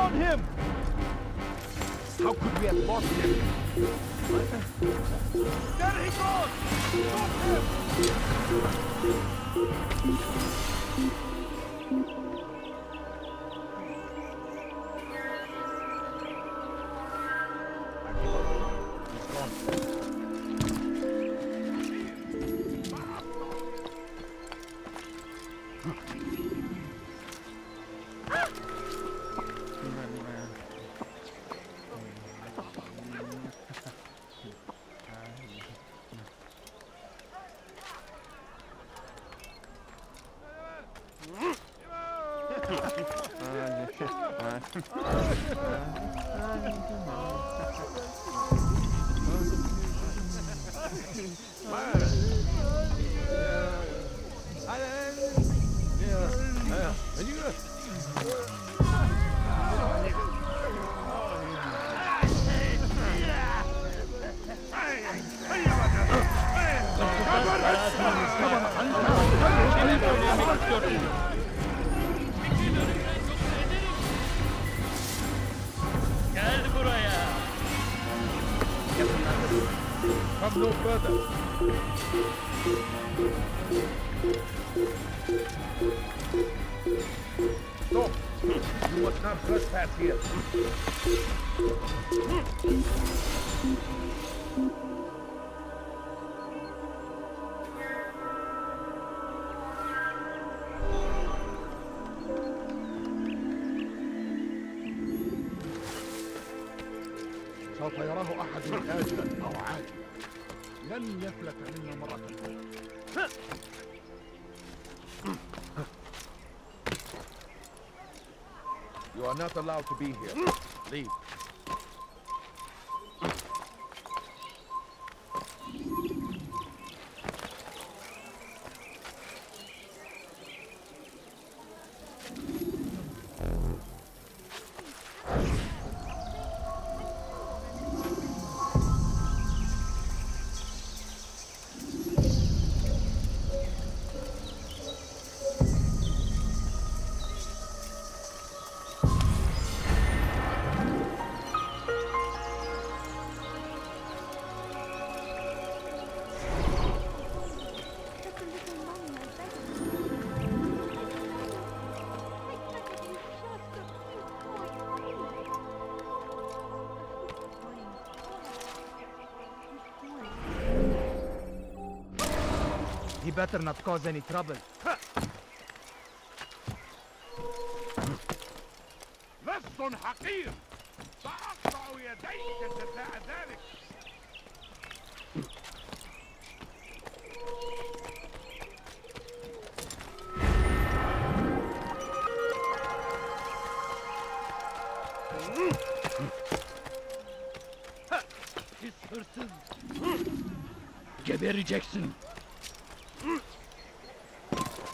on him! How could we have lost him? There he goes! Stop him! Gel buraya. Come no further. Stop! You must not trespass here. سوف يراه أحد آجلا أو عاجلا لن يفلت منا مرة أخرى. You are not allowed to be here. Leave. He better not cause any trouble. لص حقير سأقطع يديك جزاء ذلك. Pis hırsız. Gebereceksin.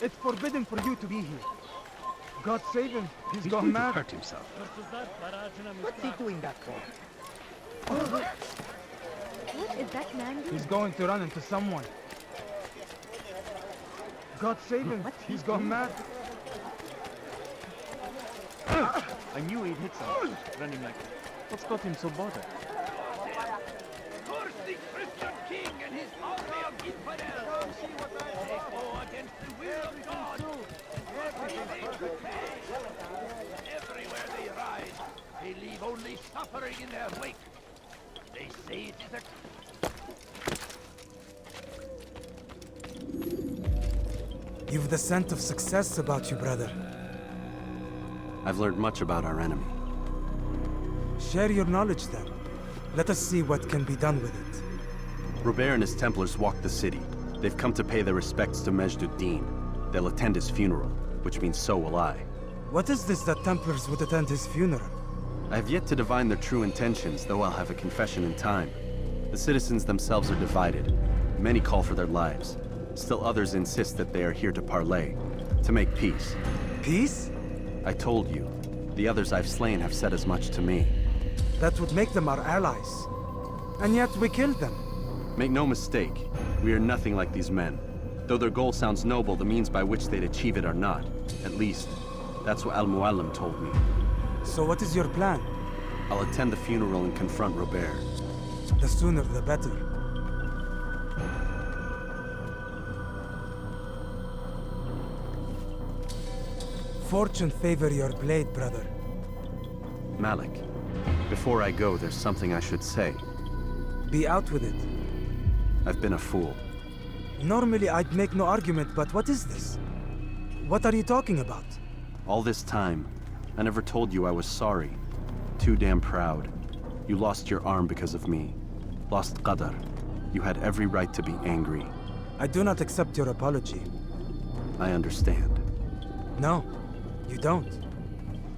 It's forbidden for you to be here. God save him. He's gone mad. Hurt himself. Hırsızlar barajına What's he doing that for? What is that man doing? He's going to run into someone. God save him. He's gone mad. I knew he'd hit something, running like that. What's got him so bothered? Curse the Christian king and his army of infidels! They go against the will of God! Everywhere they ride, they leave only suffering in their wake. They say it is a... You've the scent of success about you, brother. I've learned much about our enemy. Share your knowledge then. Let us see what can be done with it. Robert and his Templars walk the city. They've come to pay their respects to Majd-ud-Din. They'll attend his funeral, which means so will I. What is this that Templars would attend his funeral? I have yet to divine their true intentions, though I'll have a confession in time. The citizens themselves are divided. Many call for their lives. Still others insist that they are here to parley, to make peace. Peace? I told you. The others I've slain have said as much to me. That would make them our allies. And yet we killed them. Make no mistake, we are nothing like these men. Though their goal sounds noble, the means by which they'd achieve it are not. At least, that's what Al-Mualim told me. So what is your plan? I'll attend the funeral and confront Robert. The sooner the better. Fortune favor your blade, brother. Malik, before I go, there's something I should say. Be out with it. I've been a fool. Normally I'd make no argument, but what is this? What are you talking about? All this time, I never told you I was sorry. Too damn proud. You lost your arm because of me. Lost Qadar. You had every right to be angry. I do not accept your apology. I understand. No, you don't.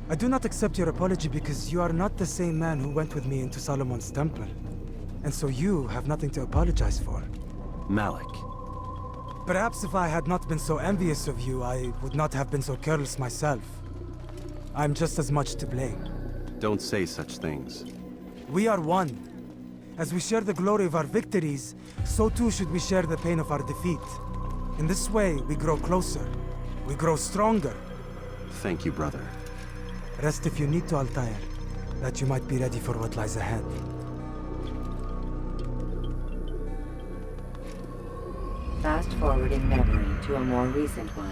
I do not accept your apology because you are not the same man who went with me into Solomon's temple. And so you have nothing to apologize for. Malik. Perhaps if I had not been so envious of you, I would not have been so careless myself. I'm just as much to blame. Don't say such things. We are one. As we share the glory of our victories, so too should we share the pain of our defeat. In this way, we grow closer. We grow stronger. Thank you, brother. Rest if you need to, Altair, that you might be ready for what lies ahead. Fast-forwarding memory to a more recent one.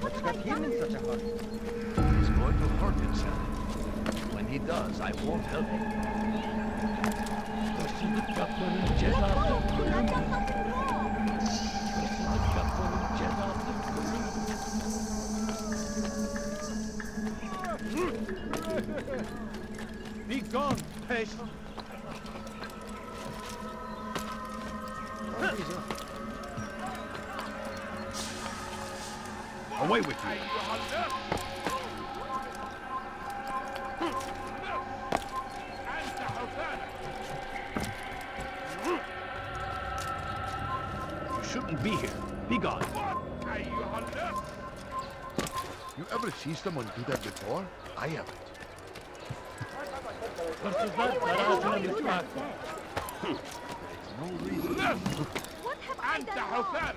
What's got him in such a hurry? He's going to hurt himself. When he does, I won't help him. Be gone, pest! Away with you! You shouldn't be here. Be gone. You ever see someone do that before? I haven't. No reason. What have I done wrong?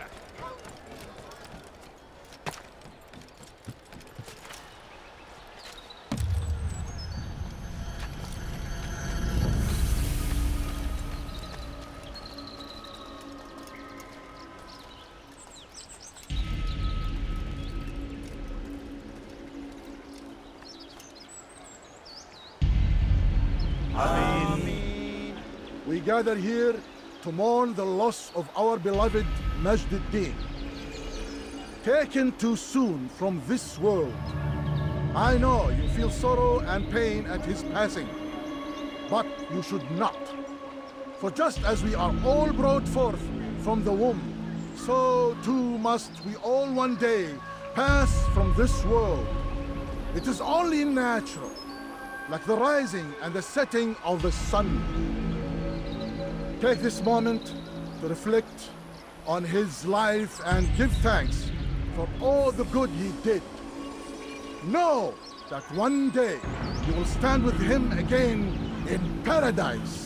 We gather here to mourn the loss of our beloved Majd ad-Din. Taken too soon from this world. I know you feel sorrow and pain at his passing, but you should not. For just as we are all brought forth from the womb, so too must we all one day pass from this world. It is only natural, like the rising and the setting of the sun. Take this moment to reflect on his life and give thanks for all the good he did. Know that one day you will stand with him again in paradise.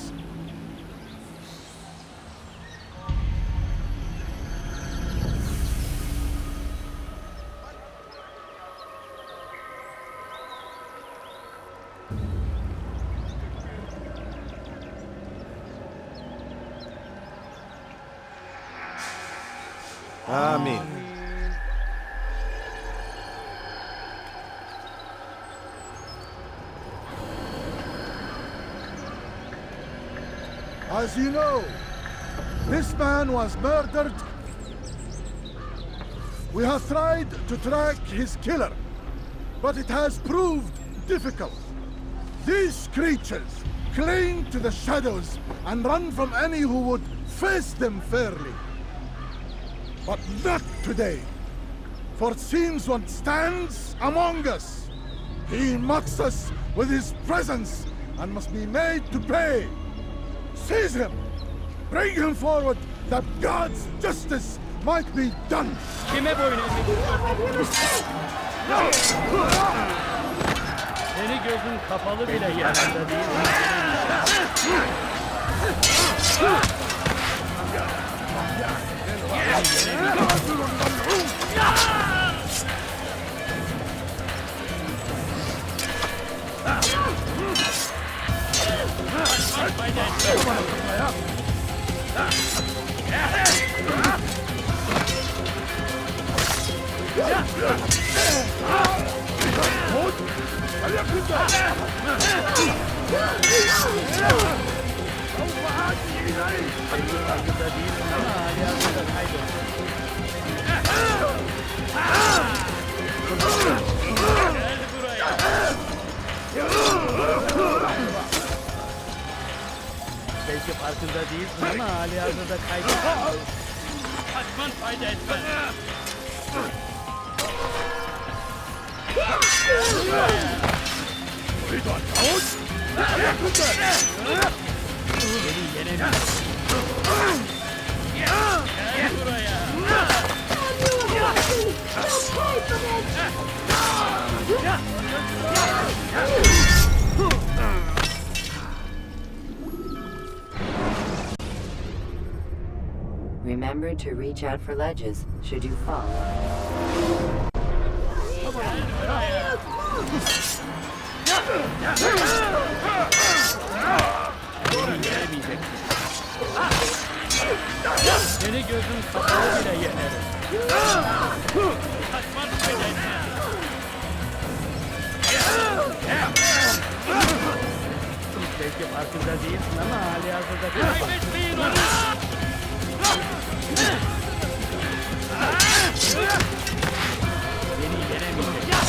Amen. As you know, this man was murdered. We have tried to track his killer, but it has proved difficult. These creatures cling to the shadows and run from any who would face them fairly. But not today. For it seems one stands among us. He mocks us with his presence and must be made to pay. Seize him. Bring him forward that God's justice might be done. Kime boyun eğmelisin? Seni gözün kapalı bile yanında değil. Belki farkında değilsin ama hali hazırda kaybettin. Kaçman fayda etmez. Beni yenemezsin. Gel buraya. Remember to reach out for ledges should you fall. Seni gözün kapalı bile yenerim. Kaçman fayda etmez. Belki farkında değilsin ama hali hazırda kaybetmeyin onu. Beni yenemeyecek.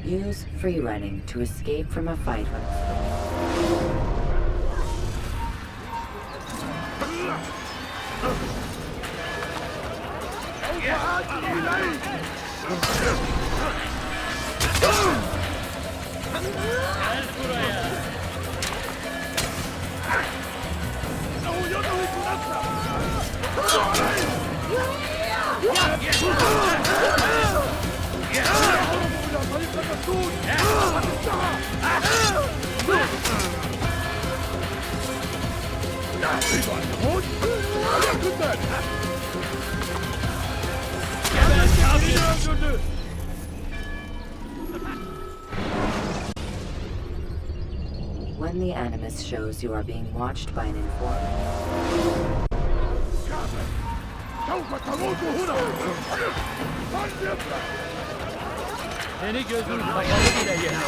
Use free running to escape from a fight. When the Animus shows you are being watched by an informant, seni gözün kapalı bile yenerim.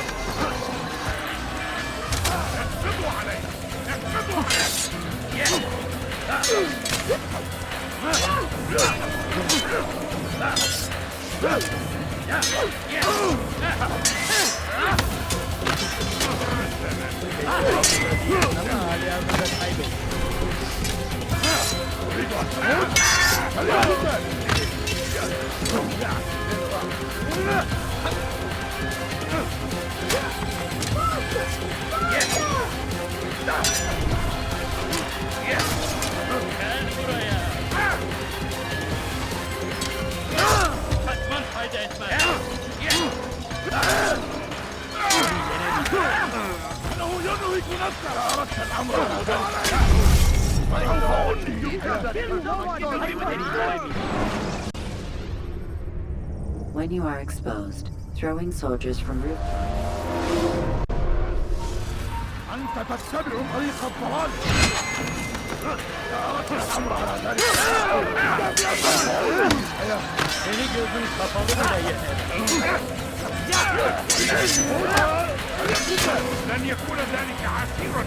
Kaçman fayda etmez. When you are exposed, throwing soldiers from roof. أنت تتبع طريق الضلال. Seni gözün kapalı bile yeter. لن يكون ذلك عسيرا.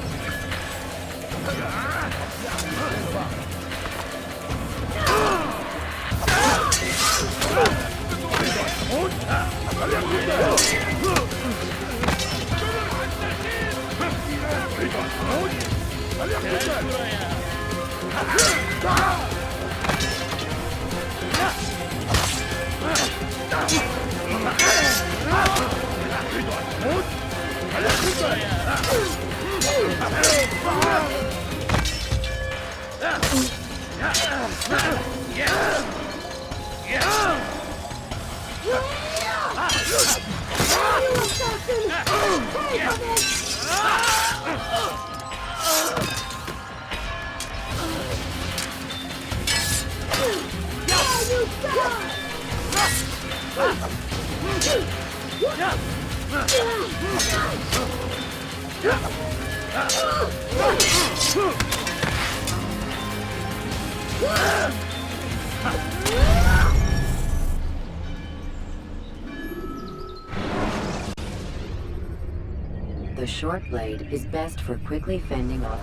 The short blade is best for quickly fending off.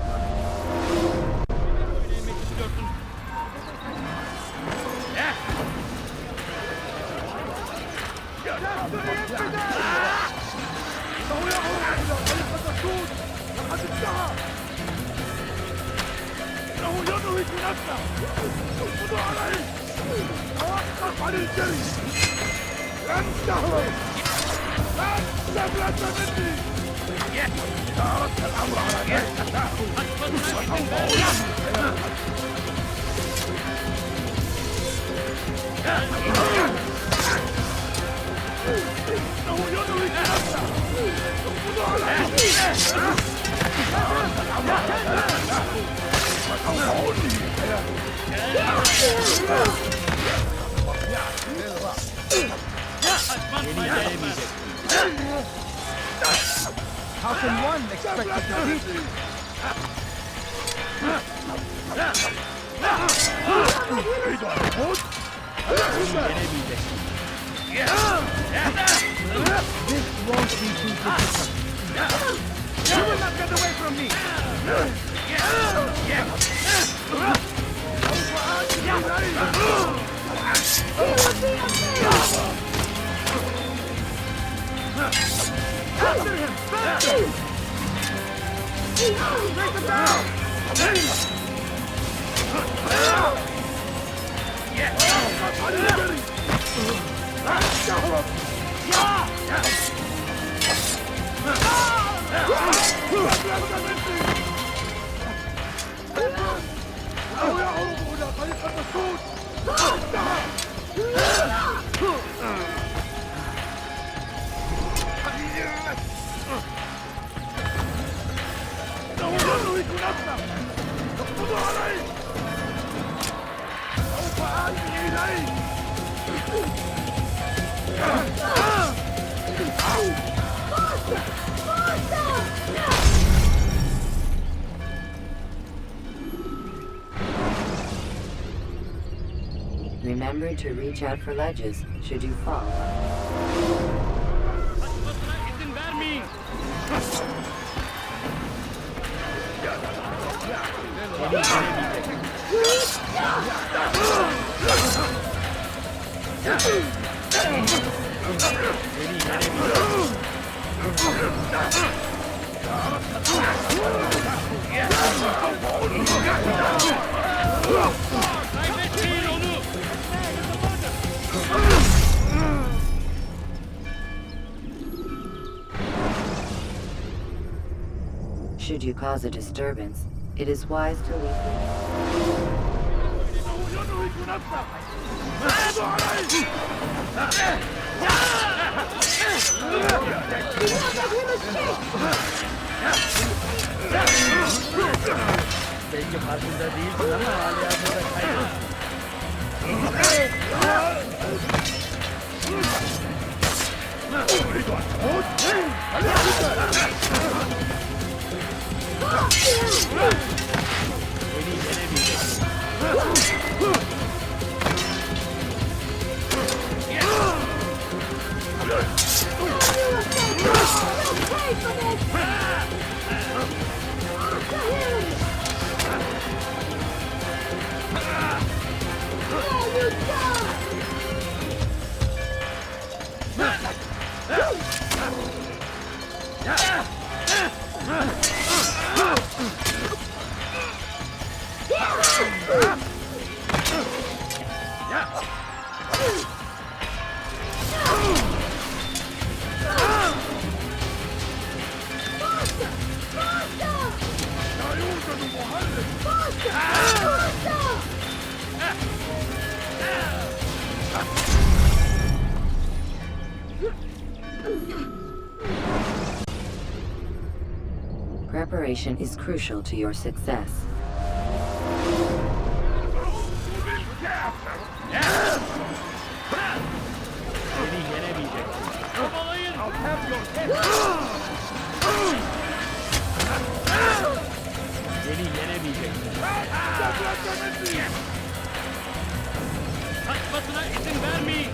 How can one expect to defeat you? This won't be too difficult. You will not get away from me! After him! Faster! Break him down! Remember to reach out for ledges should you fall. İzin vermeyin. Kaybetmeyin onu. Should you cause a disturbance, it is wise to leave. Belki farkında değilsin ama hali hazırda kaybettin. Preparation is crucial to your success. I'll have your head. Kaçmasına izin vermeyin.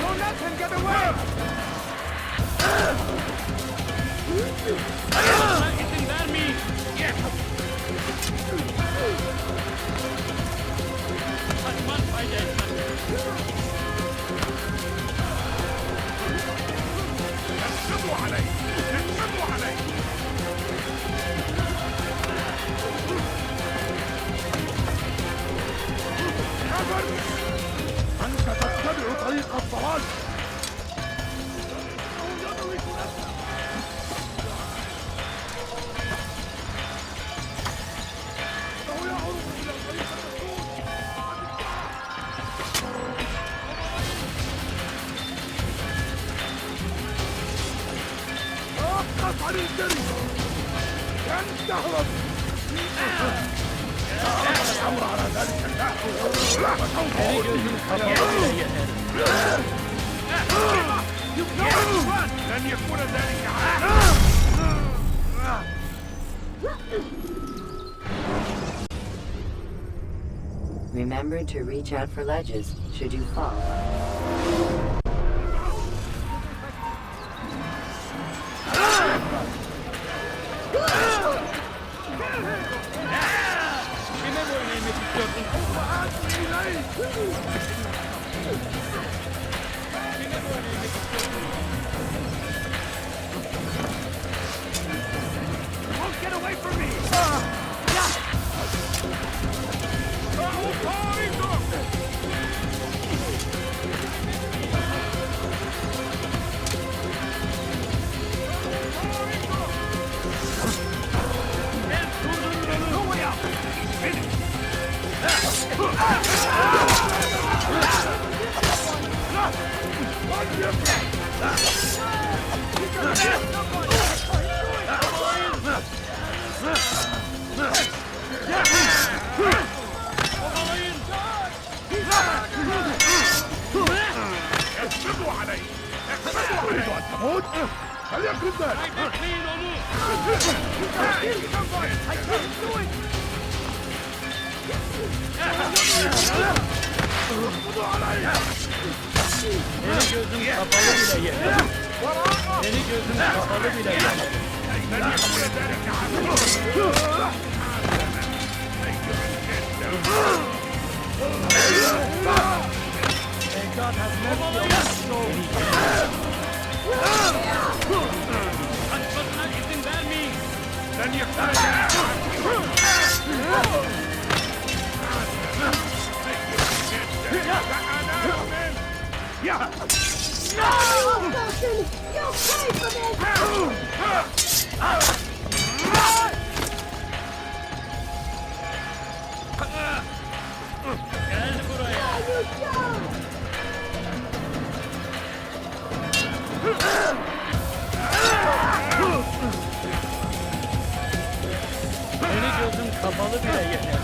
Don't let him get away. Kaçmasına izin vermeyin. Kaçmaz fayda etmez. اكسبوا علي. اكسبوا علي. حذر. أنت تتبع طريق الضلال. توقف عن الجري. لن تهرب. الأمر على ذلك لن يكون ذلك Remember to reach out for ledges should you fall. Won't get away from me! No way out! He's finished! اكسبوا علي! اكسبوا علي! أن تموت؟ فليكن ذلك! I can't do it! اقبضوا علي! Seni gözüm kapalı bile yeter. Seni gözüm kapalı bile yeter. May God have mercy on your soul. Kaçmasına izin vermeyin. لن يكون Gel buraya. Seni gözüm kapalı bile yeter.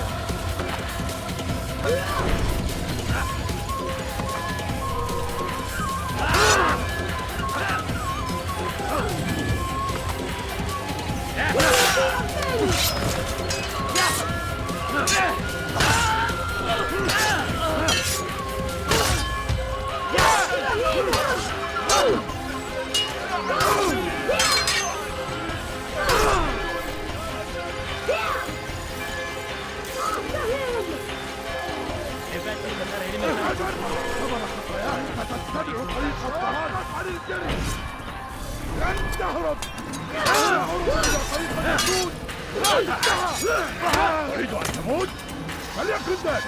لن تهرب. تريد أن تموت؟ فليكن ذلك.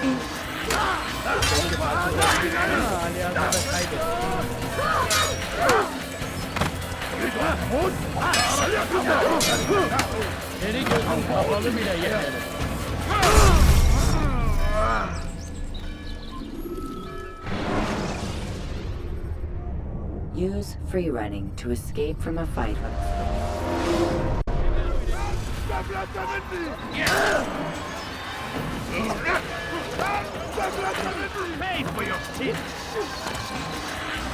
تريد أن تموت؟ فليكن ذلك. Seni gözün kapalı bile yenerim. Use free running to escape from a fight. Pay for your sins.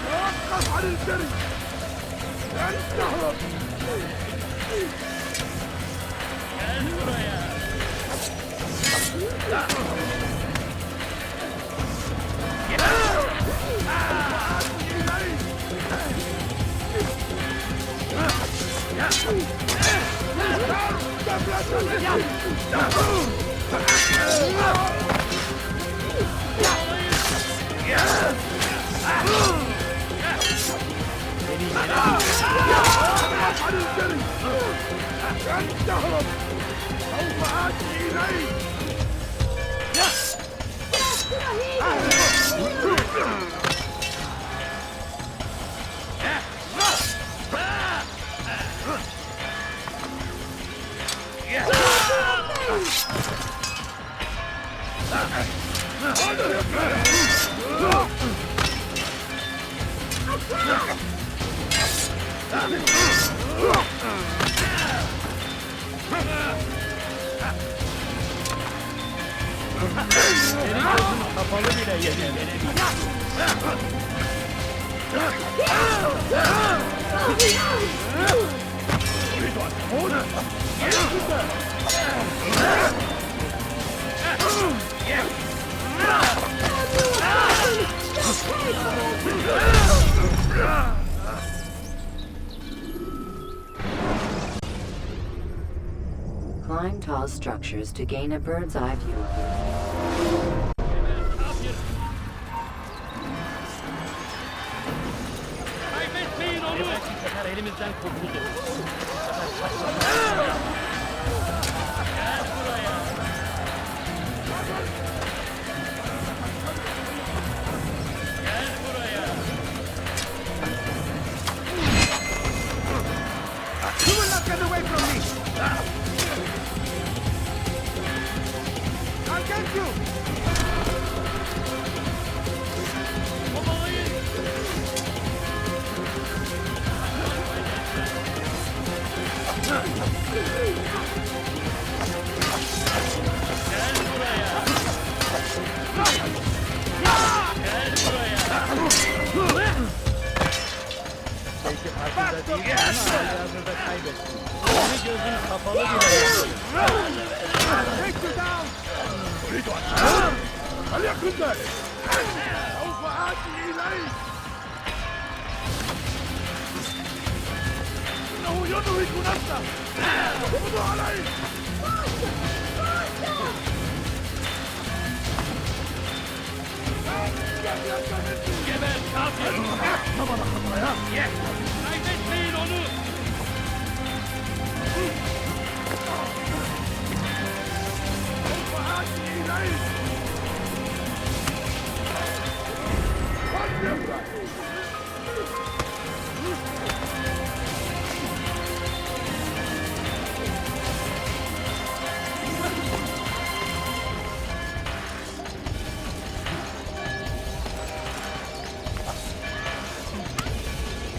توقف عن الجري. لن تهرب. Gel buraya. Seni gözün kapalı bile yenerim. Climb tall structures to gain a bird's eye view of you. Kaybetmeyin onu. Evvelki sefer elimizden kurtuldu. Gel buraya. Gel buraya. You will not get away from me! I'll get you! Belki farkında değilsin ama halihazırda kaybettin. Seni gözün kapalı bile yenerim. Take you down. تريد أن تموت؟ فليكن ذلك. سوف آتي إليك. إنه ينهك نفسه. خذوا عليه. Geber kafir! Bana kafaya. Kaybetmeyin onu! سوف آتي إليك. فليفرح.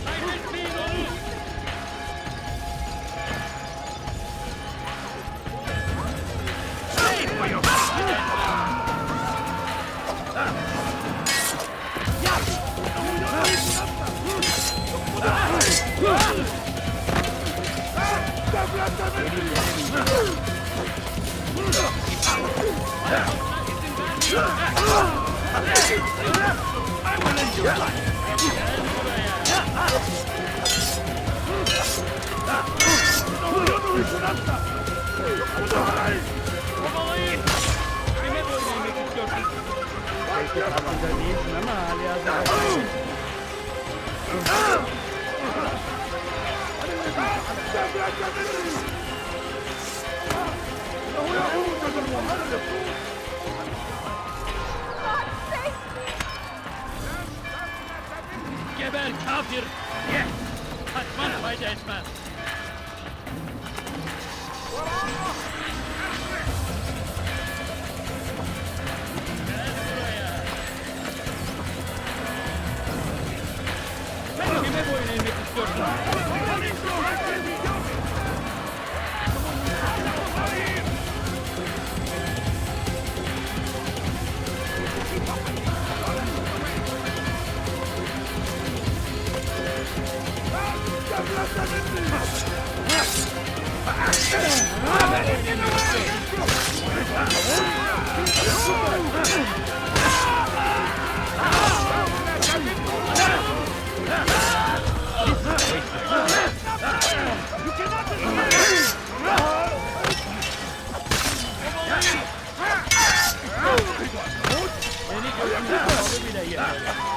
Kaybetmeyin onu! Pay for your I will end your life! Kovalayın! Kime boyun eğmek istiyorsun? Belki farkında değilsin ama halihazırda Geber kafir! Ye! Kaçmana fayda etmez. Gel buraya. Sen kime boyun eğmek istiyorsun? Beni gözünde kaldı bile yemedi.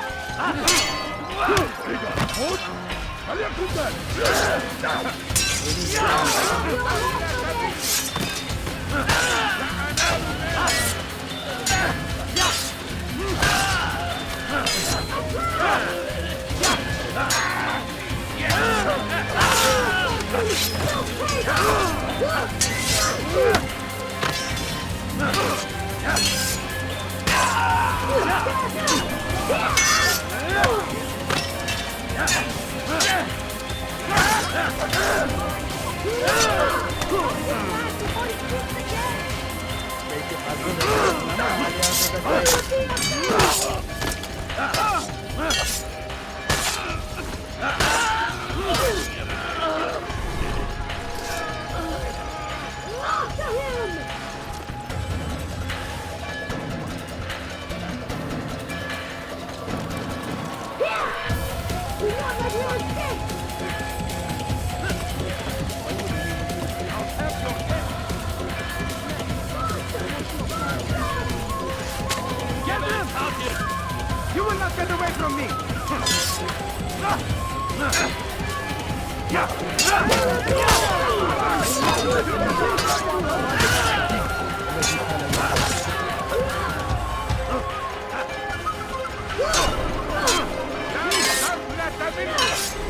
You will not get away from me!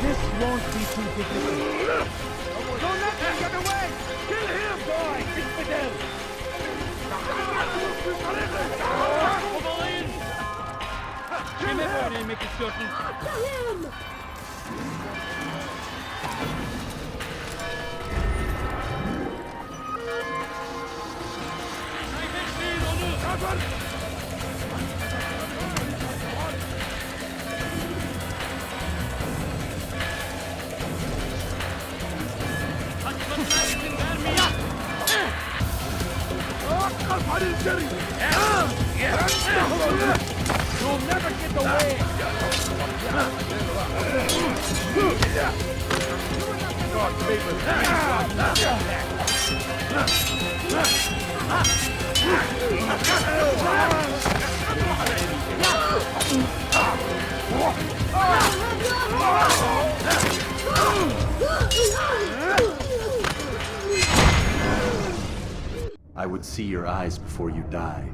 This won't be too difficult. Don't let him get away! Kill him, boy! Infidel! Kovalayın! Kime boyun eğmek istiyorsun? Kaybetmeyin onu! Kaçmasına izin vermeyin! You'll never get away! God I would see your eyes before you die.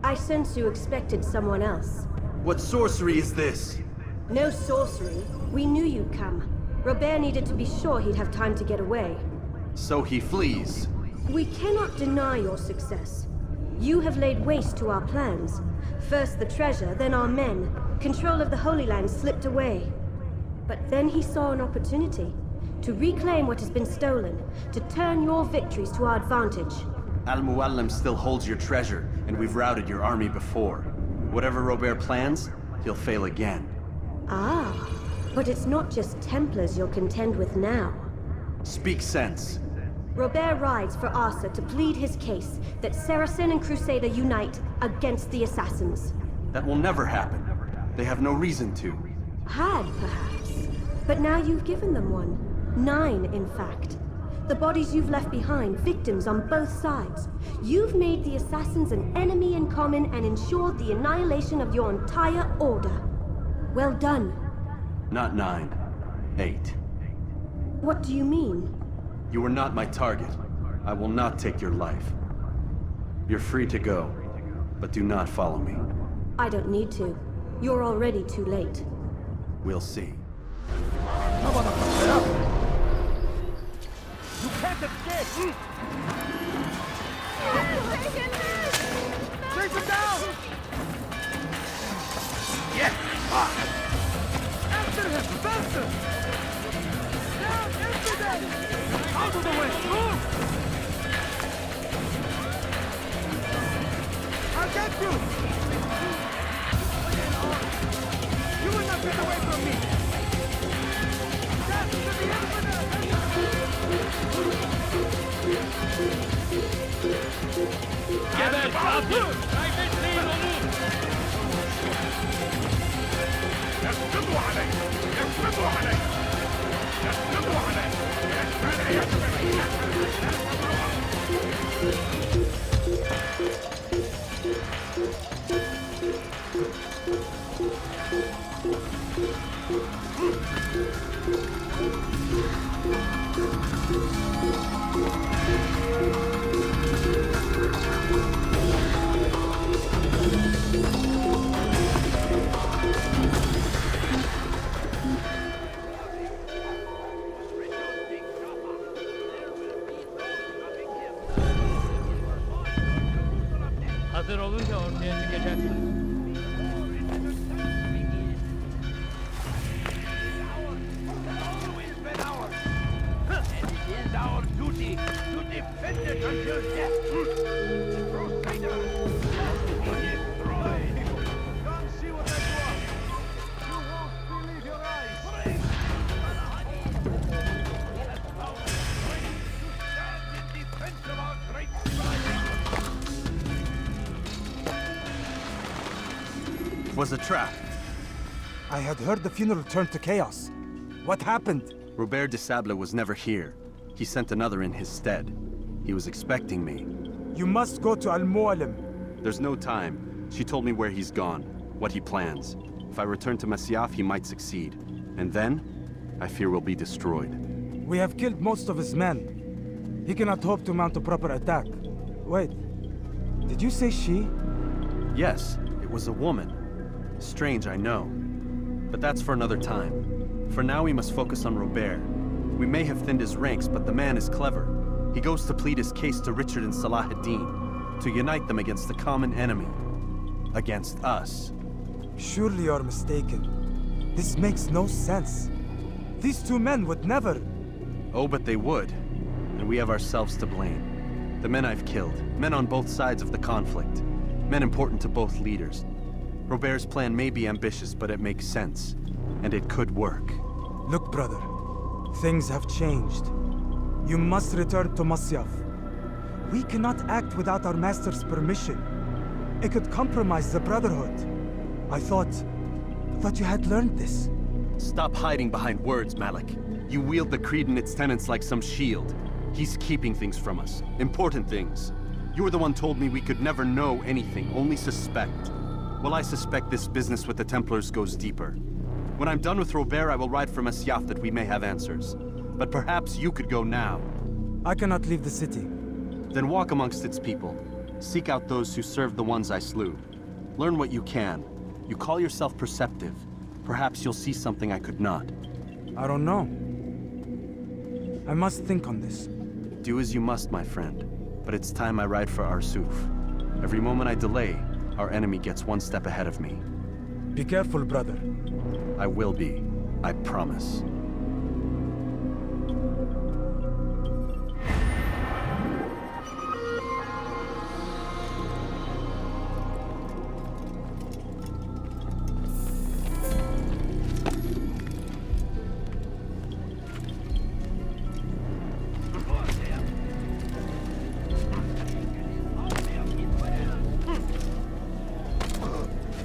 I sense you expected someone else. What sorcery is this? No sorcery. We knew you'd come. Robert needed to be sure he'd have time to get away. So he flees. We cannot deny your success. You have laid waste to our plans. First the treasure, then our men. Control of the Holy Land slipped away. But then he saw an opportunity to reclaim what has been stolen, to turn your victories to our advantage. Al-Mualim still holds your treasure, and we've routed your army before. Whatever Robert plans, he'll fail again. Ah, but it's not just Templars you'll contend with now. Speak sense. Robert rides for Asa to plead his case that Saracen and Crusader unite against the Assassins. That will never happen. They have no reason to. Had, perhaps. But now you've given them one. 9, in fact. The bodies you've left behind, victims on both sides. You've made the Assassins an enemy in common and ensured the annihilation of your entire order. Well done. Not 9. 8. What do you mean? You were not my target. I will not take your life. You're free to go, but do not follow me. I don't need to. You're already too late. We'll see. You can't escape! Chase him down! Yes! After him! Faster! Down, infidel! Out of the way! Move! I'll get you! You will not get away from me! Death to the infidel! Geber kafir! Kaybetmeyin onu! يسقطوا عليه! يسقطوا عليه! يسقطوا عليه! Hazır olunca ortaya çıkacaksın. It is our duty to defend it until death. Crusaders, be destroyed. Come see what I do. You won't believe your eyes. Stand in defense of our great civilization. It was a trap. I had heard the funeral turned to chaos. What happened? Robert de Sable was never here. He sent another in his stead. He was expecting me. You must go to Al-Mualim. There's no time. She told me where he's gone, what he plans. If I return to Masyaf, he might succeed. And then, I fear we'll be destroyed. We have killed most of his men. He cannot hope to mount a proper attack. Wait, did you say she? Yes, it was a woman. Strange, I know. But that's for another time. For now, we must focus on Robert. We may have thinned his ranks, but the man is clever. He goes to plead his case to Richard and Salah ad-Din, to unite them against the common enemy. Against us. Surely you're mistaken. This makes no sense. These two men would never... Oh, but they would. And we have ourselves to blame. The men I've killed, men on both sides of the conflict. Men important to both leaders. Robert's plan may be ambitious, but it makes sense. And it could work. Look, brother. Things have changed. You must return to Masyaf. We cannot act without our master's permission. It could compromise the Brotherhood. I thought you had learned this. Stop hiding behind words, Malik. You wield the creed and its tenets like some shield. He's keeping things from us. Important things. You were the one told me we could never know anything, only suspect. Well, I suspect this business with the Templars goes deeper. When I'm done with Robert, I will ride for Masyaf that we may have answers. But perhaps you could go now. I cannot leave the city. Then walk amongst its people. Seek out those who served the ones I slew. Learn what you can. You call yourself perceptive. Perhaps you'll see something I could not. I don't know. I must think on this. Do as you must, my friend. But it's time I ride for Arsuf. Every moment I delay, our enemy gets one step ahead of me. Be careful, brother. I will be. I promise.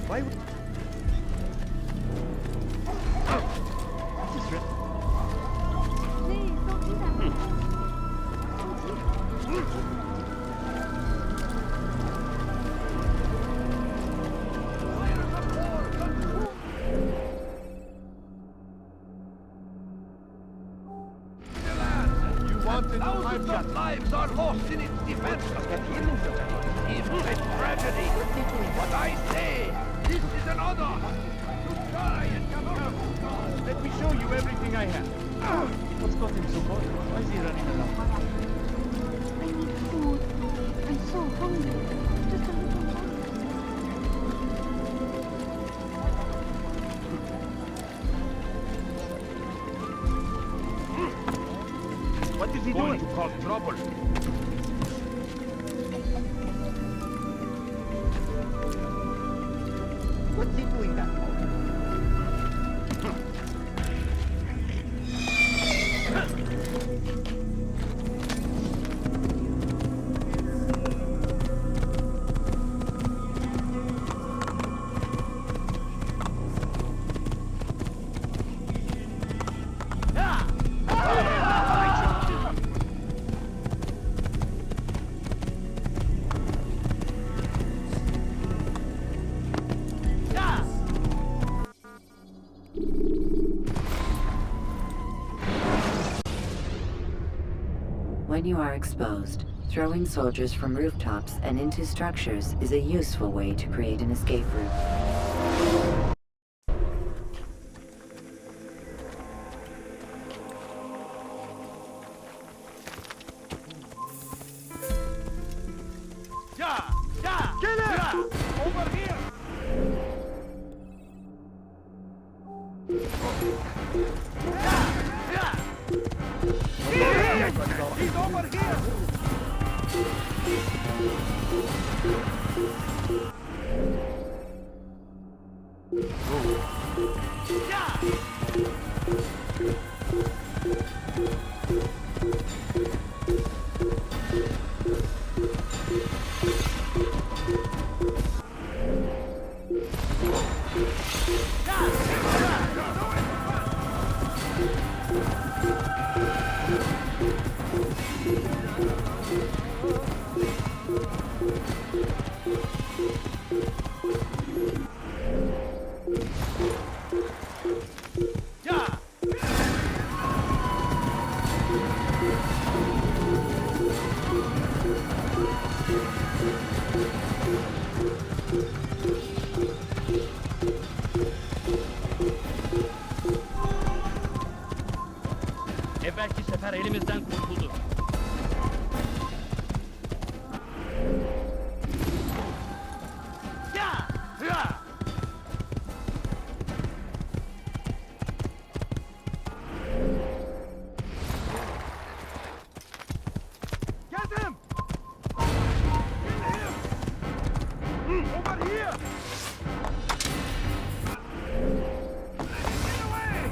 Why would... Thousands of lives are lost in its defense. It's a tragedy. But I say, this is an honor to try and come out. Let me show you everything I have. What's got him so bothered? Why is he running around? I need food. I'm so hungry. Just a little money. What is he Going doing? to cause trouble. What's he doing that for? When you are exposed, throwing soldiers from rooftops and into structures is a useful way to create an escape route. Yeah! Yeah! Kill him! Yeah! Over here! He's over here! Evvelki sefer elimizden kurtuldu. Get him! Kill him! Over here! Get away!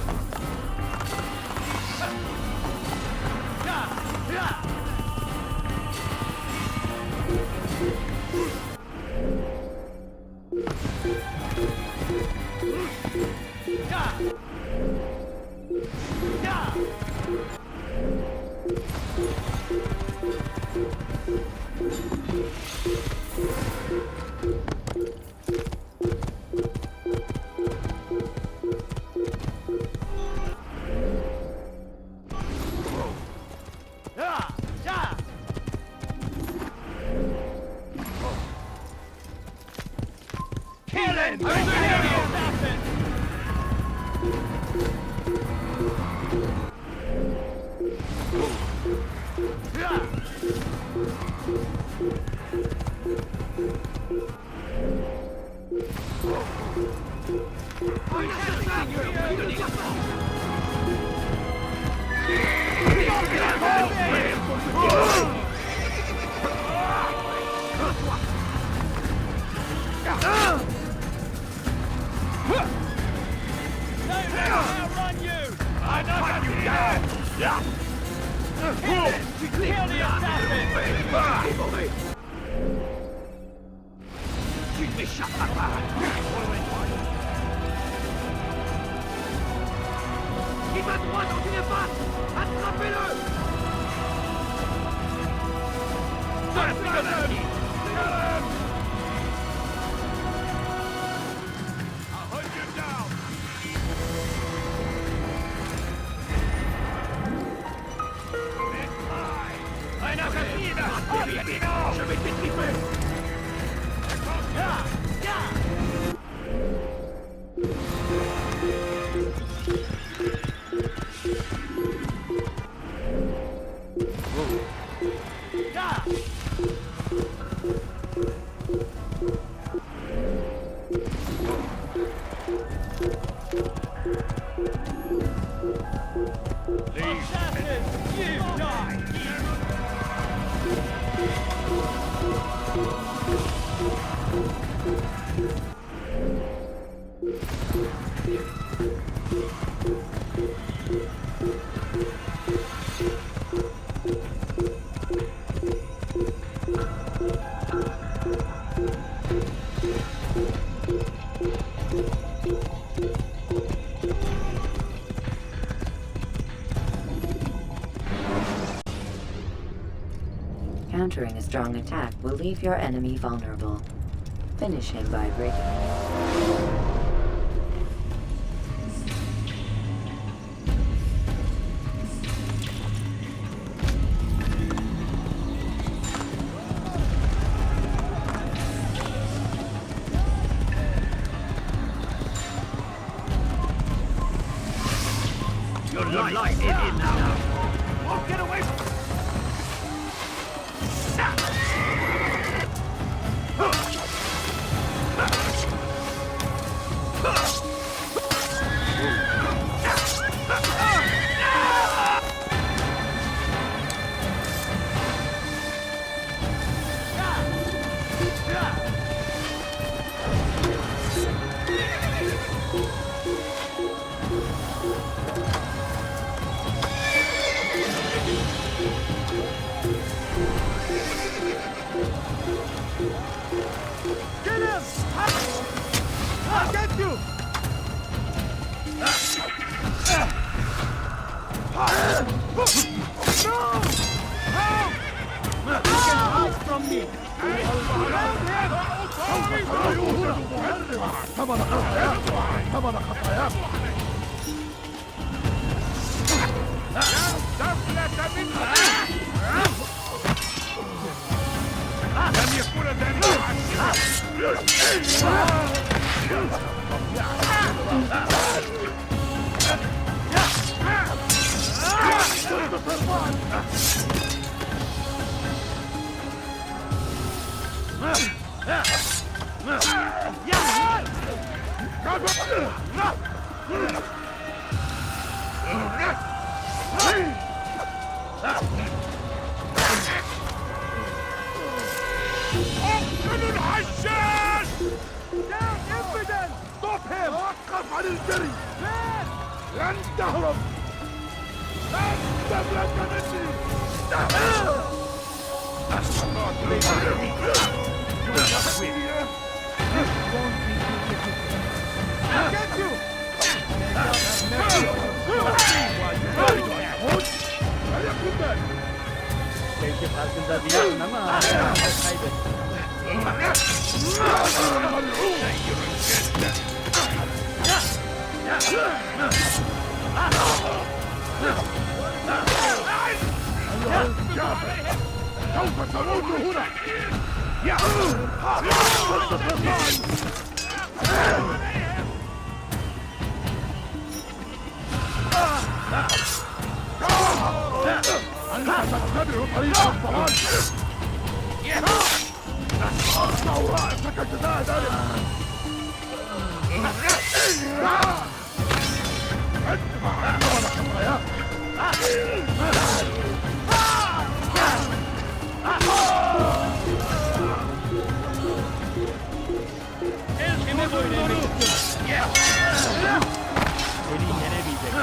Kill him! Kill the assassin! Tu m'échapperas pas! Il va droit dans une passe! Attrapez-le! Attrapez-le! I'll hunt you down! It's mine! Assassins, you die! Countering a strong attack will leave your enemy vulnerable. Finish him by breaking. Your life is in now! Won't get away from Get him! I'll get you! No! Help! You can hide from me! Don't let them in! لن يكون ذلك اقتلوا الحشاش! Down, infidel! Stop him! توقف عن الجري! لن تهرب! لن تملك مني! I'll get you! Belki farkında değilsin ama kaybettin. سوف تموت هنا! أنت تتبع طريق الضلال! أصنع رأسك جزاء ذلك! ادفع ثمن خطاياك! Elkime boyun eğmeyin. Seni yenemeyecek.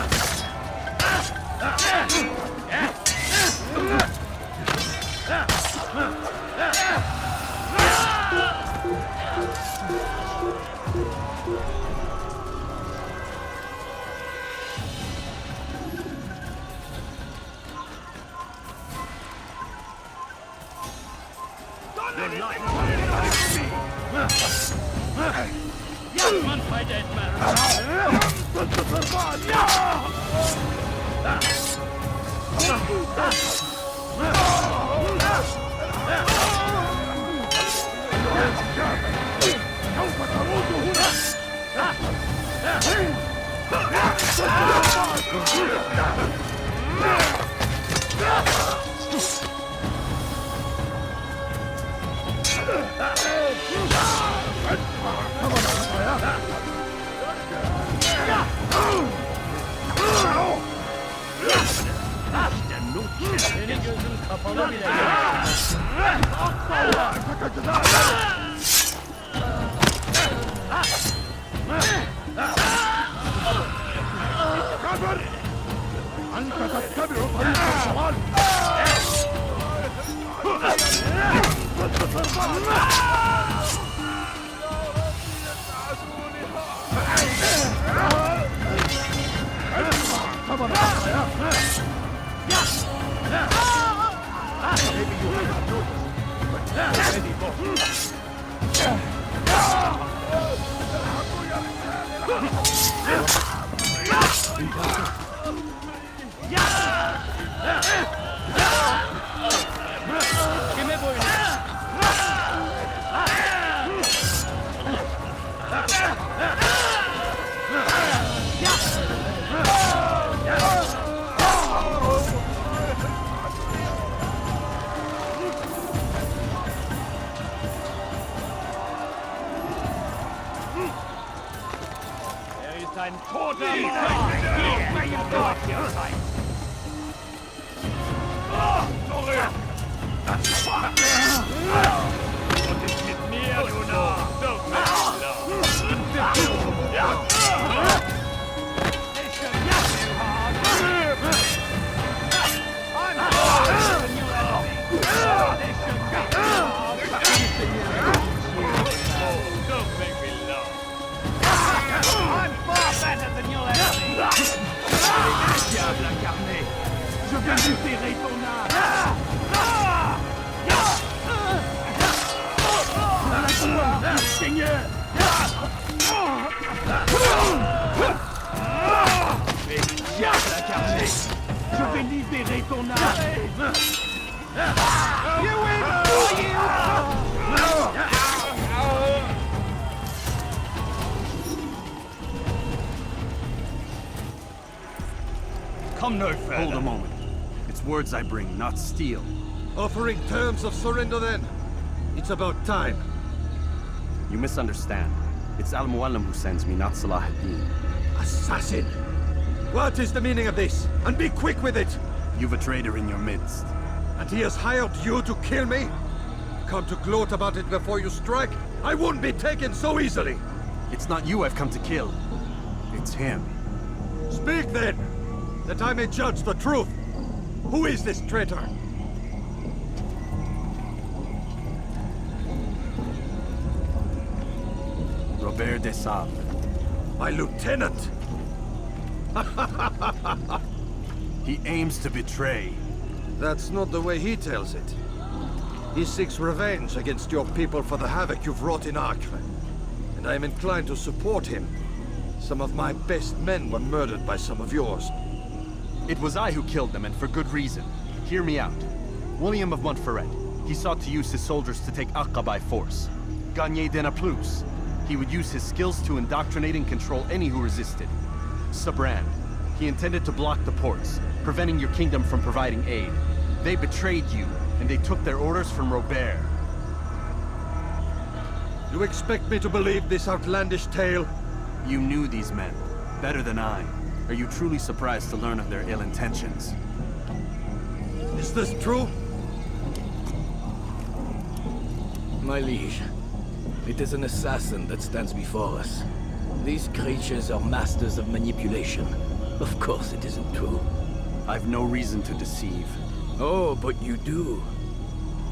Yapman fayda etmez. سوف تموت هنا! kafalı bile. أنت تتبع طريق الشمال. Ein toter Mann! Gib mir ihr Gott, ihr Zeit! Zurück! Und ich mit mir, du Narr! Don't make me laugh! I'm far better than you'll ever be! Diable incarné! Je vais libérer ton âme! Seigneur! Mais diable incarné! Je vais libérer ton âme! You will! Come no further. Hold a moment. It's words I bring, not steel. Offering terms of surrender then? It's about time. You misunderstand. It's Al-Mualim who sends me, not Salah ad-Din. Assassin! What is the meaning of this? And be quick with it! You've a traitor in your midst. And he has hired you to kill me? Come to gloat about it before you strike? I won't be taken so easily! It's not you I've come to kill. It's him. Speak then! That I may judge the truth! Who is this traitor? Robert de Sable. My lieutenant! He aims to betray. That's not the way he tells it. He seeks revenge against your people for the havoc you've wrought in Acre. And I am inclined to support him. Some of my best men were murdered by some of yours. It was I who killed them, and for good reason. Hear me out. William of Montferrat. He sought to use his soldiers to take Acre by force. Gagné de Naplouse. He would use his skills to indoctrinate and control any who resisted. Sabran. He intended to block the ports, preventing your kingdom from providing aid. They betrayed you, and they took their orders from Robert. You expect me to believe this outlandish tale? You knew these men, better than I. Are you truly surprised to learn of their ill intentions? Is this true? My liege, it is an assassin that stands before us. These creatures are masters of manipulation. Of course it isn't true. I've no reason to deceive. Oh, but you do.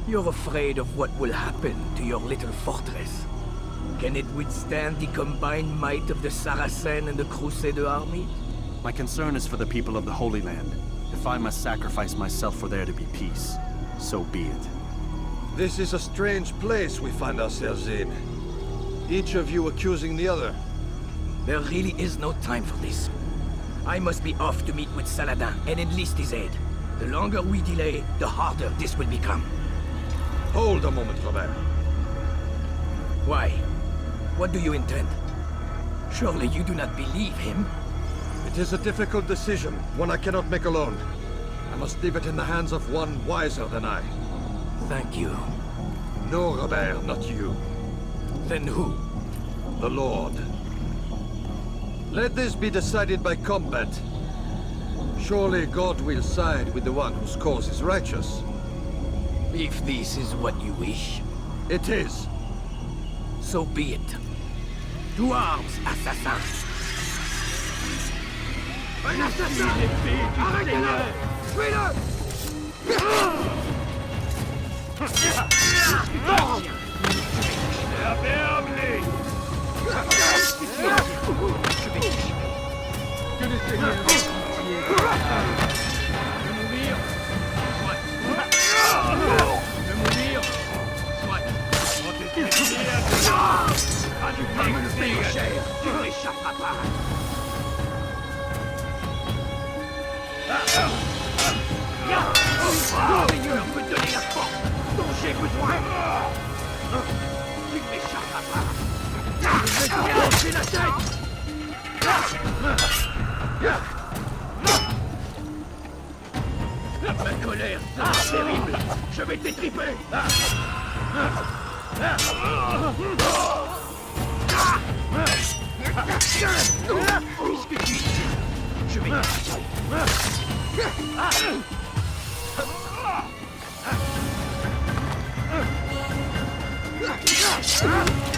You're afraid of what will happen to your little fortress. Can it withstand the combined might of the Saracen and the Crusader army? My concern is for the people of the Holy Land. If I must sacrifice myself for there to be peace, so be it. This is a strange place we find ourselves in. Each of you accusing the other. There really is no time for this. I must be off to meet with Saladin and enlist his aid. The longer we delay, the harder this will become. Hold a moment, Robert. Why? What do you intend? Surely you do not believe him? It is a difficult decision, one I cannot make alone. I must leave it in the hands of one wiser than I. Thank you. No, Robert, not you. Then who? The Lord. Let this be decided by combat. Surely God will side with the one whose cause is righteous. If this is what you wish, It is. so be it. To arms, assassins! Un assassin! Arrêtez-le! Tuez-le! Que le Seigneur de mourir, soit. De mourir, soit. Ah, tu vas me le payer cher! Tu n'échapperas pas! Seigneur peut donner la force dont j'ai besoin! Tu ne m'échapperas pas! Je vais te trancher la tête! Ma colère sera terrible! Je vais t'étriper! Puisque tu es ici, je vais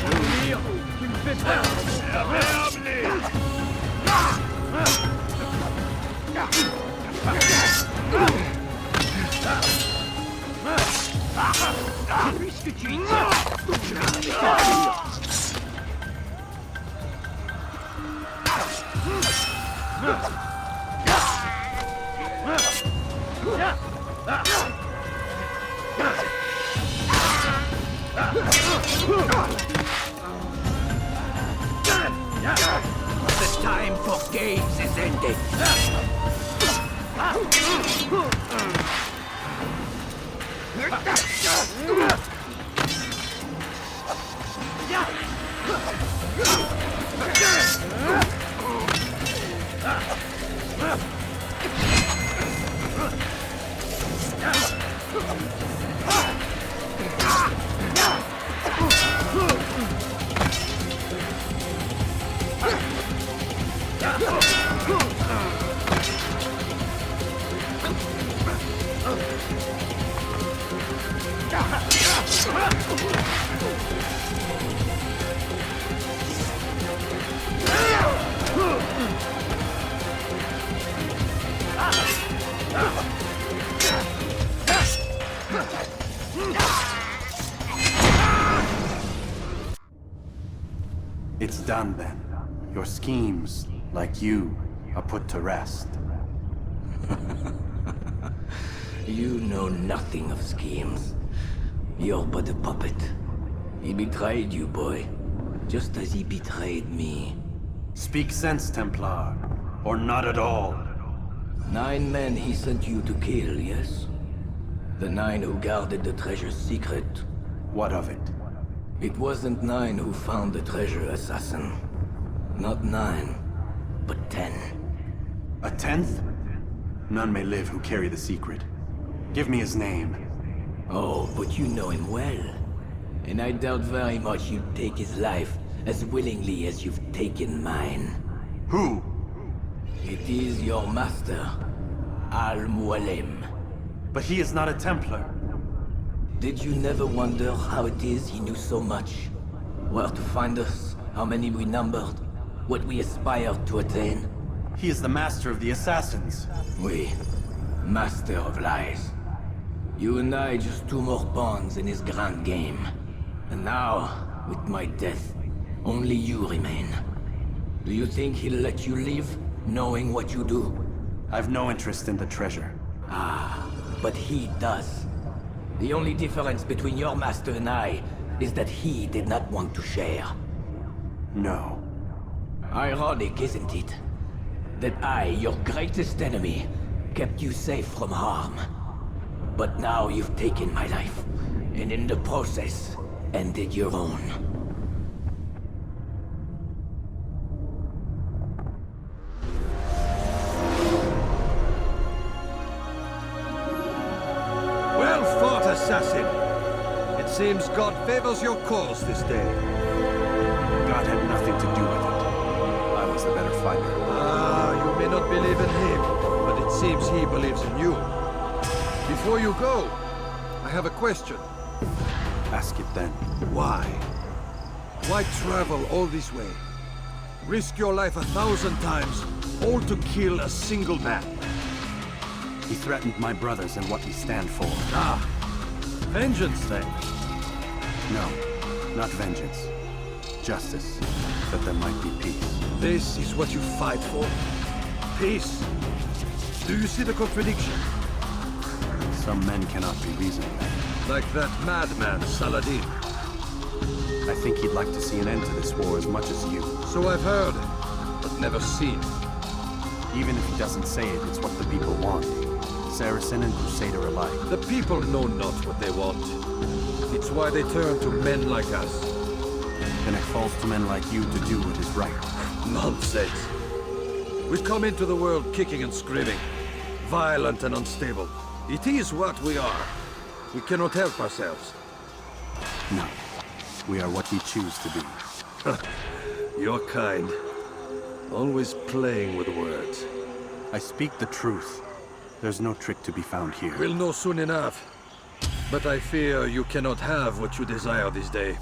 Mourir, tu me fais peur. Puisque tu es ici, je vais t'étriper! The time for games is ended. It's done then. Your schemes, like you, are put to rest. You know nothing of schemes. You're but a puppet. He betrayed you, boy. Just as he betrayed me. Speak sense, Templar. Or not at all. 9 men he sent you to kill, yes? The 9 who guarded the treasure's secret. What of it? It wasn't 9 who found the treasure, assassin. Not 9, but 10. A 10th? None may live who carry the secret. Give me his name. Oh, but you know him well. And I doubt very much you'd take his life as willingly as you've taken mine. Who? It is your master, Al-Mualim. But he is not a Templar. Did you never wonder how it is he knew so much? Where to find us, how many we numbered, what we aspired to attain? He is the master of the assassins. Oui, master of lies. You and I just 2 more pawns in his grand game. And now, with my death, only you remain. Do you think he'll let you live, knowing what you do? I've no interest in the treasure. Ah, but he does. The only difference between your master and I is that he did not want to share. No. Ironic, isn't it? That I, your greatest enemy, kept you safe from harm. But now you've taken my life, and in the process, ended your own. Well fought, assassin. It seems God favors your cause this day. God had nothing to do with it. I was the better fighter. Ah, you may not believe in him, but it seems he believes in you. Before you go, I have a question. Ask it then. Why? Why travel all this way? Risk your life 1,000 times, all to kill a single man. He threatened my brothers and what we stand for. Ah, vengeance then? No, not vengeance. Justice, that there might be peace. This is what you fight for? Peace? Do you see the contradiction? Some men cannot be reasoned with. Like that madman, Saladin. I think he'd like to see an end to this war as much as you. So I've heard, but never seen. Even if he doesn't say it, it's what the people want. Saracen and Crusader alike. The people know not what they want. It's why they turn to men like us. Then it falls to men like you to do what is right. Nonsense. We come into the world kicking and screaming, violent and unstable. It is what we are. We cannot help ourselves. No. We are what we choose to be. Your kind. Always playing with words. I speak the truth. There's no trick to be found here. We'll know soon enough. But I fear you cannot have what you desire this day.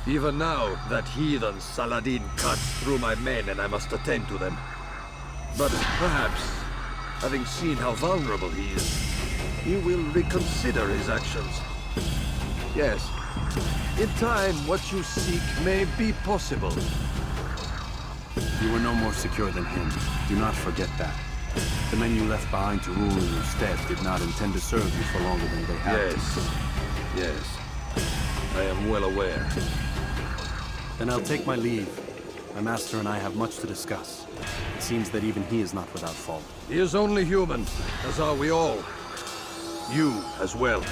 Even now, that heathen Saladin cuts through my men and I must attend to them. But perhaps, having seen how vulnerable he is, he will reconsider his actions. Yes, in time, what you seek may be possible. You were no more secure than him. Do not forget that. The men you left behind to rule in your stead did not intend to serve you for longer than they had to. Yes. I am well aware. Then I'll take my leave. My master and I have much to discuss. It seems that even he is not without fault. He is only human, as are we all. You as well.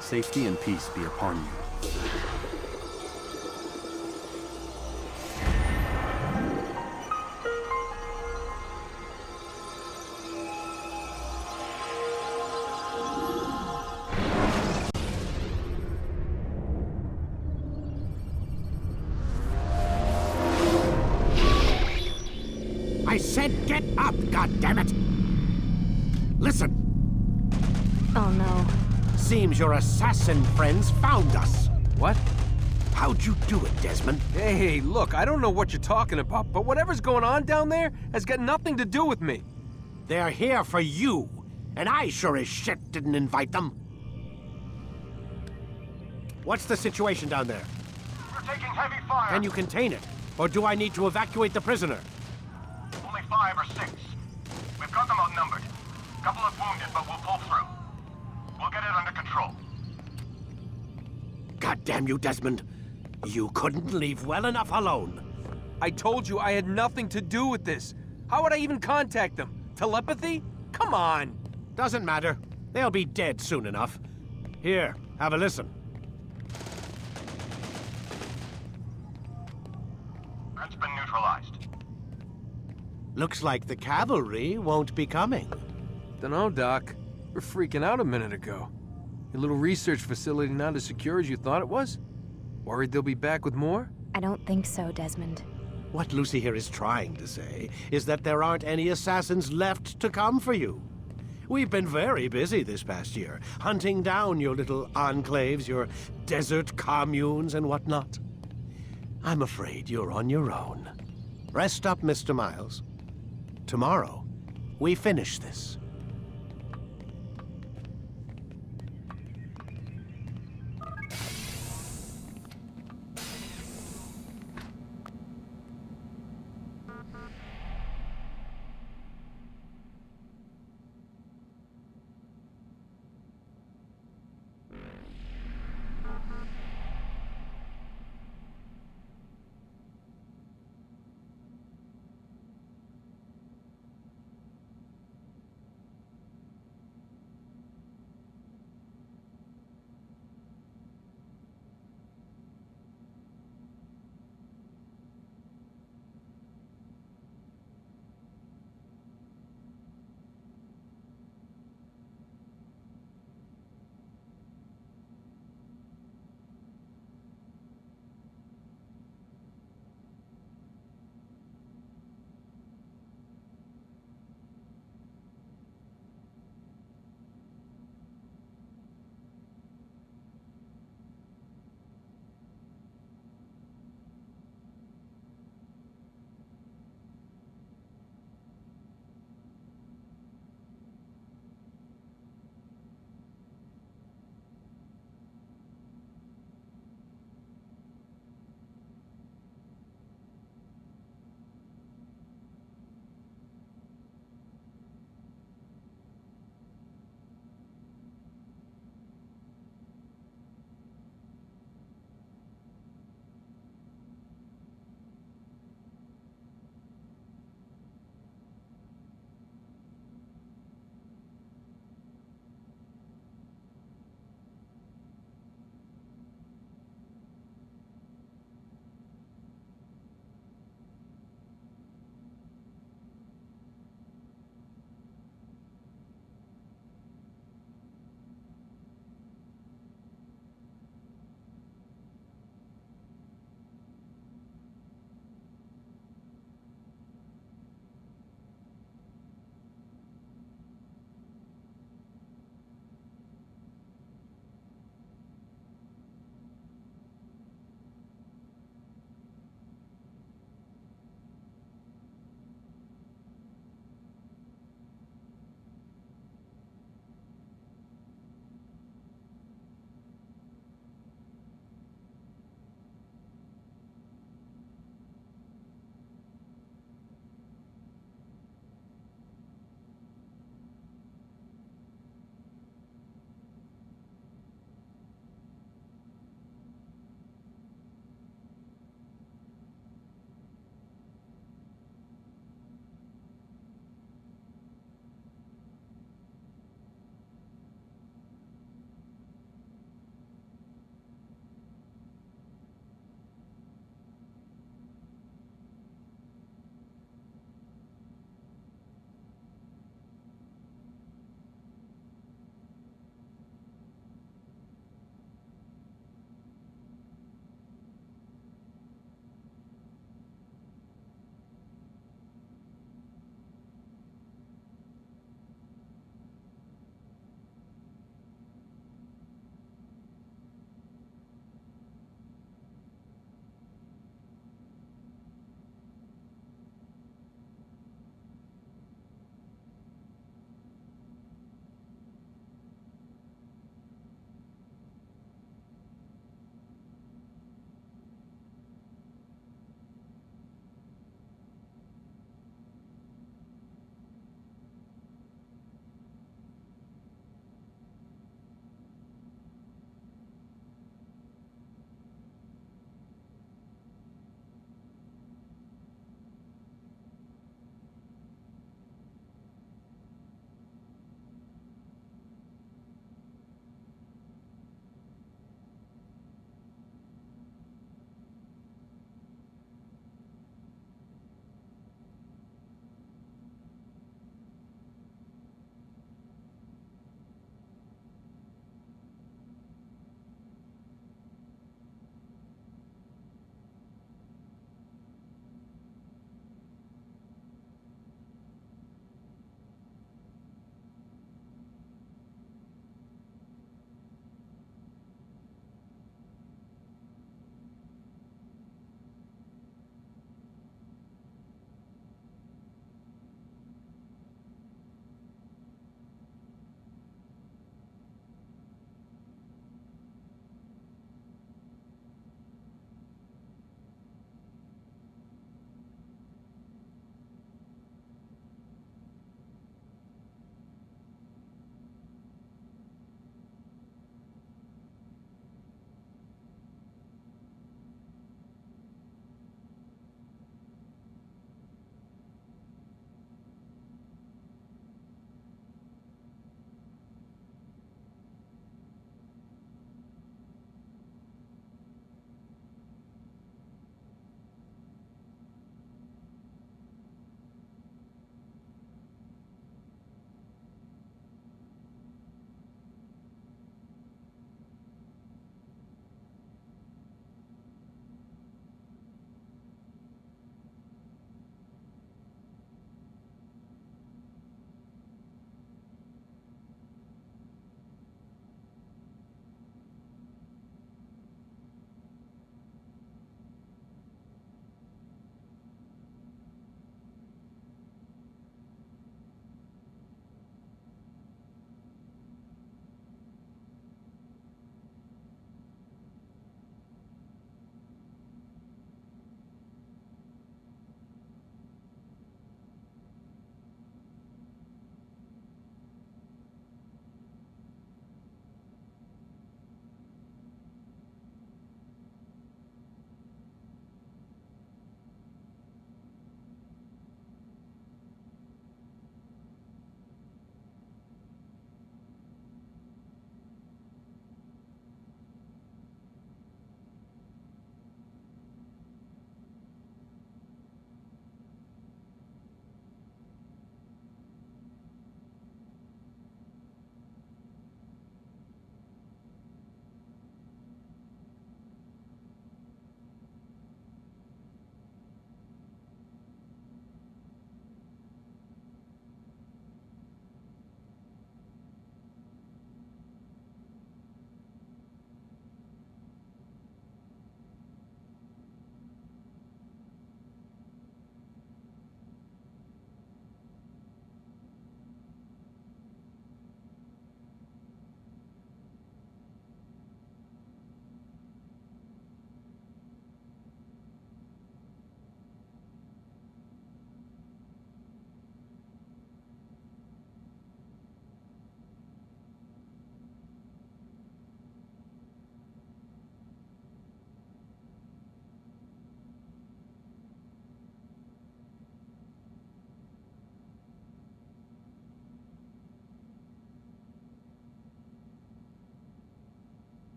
Safety and peace be upon you. I said get up, goddammit! Listen! Oh no. Seems your assassin friends found us. What? How'd you do it, Desmond? Hey, look, I don't know what you're talking about, but whatever's going on down there has got nothing to do with me. They're here for you, and I sure as shit didn't invite them. What's the situation down there? We're taking heavy fire. Can you contain it? Or do I need to evacuate the prisoner? Only 5 or 6. We've got them outnumbered. Couple of wounded, but we'll pull through. We'll get it under control. God damn you, Desmond. You couldn't leave well enough alone. I told you I had nothing to do with this. How would I even contact them? Telepathy? Come on. Doesn't matter. They'll be dead soon enough. Here, have a listen. Threat's been neutralized. Looks like the cavalry won't be coming. Dunno, Doc. We're freaking out a minute ago. Your little research facility not as secure as you thought it was? Worried they'll be back with more? I don't think so, Desmond. What Lucy here is trying to say is that there aren't any assassins left to come for you. We've been very busy this past year, hunting down your little enclaves, your desert communes and whatnot. I'm afraid you're on your own. Rest up, Mr. Miles. Tomorrow, we finish this.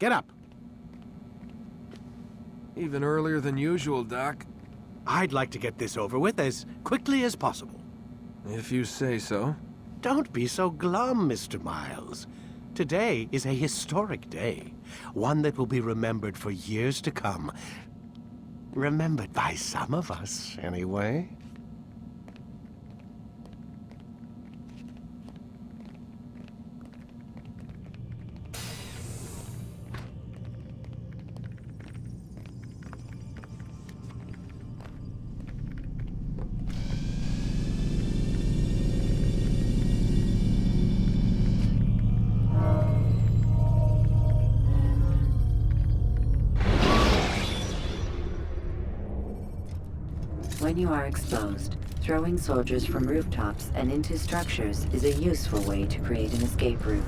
Get up. Even earlier than usual, Doc. I'd like to get this over with as quickly as possible. If you say so. Don't be so glum, Mr. Miles. Today is a historic day. One that will be remembered for years to come. Remembered by some of us, anyway. When you are exposed, throwing soldiers from rooftops and into structures is a useful way to create an escape route.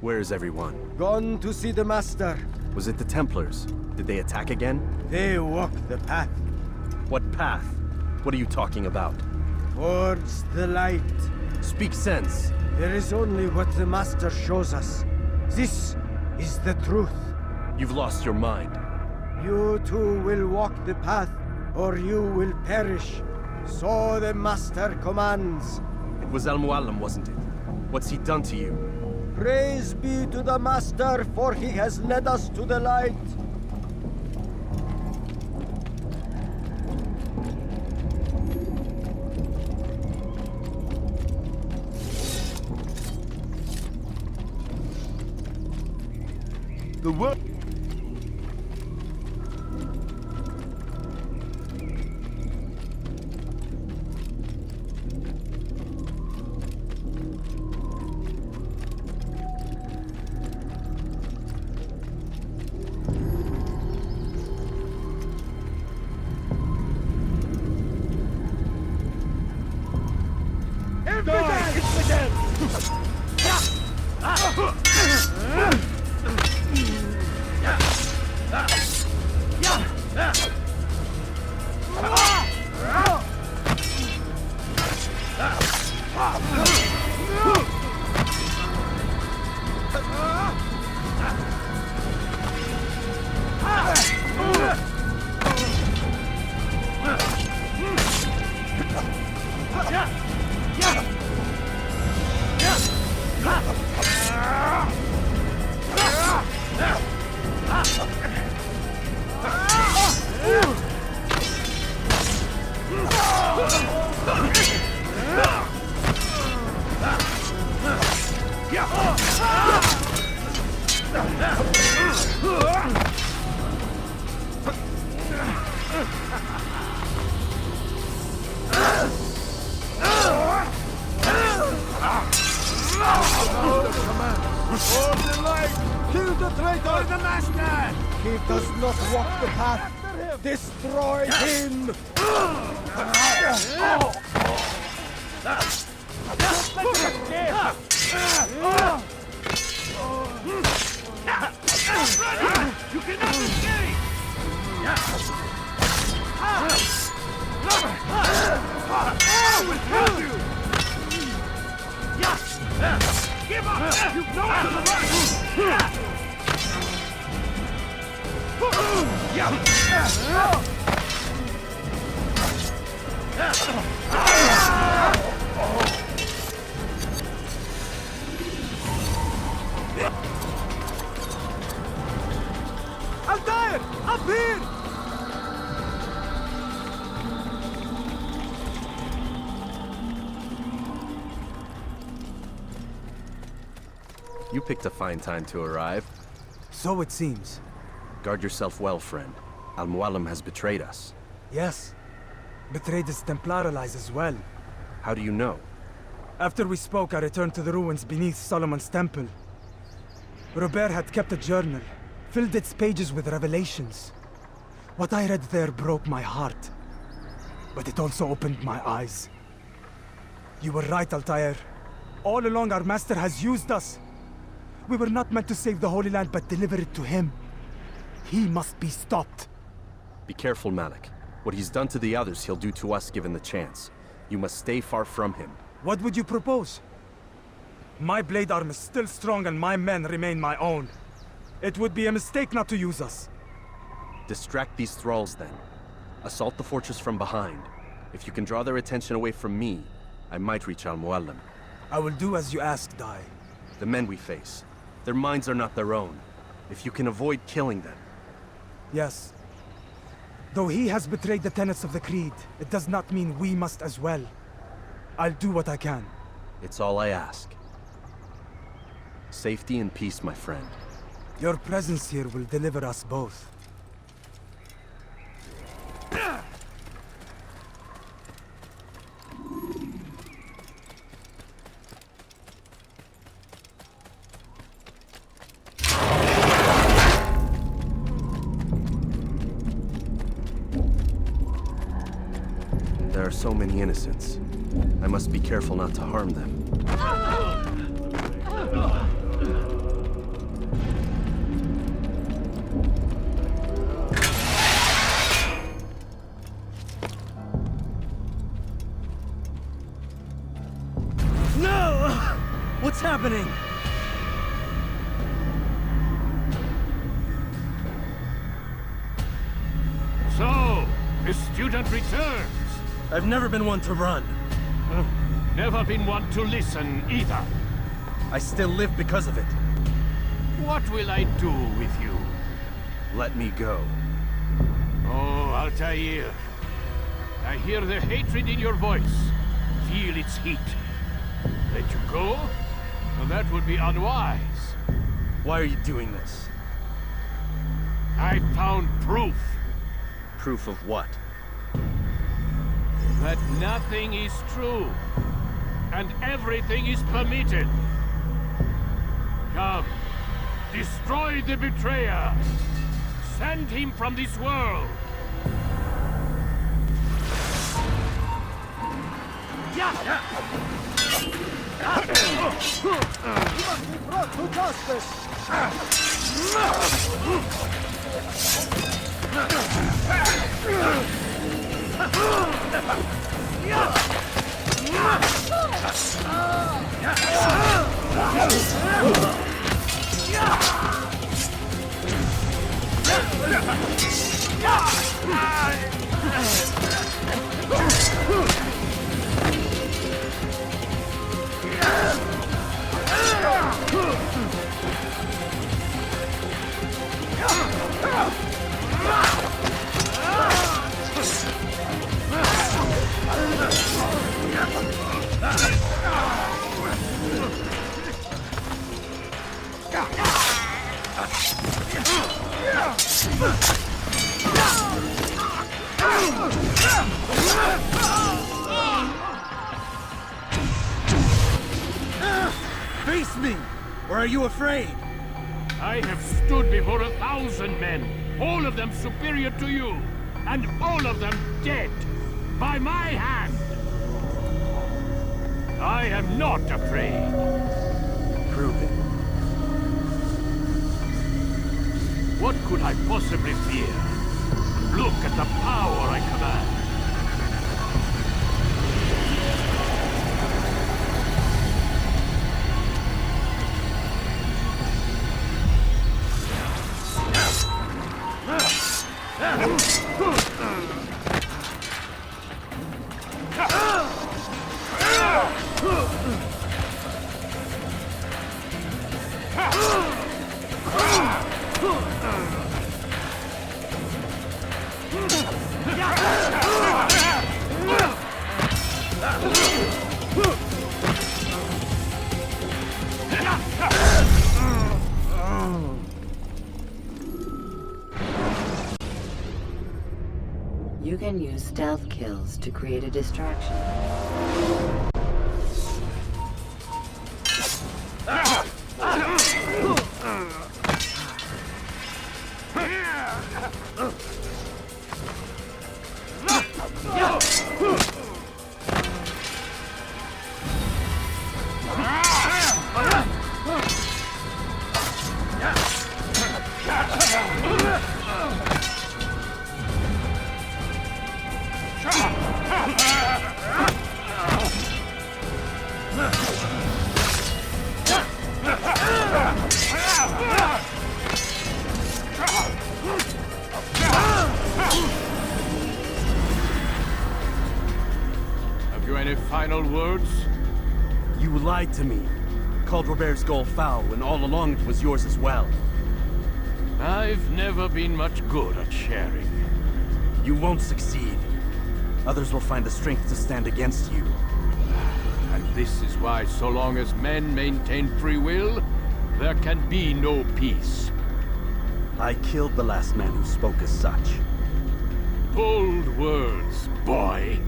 Where is everyone? Gone to see the Master. Was it the Templars? Did they attack again? They walk the path. What path? What are you talking about? Towards the light. Speak sense. There is only what the Master shows us. This is the truth. You've lost your mind. You too will walk the path, or you will perish. So the Master commands. It was Al-Mualim, wasn't it? What's he done to you? Praise be to the Master, for he has led us to the light. The world. Kill the traitor! The Master! He does not walk the path. Destroy him! You cannot escape! I will help you! Give up! You've no one to run! Altair! Up here! You picked a fine time to arrive. So it seems. Guard yourself well, friend. Al-Mualim has betrayed us. Yes. Betrayed his Templar allies as well. How do you know? After we spoke, I returned to the ruins beneath Solomon's temple. Robert had kept a journal, filled its pages with revelations. What I read there broke my heart. But it also opened my eyes. You were right, Altair. All along our master has used us. We were not meant to save the Holy Land, but deliver it to him. He must be stopped. Be careful, Malik. What he's done to the others, he'll do to us given the chance. You must stay far from him. What would you propose? My blade arm is still strong and my men remain my own. It would be a mistake not to use us. Distract these thralls then. Assault the fortress from behind. If you can draw their attention away from me, I might reach Al-Mualim. I will do as you ask, Dai. The men we face, their minds are not their own. If you can avoid killing them. Yes. Though he has betrayed the tenets of the Creed, it does not mean we must as well. I'll do what I can. It's all I ask. Safety and peace, my friend. Your presence here will deliver us both. There are so many innocents. I must be careful not to harm them. No! What's happening? So, the student returns. I've never been one to run. Never been one to listen either. I still live because of it. What will I do with you? Let me go. Oh, Altair. I hear the hatred in your voice. Feel its heat. Let you go? Well, that would be unwise. Why are you doing this? I found proof. Proof of what? That nothing is true. And everything is permitted. Come. Destroy the betrayer. Send him from this world. You must be brought to justice! Face me! Or are you afraid? I have stood before 1,000 men, all of them superior to you, and all of them dead, by my hand. I am not afraid. Prove it. What could I possibly fear? Look at the power I command. You can use stealth kills to create a distraction. final words? You lied to me. Called Robert's goal foul, when all along it was yours as well. I've never been much good at sharing. You won't succeed. Others will find the strength to stand against you. And this is why, so long as men maintain free will, there can be no peace. I killed the last man who spoke as such. Bold words, boy.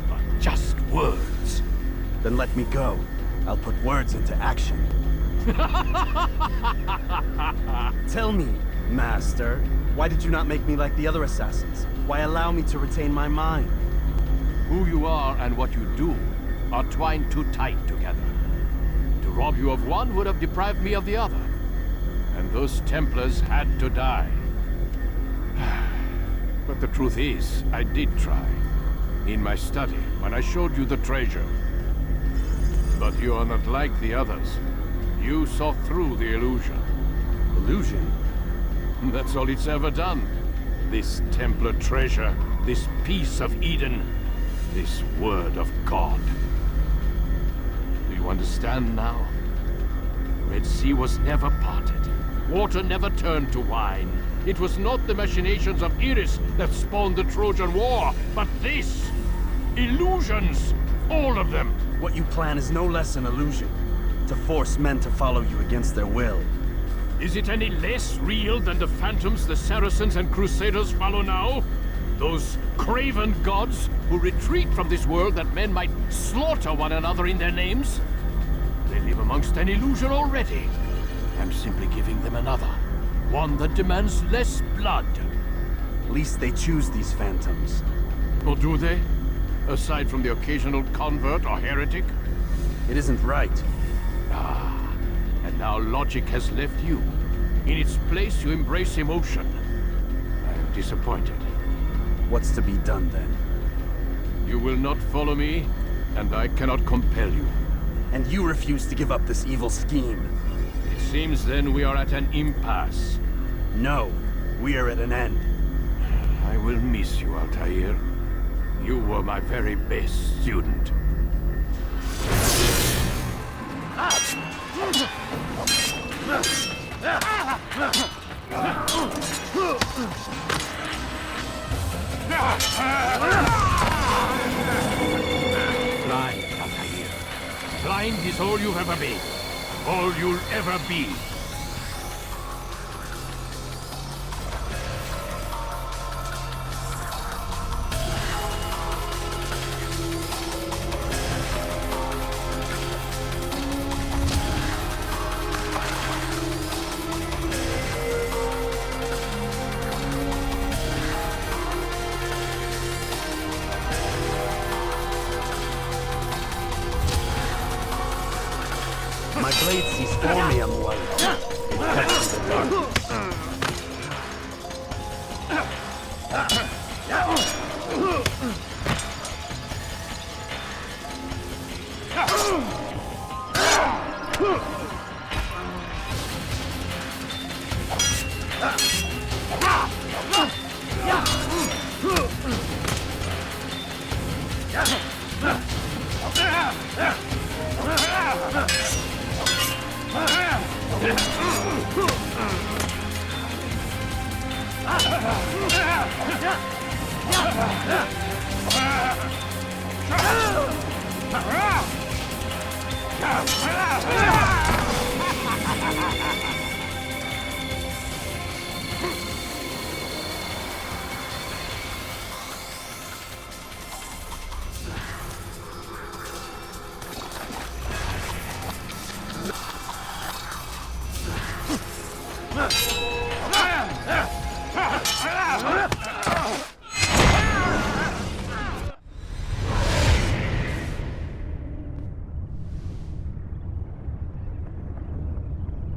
But just words. Then let me go. I'll put words into action. Tell me, Master, why did you not make me like the other assassins? Why allow me to retain my mind? Who you are and what you do are twined too tight together. To rob you of one would have deprived me of the other. And those Templars had to die. But the truth is, I did try. In my study, when I showed you the treasure. But you are not like the others. You saw through the illusion. Illusion? That's all it's ever done. This Templar treasure, this piece of Eden, this word of God. Do you understand now? Red Sea was never parted. Water never turned to wine. It was not the machinations of Iris that spawned the Trojan War, but this! Illusions! All of them! What you plan is no less an illusion. To force men to follow you against their will. Is it any less real than the phantoms the Saracens and Crusaders follow now? Those craven gods who retreat from this world that men might slaughter one another in their names? They live amongst an illusion already. I'm simply giving them another. One that demands less blood. At least they choose these phantoms. Or do they? Aside from the occasional convert or heretic? It isn't right. Ah, and now logic has left you. In its place, you embrace emotion. I am disappointed. What's to be done then? You will not follow me, and I cannot compel you. And you refuse to give up this evil scheme. It seems then we are at an impasse. No, we are at an end. I will miss you, Altair. You were my very best student. Blind, Altair. Blind is all you've ever been. All you'll ever be. My blade sees for me, Amwal. It catches the darkness.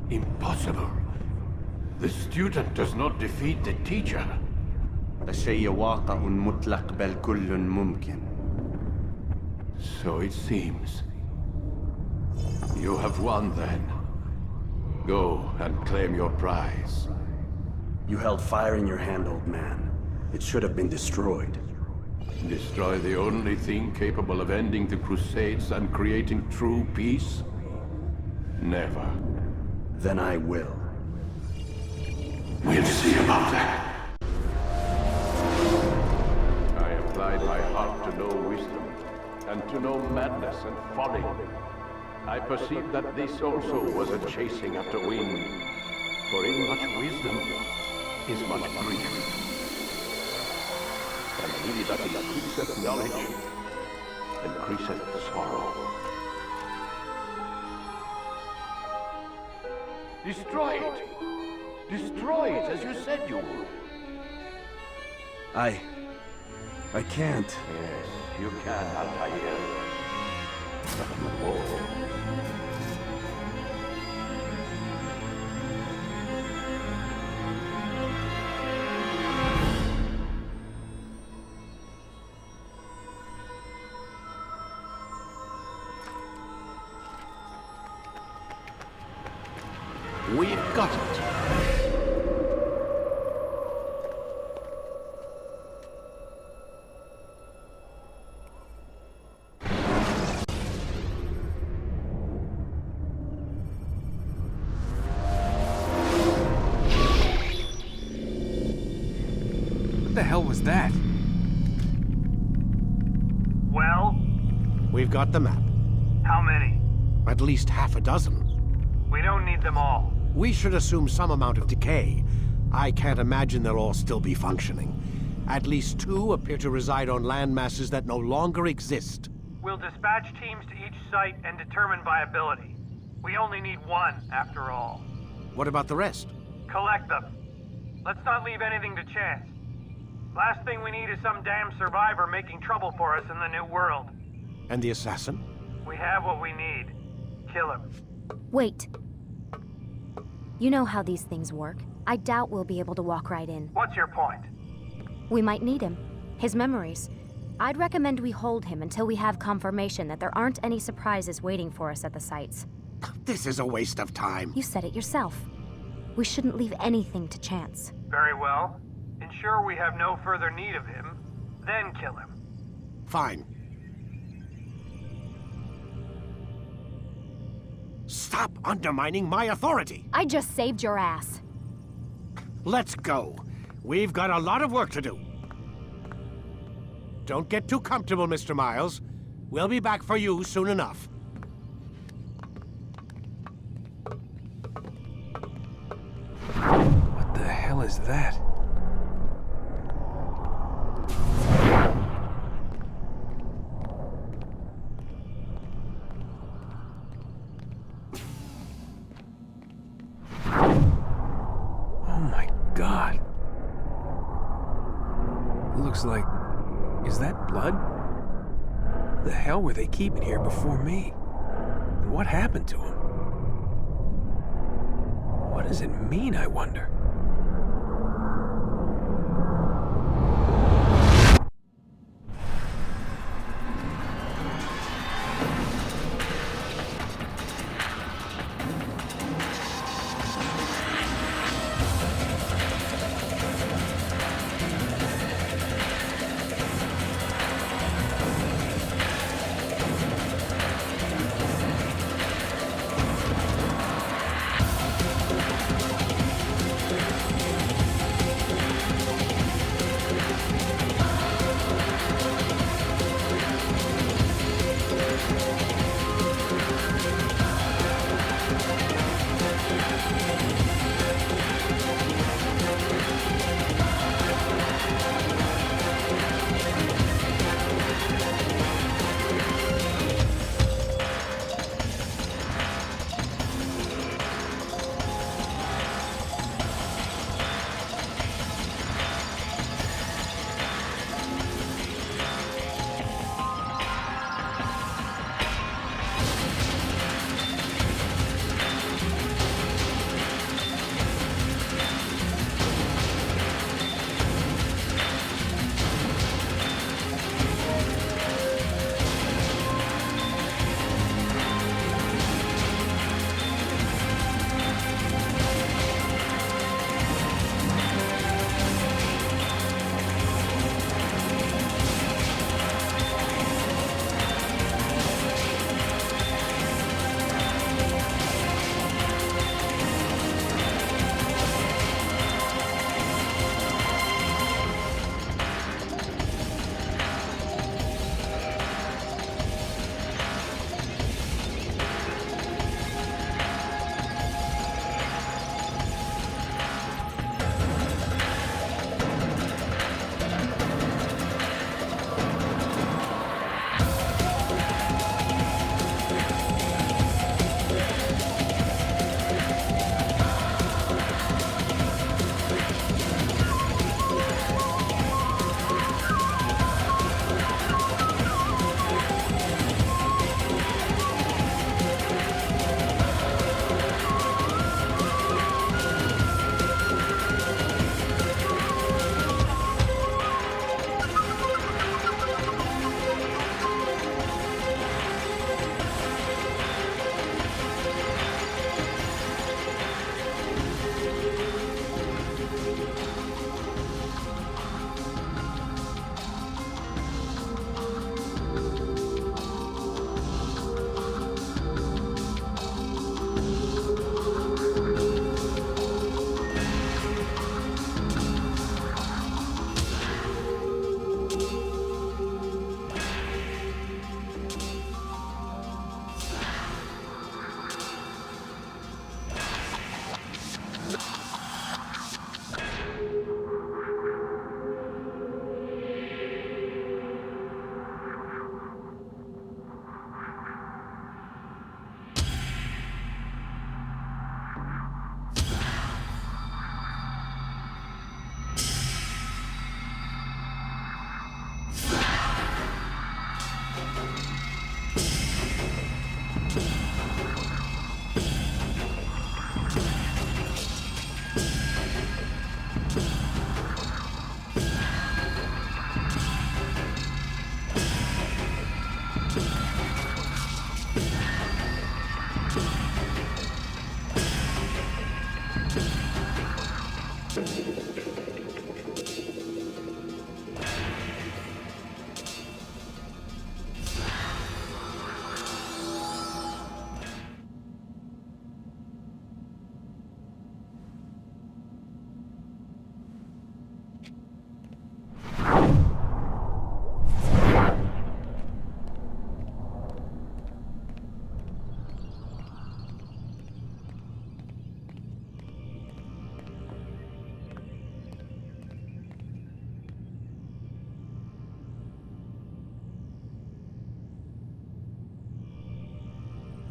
Impossible. The student does not defeat the teacher. الشيء واقع مطلق بل كل ممكن. So it seems. You have won then. Go and claim your prize. You held fire in your hand, old man. It should have been destroyed. Destroy the only thing capable of ending the Crusades and creating true peace? Never. Then I will. We'll see about that. I applied my heart to know wisdom, and to know madness and folly. I perceived that this also was a chasing after wind. For in much wisdom is much grief. And he that increaseth knowledge increaseth sorrow. Destroy it! Destroy it as you said you would. I can't. Yes, you can, Altair. But you won't. We've got it. What the hell was that? Well? We've got the map. How many? At least half a dozen. We don't need them all. We should assume some amount of decay. I can't imagine they'll all still be functioning. At least 2 appear to reside on land masses that no longer exist. We'll dispatch teams to each site and determine viability. We only need 1, after all. What about the rest? Collect them. Let's not leave anything to chance. Last thing we need is some damn survivor making trouble for us in the new world. And the assassin? We have what we need. Kill him. Wait. You know how these things work. I doubt we'll be able to walk right in. What's your point? We might need him. His memories. I'd recommend we hold him until we have confirmation that there aren't any surprises waiting for us at the sites. This is a waste of time. You said it yourself. We shouldn't leave anything to chance. Very well. Ensure we have no further need of him, then kill him. Fine. Stop undermining my authority! I just saved your ass. Let's go. We've got a lot of work to do. Don't get too comfortable, Mr. Miles. We'll be back for you soon enough. What the hell is that? God. Looks like... Is that blood? The hell were they keeping here before me? And what happened to him? What does it mean, I wonder?